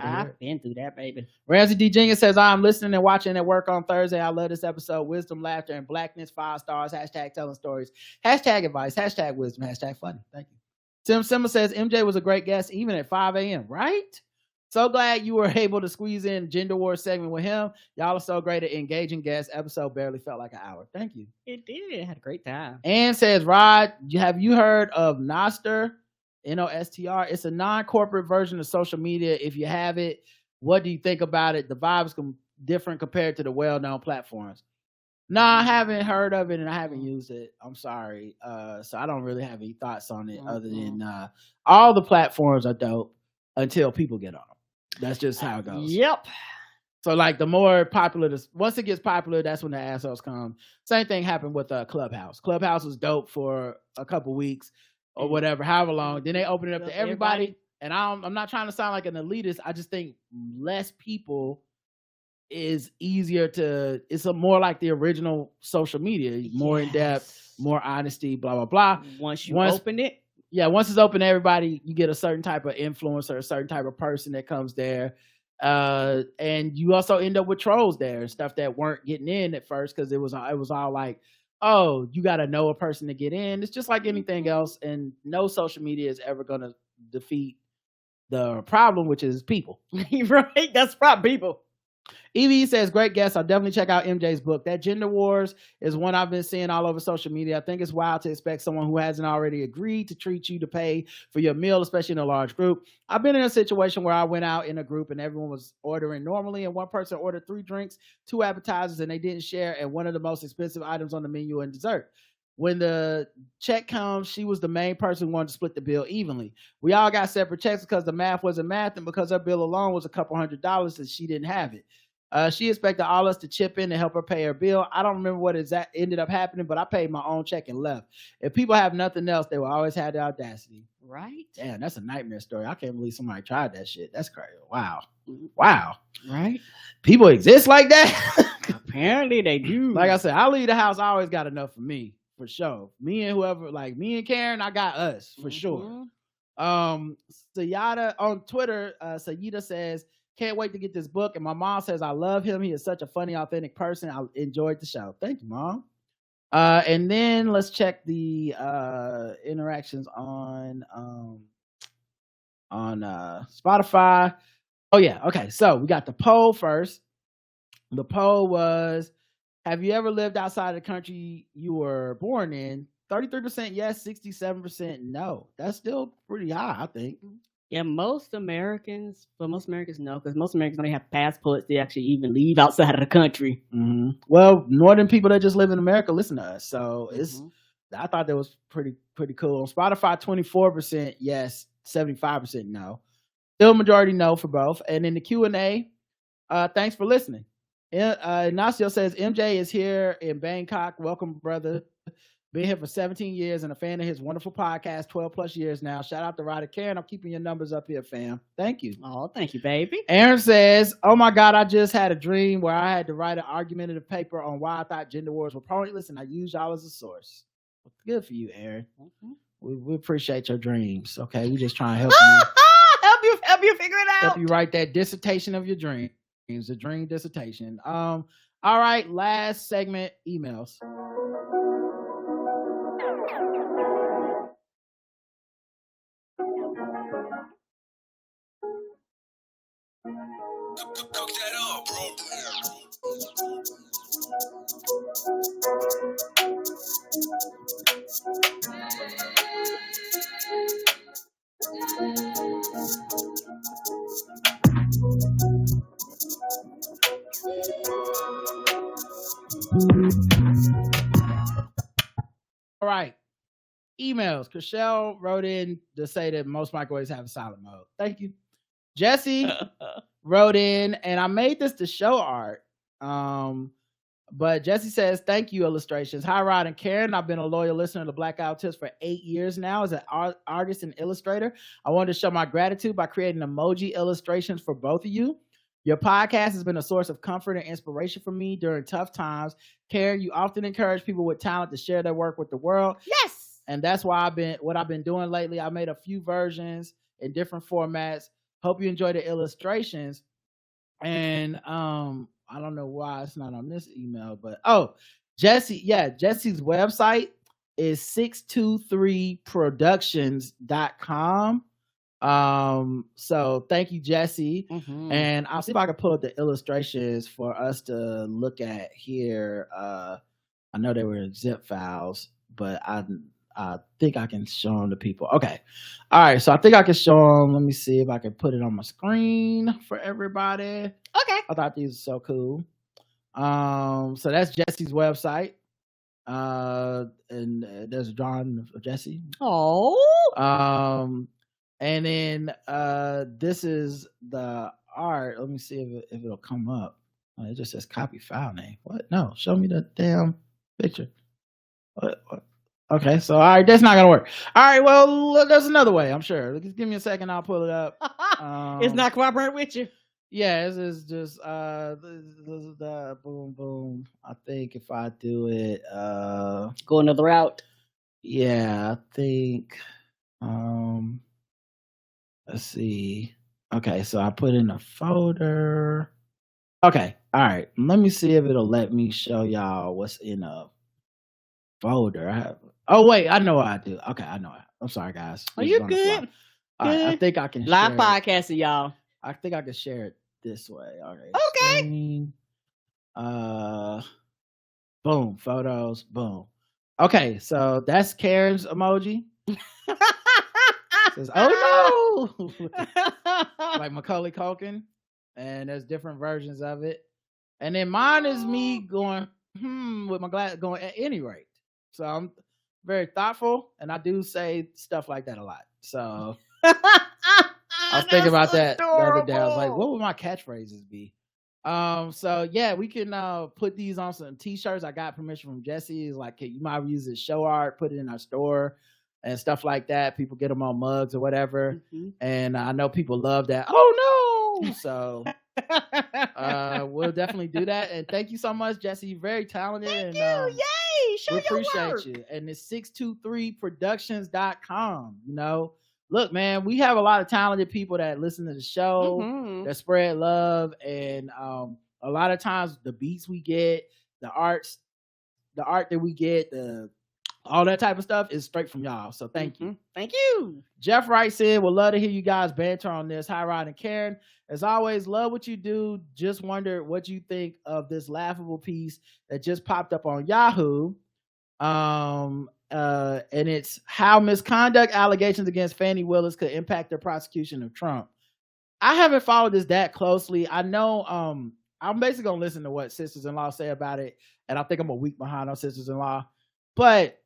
Speaker 2: I've been through that, baby.
Speaker 1: Ramsey D. Jenkins says, I'm listening and watching at work on Thursday. I love this episode. Wisdom, laughter, and blackness. 5 stars. Hashtag telling stories. Hashtag advice. Hashtag wisdom. Hashtag funny. Thank you. Tim Simmer says, MJ was a great guest even at 5 a.m. Right? So glad you were able to squeeze in Gender War segment with him. Y'all are so great at engaging guests. Episode barely felt like an hour. Thank you.
Speaker 2: It did. I had a great time.
Speaker 1: And says, Rod, have you heard of Nostr? Nostr. It's a non-corporate version of social media. If you have it, what do you think about it? The vibe's different compared to the well-known platforms. No, I haven't heard of it and I haven't used it. I'm sorry. So I don't really have any thoughts on it other than all the platforms are dope until people get on them. That's just how it goes.
Speaker 2: Yep.
Speaker 1: So like the more popular, once it gets popular, that's when the assholes come. Same thing happened with Clubhouse. Clubhouse was dope for a couple weeks or whatever, however long. Then they opened it up to everybody. And I'm not trying to sound like an elitist. I just think less people is easier to, it's more like the original social media, more in depth, more honesty, blah, blah, blah.
Speaker 2: Once open it.
Speaker 1: Yeah, once it's open to everybody, you get a certain type of influencer, a certain type of person that comes there. And you also end up with trolls there and stuff that weren't getting in at first because it was all like oh, you got to know a person to get in. It's just like anything else, and no social media is ever going to defeat the problem, which is people.
Speaker 2: Right? That's probably people.
Speaker 1: Evie says, great guest. I'll definitely check out MJ's book. That Gender Wars is one I've been seeing all over social media. I think it's wild to expect someone who hasn't already agreed to treat you to pay for your meal, especially in a large group. I've been in a situation where I went out in a group and everyone was ordering normally, and one person ordered 3 drinks, 2 appetizers, and they didn't share, and one of the most expensive items on the menu and dessert. When the check comes, she was the main person who wanted to split the bill evenly. We all got separate checks because the math wasn't math, and because her bill alone was a couple $100s and she didn't have it. She expected all us to chip in and help her pay her bill. I don't remember what ended up happening, but I paid my own check and left. If people have nothing else, they will always have the audacity.
Speaker 2: Right?
Speaker 1: Damn, that's a nightmare story. I can't believe somebody tried that shit. That's crazy. Wow. Wow.
Speaker 2: Right?
Speaker 1: People exist like that?
Speaker 2: Apparently they do.
Speaker 1: Like I said, I leave the house. I always got enough for me, for sure. Me and whoever, like me and Karen, I got us for sure. Sayada on Twitter, Sayida says, can't wait to get this book. And my mom says, I love him. He is such a funny, authentic person. I enjoyed the show. Thank you, Mom. And then let's check the interactions on Spotify. Oh, yeah. Okay. So we got the poll first. The poll was, have you ever lived outside of the country you were born in? 33% yes, 67% no. That's still pretty high, I think.
Speaker 2: Yeah, most Americans, no, because most Americans don't have passports to actually even leave outside of the country.
Speaker 1: Mm-hmm. Well, northern people that just live in America listen to us, so it's. I thought that was pretty cool. On Spotify, 24% yes, 75% no. Still majority no for both. And in the Q&A, thanks for listening. Ignacio says, MJ is here in Bangkok. Welcome, brother. Been here for 17 years and a fan of his wonderful podcast, 12 plus years now. Shout out to Ryder Karen. I'm keeping your numbers up here, fam. Thank you.
Speaker 2: Oh, thank you, baby.
Speaker 1: Aaron says, oh my God, I just had a dream where I had to write an argumentative paper on why I thought gender wars were pointless, and I used y'all as a source. Good for you, Aaron. We appreciate your dreams. Okay, we just trying to help you.
Speaker 2: help you figure it out.
Speaker 1: Help you write that dissertation of your dreams, a dream dissertation. All right, last segment, emails.
Speaker 8: Cook that up, bro.
Speaker 1: All right. Emails. Chriselle wrote in to say that most microwaves have a silent mode. Thank you. Jesse wrote in, and I made this to show art. But Jesse says, thank you, illustrations. Hi, Rod and Karen. I've been a loyal listener to Blackout Tips for 8 years now as an artist and illustrator. I wanted to show my gratitude by creating emoji illustrations for both of you. Your podcast has been a source of comfort and inspiration for me during tough times. Karen, you often encourage people with talent to share their work with the world.
Speaker 2: Yes.
Speaker 1: And that's why I've been doing lately. I made a few versions in different formats. Hope you enjoy the illustrations. And I don't know why it's not on this email, but Jesse's website is 623productions.com. So thank you, Jesse. And I'll see if I can pull up the illustrations for us to look at here. I know they were in zip files, but I think I can show them to people. Okay. All right. So I think I can show them. Let me see if I can put it on my screen for everybody.
Speaker 2: Okay.
Speaker 1: I thought these were so cool. So that's Jesse's website. And there's a drawing of Jesse.
Speaker 2: Oh.
Speaker 1: And then this is the art. Let me see if it'll come up. Oh, it just says copy file name. What? No, show me the damn picture. What? Okay, so all right, that's not gonna work. All right, well, there's another way, I'm sure. Just give me a second, I'll pull it up.
Speaker 2: It's not cooperating with you.
Speaker 1: Yeah, this is just the boom boom. I think if I do it,
Speaker 2: go another route.
Speaker 1: Yeah, I think. Let's see. Okay, so I put in a folder. Okay, all right. Let me see if it'll let me show y'all what's in a folder. Oh wait, I know what I do. Okay, I know it. I'm sorry, guys.
Speaker 2: Are
Speaker 1: This
Speaker 2: you
Speaker 1: is on the fly.
Speaker 2: good?
Speaker 1: All right, I
Speaker 2: Good.
Speaker 1: think I can
Speaker 2: Live
Speaker 1: share it.
Speaker 2: podcasting, y'all.
Speaker 1: I think I can share it this way. All right.
Speaker 2: Okay.
Speaker 1: Screen. Boom. Photos. Boom. Okay, so that's Karen's emoji. Says, oh no, like Macaulay Culkin, and there's different versions of it. And then mine is me going with my glass going at any rate. So I'm very thoughtful, and I do say stuff like that a lot. So I was thinking about that the other day. I was like, what would my catchphrases be? So yeah, we can put these on some t-shirts. I got permission from Jesse. He's like, you might use this show art, put it in our store and stuff like that. People get them on mugs or whatever. Mm-hmm. And I know people love that. Oh no. So we'll definitely do that. And thank you so much, Jesse. You're very talented.
Speaker 2: Thank
Speaker 1: and,
Speaker 2: you. Yay. Show
Speaker 1: we
Speaker 2: your
Speaker 1: appreciate
Speaker 2: work.
Speaker 1: you. And it's 623productions.com. You know, look, man, we have a lot of talented people that listen to the show, that spread love. And a lot of times the beats we get, the art that we get, all that type of stuff is straight from y'all. So thank you.
Speaker 2: Thank you.
Speaker 1: Jeff Wright said, would love to hear you guys banter on this. Hi, Rod and Karen. As always, love what you do. Just wonder what you think of this laughable piece that just popped up on Yahoo. And it's how misconduct allegations against Fannie Willis could impact their prosecution of Trump. I haven't followed this that closely. I know I'm basically gonna listen to what sisters-in-law say about it, and I think I'm a week behind on sisters-in-law. But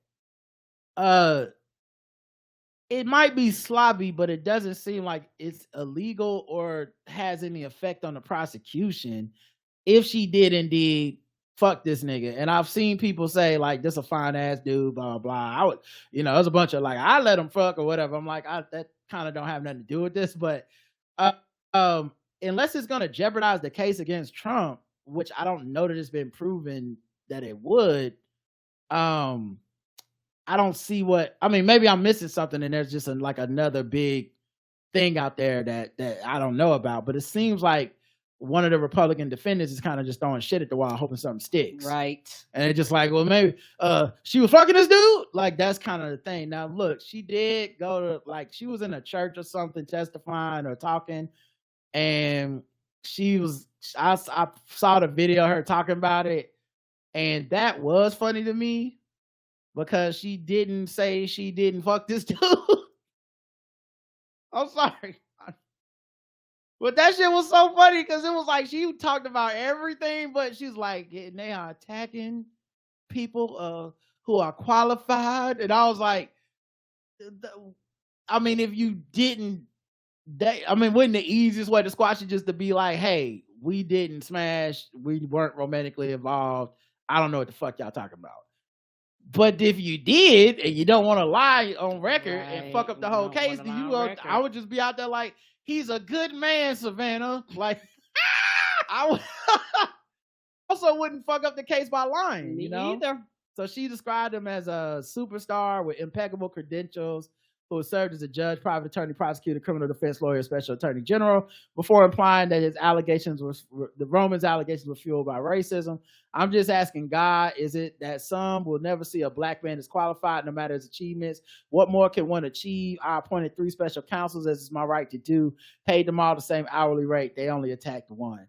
Speaker 1: it might be sloppy, but it doesn't seem like it's illegal or has any effect on the prosecution if she did indeed fuck this nigga. And I've seen people say like, this a fine ass dude, blah blah. I would, there's a bunch of like, I let him fuck or whatever. I'm like, that kind of don't have nothing to do with this. But unless it's gonna jeopardize the case against Trump, which I don't know that it's been proven that it would, I don't see maybe I'm missing something and there's just like another big thing out there that I don't know about, but it seems like one of the Republican defendants is kind of just throwing shit at the wall, hoping something sticks.
Speaker 2: Right.
Speaker 1: And it's just like, well, maybe she was fucking this dude. Like, that's kind of the thing. Now, look, she did go to, like, she was in a church or something testifying or talking, and I saw the video of her talking about it, and that was funny to me. Because she didn't say she didn't fuck this dude. I'm sorry. But that shit was so funny because it was like she talked about everything, but she's like, they are attacking people who are qualified. And I was like, if you didn't, wouldn't the easiest way to squash it just to be like, hey, we didn't smash, we weren't romantically involved. I don't know what the fuck y'all talking about. But if you did, and you don't want to lie on record and fuck up the whole case, then I would just be out there like, he's a good man, Savannah. Like, I also wouldn't fuck up the case by lying.
Speaker 2: Me either.
Speaker 1: So she described him as a superstar with impeccable credentials who has served as a judge, private attorney, prosecutor, criminal defense lawyer, special attorney general, before implying that the Roman's allegations were fueled by racism. I'm just asking God, is it that some will never see a black man as qualified no matter his achievements? What more can one achieve? I appointed 3 special counsels, as it's my right to do, paid them all the same hourly rate. They only attacked one.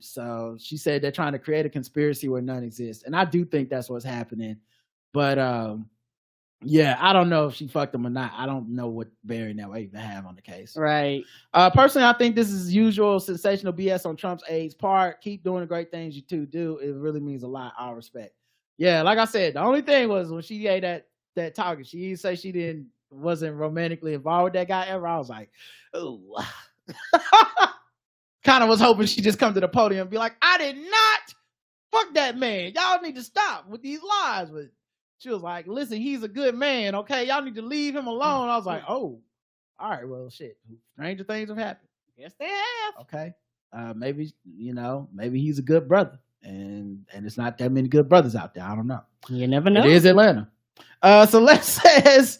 Speaker 1: So she said they're trying to create a conspiracy where none exists. And I do think that's what's happening. But yeah, I don't know if she fucked him or not. I don't know what bearing that would even have on the case.
Speaker 2: Right.
Speaker 1: Personally, I think this is usual sensational BS on Trump's aide's part. Keep doing the great things you two do. It really means a lot. All respect. Yeah, like I said, the only thing was when she gave that talking, she didn't say she wasn't romantically involved with that guy ever. I was like, ooh. Kind of was hoping she just come to the podium and be like, I did not fuck that man. Y'all need to stop with these lies. But she was like, listen, he's a good man, okay? Y'all need to leave him alone. I was like, oh, all right, well, shit. Stranger things have happened.
Speaker 2: Yes, they have.
Speaker 1: Okay. Maybe he's a good brother. And it's not that many good brothers out there. I don't know.
Speaker 2: You never know.
Speaker 1: It is Atlanta. Celeste says,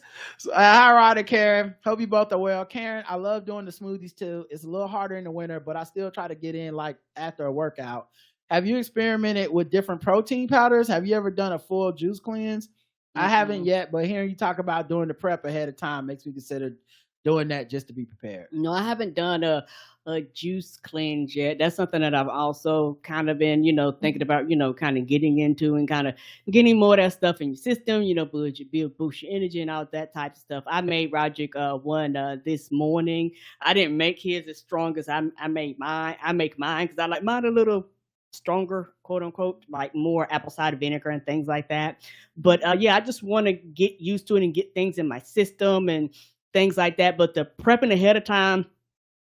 Speaker 1: hi, Rod and Karen. Hope you both are well. Karen, I love doing the smoothies too. It's a little harder in the winter, but I still try to get in like after a workout. have you experimented with different protein powders? Have you ever done a full juice cleanse? I haven't yet, but hearing you talk about doing the prep ahead of time makes me consider doing that just to be prepared.
Speaker 2: No, I haven't done a juice cleanse yet. That's something that I've also kind of been, thinking about, kind of getting into and kind of getting more of that stuff in your system, boost your energy and all that type of stuff. I made Roderick one this morning. I didn't make his as strong as I made mine. I make mine because I like mine a little stronger, quote unquote, like more apple cider vinegar and things like that. But I just want to get used to it and get things in my system and things like that. But the prepping ahead of time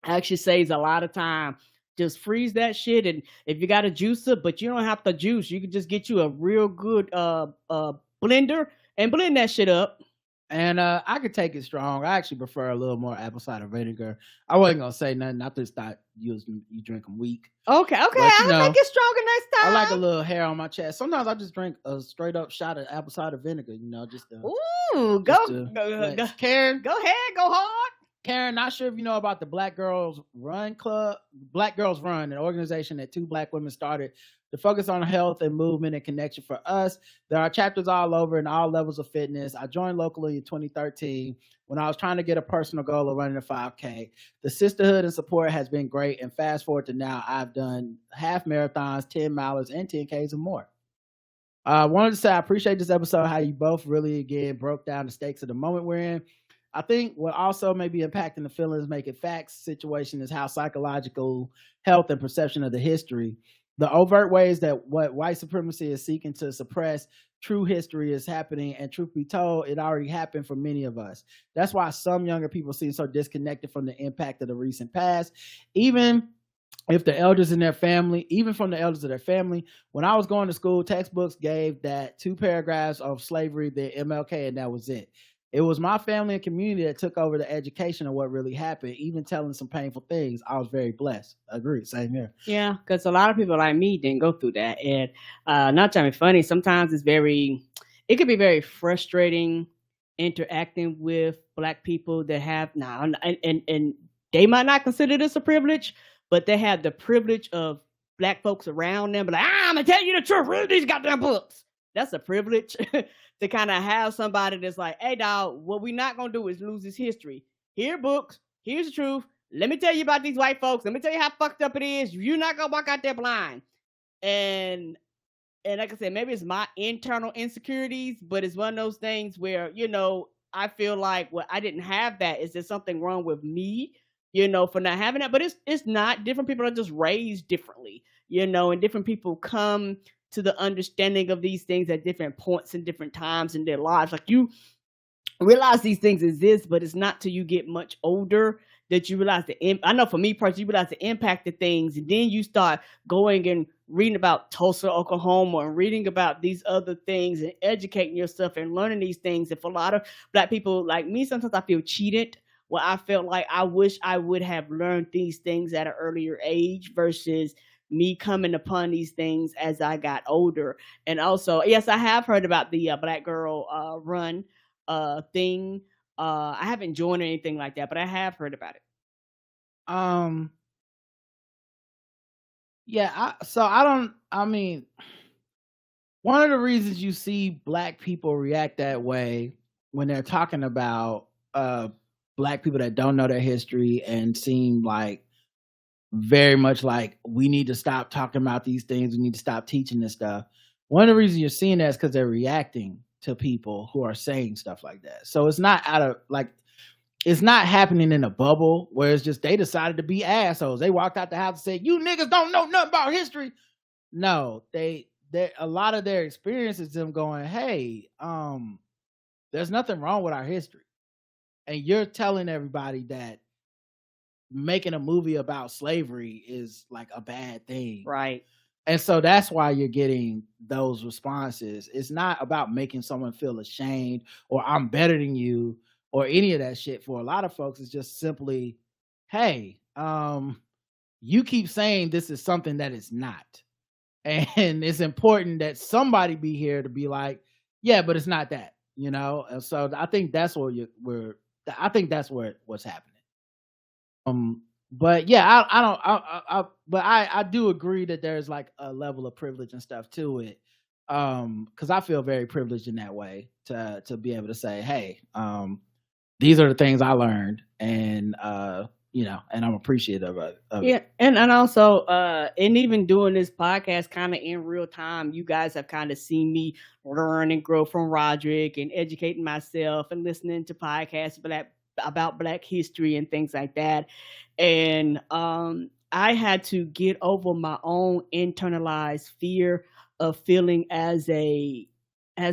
Speaker 2: actually saves a lot of time. Just freeze that shit, and if you got a juicer, but you don't have to juice, you can just get you a real good blender and blend that shit up.
Speaker 1: And I could take it strong. I actually prefer a little more apple cider vinegar. I wasn't gonna say nothing. I just thought you drink them weak.
Speaker 2: Okay. I'll make it stronger next time.
Speaker 1: I like a little hair on my chest. Sometimes I just drink a straight up shot of apple cider vinegar. Just to, Karen,
Speaker 2: go ahead, go hard.
Speaker 1: Karen, not sure if you know about the Black Girls Run Club. Black Girls Run, an organization that 2 Black women started to focus on health and movement and connection for us. There are chapters all over in all levels of fitness. I joined locally in 2013 when I was trying to get a personal goal of running a 5K. The sisterhood and support has been great. And fast forward to now, I've done half marathons, 10 milers, and 10Ks or more. I wanted to say I appreciate this episode, how you both really, again, broke down the stakes of the moment we're in. I think what also may be impacting the feelings, make it facts situation is how psychological health and perception of the history, the overt ways that what white supremacy is seeking to suppress true history is happening. And truth be told, it already happened for many of us. That's why some younger people seem so disconnected from the impact of the recent past, even from the elders of their family. When I was going to school, textbooks gave that 2 paragraphs of slavery, the MLK, and that was it. It was my family and community that took over the education of what really happened, even telling some painful things. I was very blessed. Agreed. Same here.
Speaker 2: Yeah, because a lot of people like me didn't go through that. And not trying to be funny, sometimes it can be very frustrating interacting with Black people that have now, and they might not consider this a privilege, but they have the privilege of Black folks around them. But like, I'm going to tell you the truth. Read these goddamn books. That's a privilege. To kind of have somebody that's like, hey, dog, what we're not going to do is lose this history. Here are books. Here's the truth. Let me tell you about these white folks. Let me tell you how fucked up it is. You're not going to walk out there blind. And like I said, maybe it's my internal insecurities, but it's one of those things where, I feel like, well, I didn't have that. Is there something wrong with me, for not having that? But it's not. Different people are just raised differently, and different people come to the understanding of these things at different points and different times in their lives. Like, you realize these things exist, but it's not till you get much older that you realize I know for me personally, you realize the impact of things, and then you start going and reading about Tulsa, Oklahoma, and reading about these other things and educating yourself and learning these things. And for a lot of Black people like me, sometimes I feel cheated, where I felt like I wish I would have learned these things at an earlier age versus me coming upon these things as I got older. And also, yes, I have heard about the Black Girl Run thing. I haven't joined or anything like that, but I have heard about it.
Speaker 1: One of the reasons you see Black people react that way when they're talking about Black people that don't know their history and seem like very much like, we need to stop talking about these things, we need to stop teaching this stuff. One of the reasons you're seeing that is because they're reacting to people who are saying stuff like that. So it's not it's not happening in a bubble where it's just they decided to be assholes. They walked out the house and said, you niggas don't know nothing about history. No, they a lot of their experience is them going, hey, there's nothing wrong with our history. And you're telling everybody that making a movie about slavery is like a bad thing.
Speaker 2: Right.
Speaker 1: And so that's why you're getting those responses. It's not about making someone feel ashamed or I'm better than you or any of that shit. For a lot of folks, it's just simply, hey, you keep saying this is something that it's not. And it's important that somebody be here to be like, yeah, but it's not that, And so I think that's what's happening. But yeah, but I do agree that there's like a level of privilege and stuff to it. Because I feel very privileged in that way to be able to say, hey, these are the things I learned, and and I'm appreciative of
Speaker 2: Yeah,
Speaker 1: it.
Speaker 2: and also and even doing this podcast kind of in real time, you guys have kind of seen me learn and grow from Roderick and educating myself and listening to podcasts about Black history and things like that. And I had to get over my own internalized fear of feeling as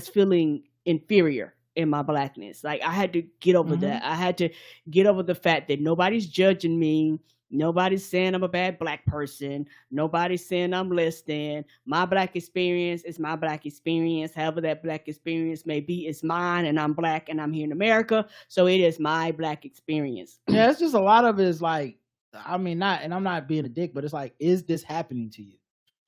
Speaker 2: feeling inferior in my Blackness. Like I had to get over that. I had to get over the fact that nobody's judging me. Nobody's saying I'm a bad Black person. Nobody's saying I'm less than. My Black experience is my Black experience. However that Black experience may be, it's mine, and I'm Black and I'm here in America. So it is my Black experience.
Speaker 1: Yeah, it's just a lot of it is like, I mean, not, and I'm not being a dick, but it's like, is this happening to you?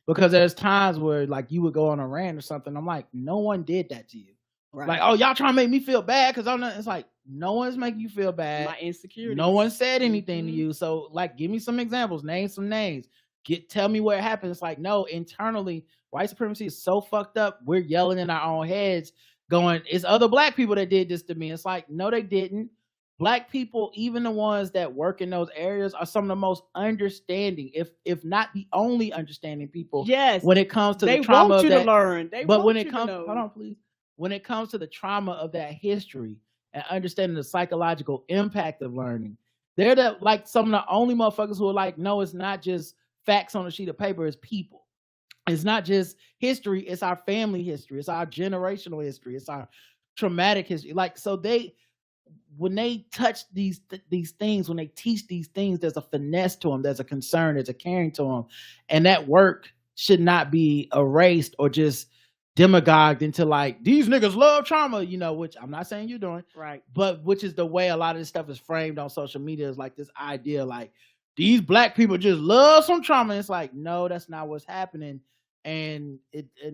Speaker 1: Because there's times where like you would go on a rant or something. I'm like, no one did that to you.
Speaker 2: Right.
Speaker 1: Like, oh, y'all trying to make me feel bad because I'm not. It's like no one's making you feel bad.
Speaker 2: My insecurity.
Speaker 1: No one said anything to you. So like, give me some examples. Name some names. Tell me where it happened. It's like, no, internally, white supremacy is so fucked up. We're yelling in our own heads, going, it's other Black people that did this to me. It's like, no, they didn't. Black people, even the ones that work in those areas, are some of the most understanding, if not the only understanding people.
Speaker 2: Yes.
Speaker 1: When it comes to
Speaker 2: they
Speaker 1: the trauma
Speaker 2: want you
Speaker 1: of that,
Speaker 2: to learn. They
Speaker 1: but
Speaker 2: want
Speaker 1: when
Speaker 2: you
Speaker 1: it
Speaker 2: to
Speaker 1: comes,
Speaker 2: know.
Speaker 1: hold on, please. When it comes to the trauma of that history and understanding the psychological impact of learning, they're like some of the only motherfuckers who are like, no, it's not just facts on a sheet of paper, it's people. It's not just history, it's our family history, it's our generational history, it's our traumatic history. Like, so when they touch these things, when they teach these things, there's a finesse to them, there's a concern, there's a caring to them, and that work should not be erased or just demagogued into like, these niggas love trauma, which I'm not saying you're doing,
Speaker 2: right?
Speaker 1: But which is the way a lot of this stuff is framed on social media, is like this idea like these Black people just love some trauma. And it's like, no, that's not what's happening. And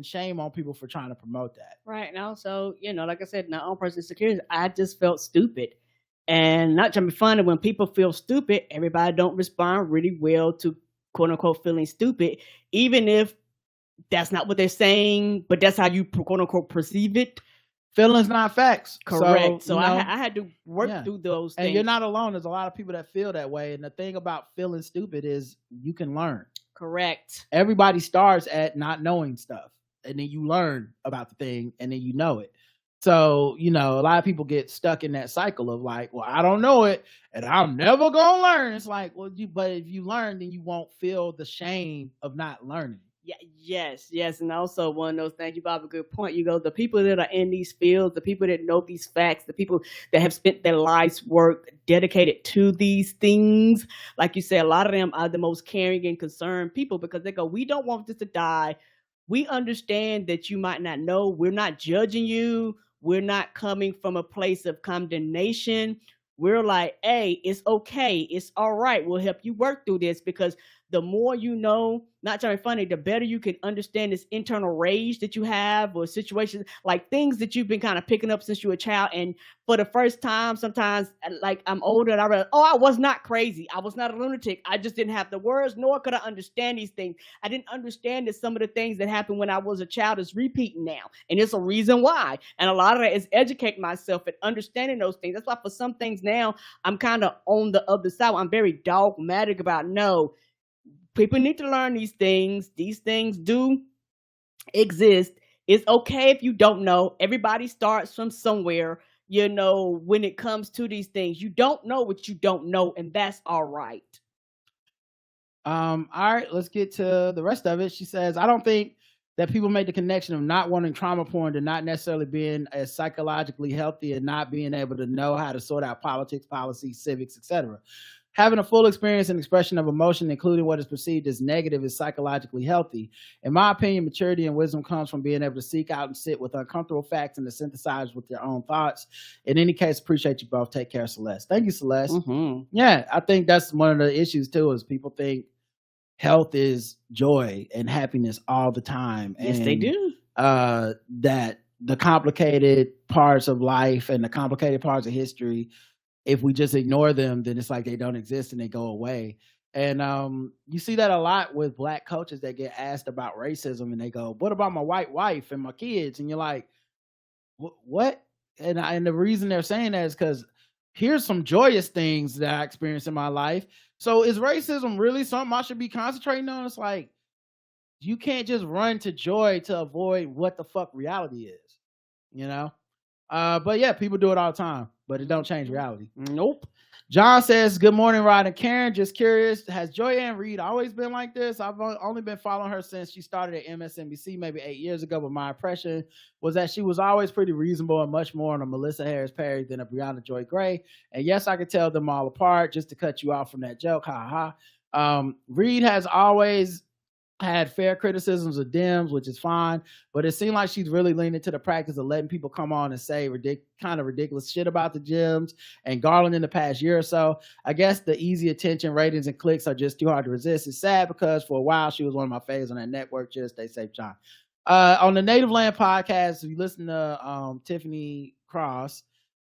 Speaker 1: shame on people for trying to promote that.
Speaker 2: Right. And also, like I said, my own personal insecurities, I just felt stupid. And not trying to be funny, when people feel stupid, everybody don't respond really well to quote unquote feeling stupid, even if that's not what they're saying, but that's how you quote unquote perceive it.
Speaker 1: Feelings, not facts.
Speaker 2: Correct. So I had to work through those things.
Speaker 1: And you're not alone. There's a lot of people that feel that way. And the thing about feeling stupid is you can learn.
Speaker 2: Correct.
Speaker 1: Everybody starts at not knowing stuff, and then you learn about the thing, and then you know it. So, a lot of people get stuck in that cycle of like, well, I don't know it, and I'm never gonna learn. It's like, well, but if you learn, then you won't feel the shame of not learning.
Speaker 2: Yeah, yes. And also one of those things, you brought up a good point. You go, the people that are in these fields, the people that know these facts, the people that have spent their lives work dedicated to these things, like you said, a lot of them are the most caring and concerned people, because they go, we don't want this to die. We understand that you might not know. We're not judging you. We're not coming from a place of condemnation. We're like, hey, it's okay. It's all right. We'll help you work through this, because the more you know, not trying to be funny, the better you can understand this internal rage that you have, or situations like things that you've been kind of picking up since you were a child. And for the first time, sometimes like I'm older and I realize, oh, I was not crazy. I was not a lunatic. I just didn't have the words, nor could I understand these things. I didn't understand that some of the things that happened when I was a child is repeating now. And it's a reason why. And a lot of that is educating myself and understanding those things. That's why for some things now, I'm kind of on the other side. I'm very dogmatic about, no, people need to learn these things. These things do exist. It's okay if you don't know. Everybody starts from somewhere, when it comes to these things. You don't know what you don't know, and that's all right.
Speaker 1: All right, let's get to the rest of it. She says, I don't think that people make the connection of not wanting trauma porn to not necessarily being as psychologically healthy and not being able to know how to sort out politics, policy, civics, etc. Having a full experience and expression of emotion, including what is perceived as negative, is psychologically healthy. In my opinion, maturity and wisdom comes from being able to seek out and sit with uncomfortable facts and to synthesize with your own thoughts. In any case, appreciate you both. Take care, Celeste. Thank you, Celeste.
Speaker 2: Mm-hmm.
Speaker 1: Yeah, I think that's one of the issues too, is people think health is joy and happiness all the time.
Speaker 2: Yes, they do.
Speaker 1: That the complicated parts of life and the complicated parts of history if we just ignore them, then it's like they don't exist and they go away. And you see that a lot with black coaches that get asked about racism and they go, "What about my white wife and my kids?" And you're like, "What?" And the reason they're saying that is because here's some joyous things that I experienced in my life. So is racism really something I should be concentrating on? It's like, you can't just run to joy to avoid what the fuck reality is, you know? But yeah, people do it all the time, but it don't change reality.
Speaker 2: Nope.
Speaker 1: John says, "Good morning, Rod and Karen. Just curious, has Joy-Ann Reid always been like this? I've only been following her since she started at MSNBC maybe 8 years ago, but my impression was that she was always pretty reasonable and much more on a Melissa Harris Perry than a Brianna Joy Gray. And yes, I could tell them all apart, just to cut you off from that joke. Ha ha. Reid has always had fair criticisms of Dems, which is fine, but it seemed like she's really leaning to the practice of letting people come on and say kind of ridiculous shit about the Dems and Garland in the past year or so. I guess the easy attention, ratings, and clicks are just too hard to resist. It's sad because for a while she was one of my faves on that network. Just stay safe, John." On the Native Land podcast, we listened to Tiffany Cross,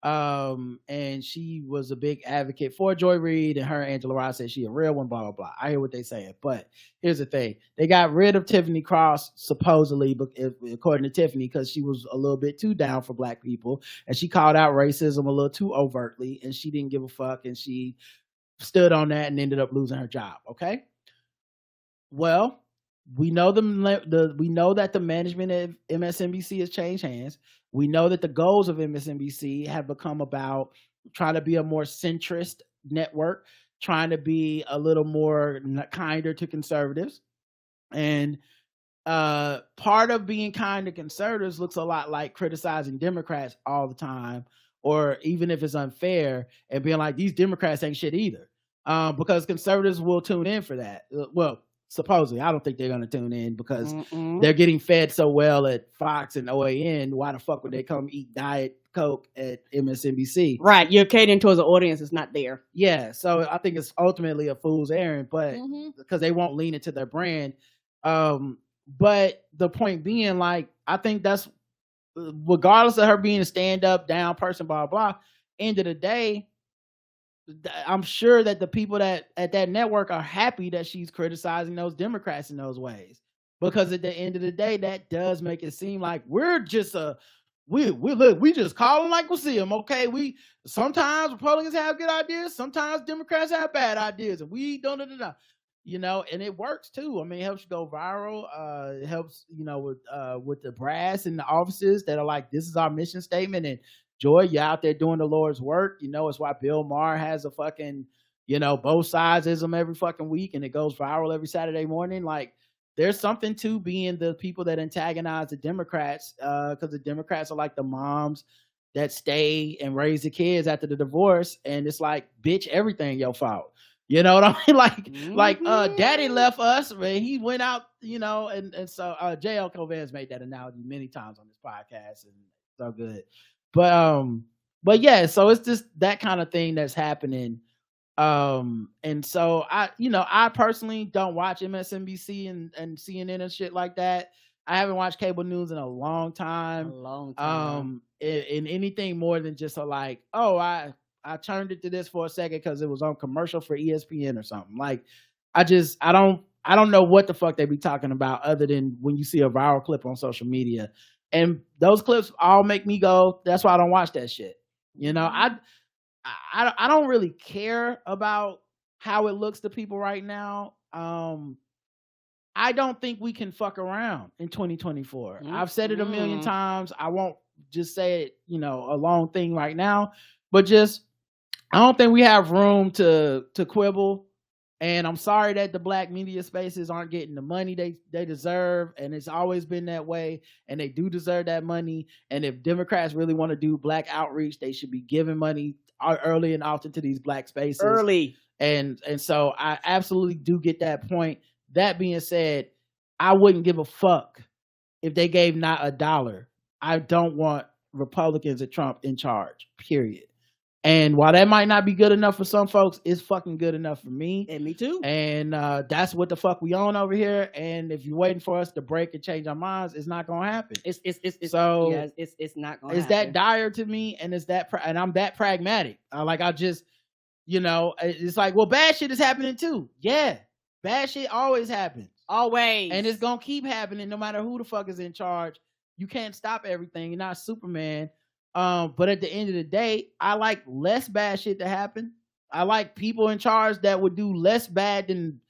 Speaker 1: and she was a big advocate for Joy Reid, and her and Angela Rod said she a real one, blah blah blah. I hear what they saying, but here's the thing: they got rid of Tiffany Cross supposedly, but according to Tiffany, because she was a little bit too down for black people, and she called out racism a little too overtly, and she didn't give a fuck, and she stood on that and ended up losing her job. Okay, well, we know we know that the management of MSNBC has changed hands. We know that the goals of MSNBC have become about trying to be a more centrist network, trying to be a little more kinder to conservatives. And part of being kind to conservatives looks a lot like criticizing Democrats all the time, or even if it's unfair, and being like, these Democrats ain't shit either. Because conservatives will tune in for that. Well, supposedly, I don't think they're going to tune in because they're getting fed so well at Fox and OAN. Why the fuck would they come eat Diet Coke at MSNBC?
Speaker 2: Right. You're catering towards an audience that's not there.
Speaker 1: Yeah. So I think it's ultimately a fool's errand, but because they won't lean into their brand. But the point being, like, I think that's, regardless of her being a stand-up, down person, blah, blah, end of the day, I'm sure that the people that at that network are happy that she's criticizing those Democrats in those ways, because at the end of the day, that does make it seem like we're just we just call them like we see them. Okay, we sometimes Republicans have good ideas, sometimes Democrats have bad ideas, and we don't, you know, and it works too. I mean, it helps you go viral. It helps, you know, with the brass in the offices that are like, this is our mission statement, and Joy, you're out there doing the Lord's work. You know, it's why Bill Maher has a fucking, you know, both sides ism every fucking week, and it goes viral every Saturday morning. Like, there's something to being the people that antagonize the Democrats, because the Democrats are like the moms that stay and raise the kids after the divorce, and it's like, bitch, everything your fault. You know what I mean? Like daddy left us, man. He went out, you know, and so J.L. Covan's made that analogy many times on this podcast, and so good. But yeah, so it's just that kind of thing that's happening. And so I personally don't watch
Speaker 2: MSNBC
Speaker 1: and CNN and shit like that. I haven't watched cable news in a long time. In anything more than just like, oh, I turned it to this for a second because it was on commercial for ESPN or something. Like, I don't know what the fuck they be talking about other than when you see a viral clip on social media. And those clips all make me go, that's why I don't watch that shit. You know, I don't really care about how it looks to people right now. I don't think we can fuck around in 2024. I've said it a million times. I won't just say it, you know, a long thing right now, but just, I don't think we have room to quibble. And I'm sorry that the black media spaces aren't getting the money they deserve. And it's always been that way. And they do deserve that money. And if Democrats really want to do black outreach, they should be giving money early and often to these black spaces.
Speaker 2: Early.
Speaker 1: And so I absolutely do get that point. That being said, I wouldn't give a fuck if they gave not $1. I don't want Republicans or Trump in charge, period. And while that might not be good enough for some folks, it's fucking good enough for me.
Speaker 2: And me too.
Speaker 1: And that's what the fuck we on over here. And if you're waiting for us to break and change our minds, it's not gonna happen.
Speaker 2: It's
Speaker 1: so
Speaker 2: yeah, it's not gonna
Speaker 1: it's
Speaker 2: happen.
Speaker 1: that dire to me, and it's that and I'm that pragmatic. I just, you know, it's like, well, bad shit is happening too. Yeah, bad shit always happens.
Speaker 2: Always.
Speaker 1: And it's gonna keep happening no matter who the fuck is in charge. You can't stop everything. You're not Superman. But at the end of the day, I like less bad shit to happen. I like people in charge that would do less bad than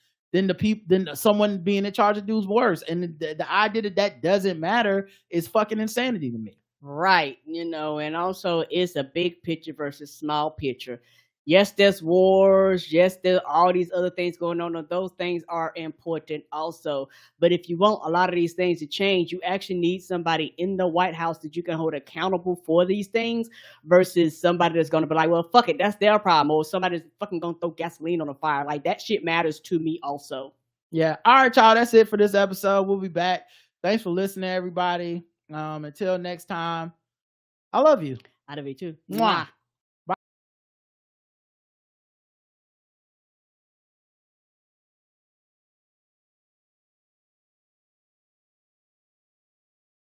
Speaker 1: someone being in charge of does worse. And the idea that doesn't matter is fucking insanity to me.
Speaker 2: Right. You know, and also it's a big picture versus small picture. Yes, there's wars. Yes, there's all these other things going on. And those things are important also. But if you want a lot of these things to change, you actually need somebody in the White House that you can hold accountable for these things versus somebody that's going to be like, well, fuck it, that's their problem. Or somebody that's fucking going to throw gasoline on the fire. Like, that shit matters to me also.
Speaker 1: Yeah. All right, y'all. That's it for this episode. We'll be back. Thanks for listening, everybody. Until next time, I love you.
Speaker 2: I love you too.
Speaker 1: Mwah.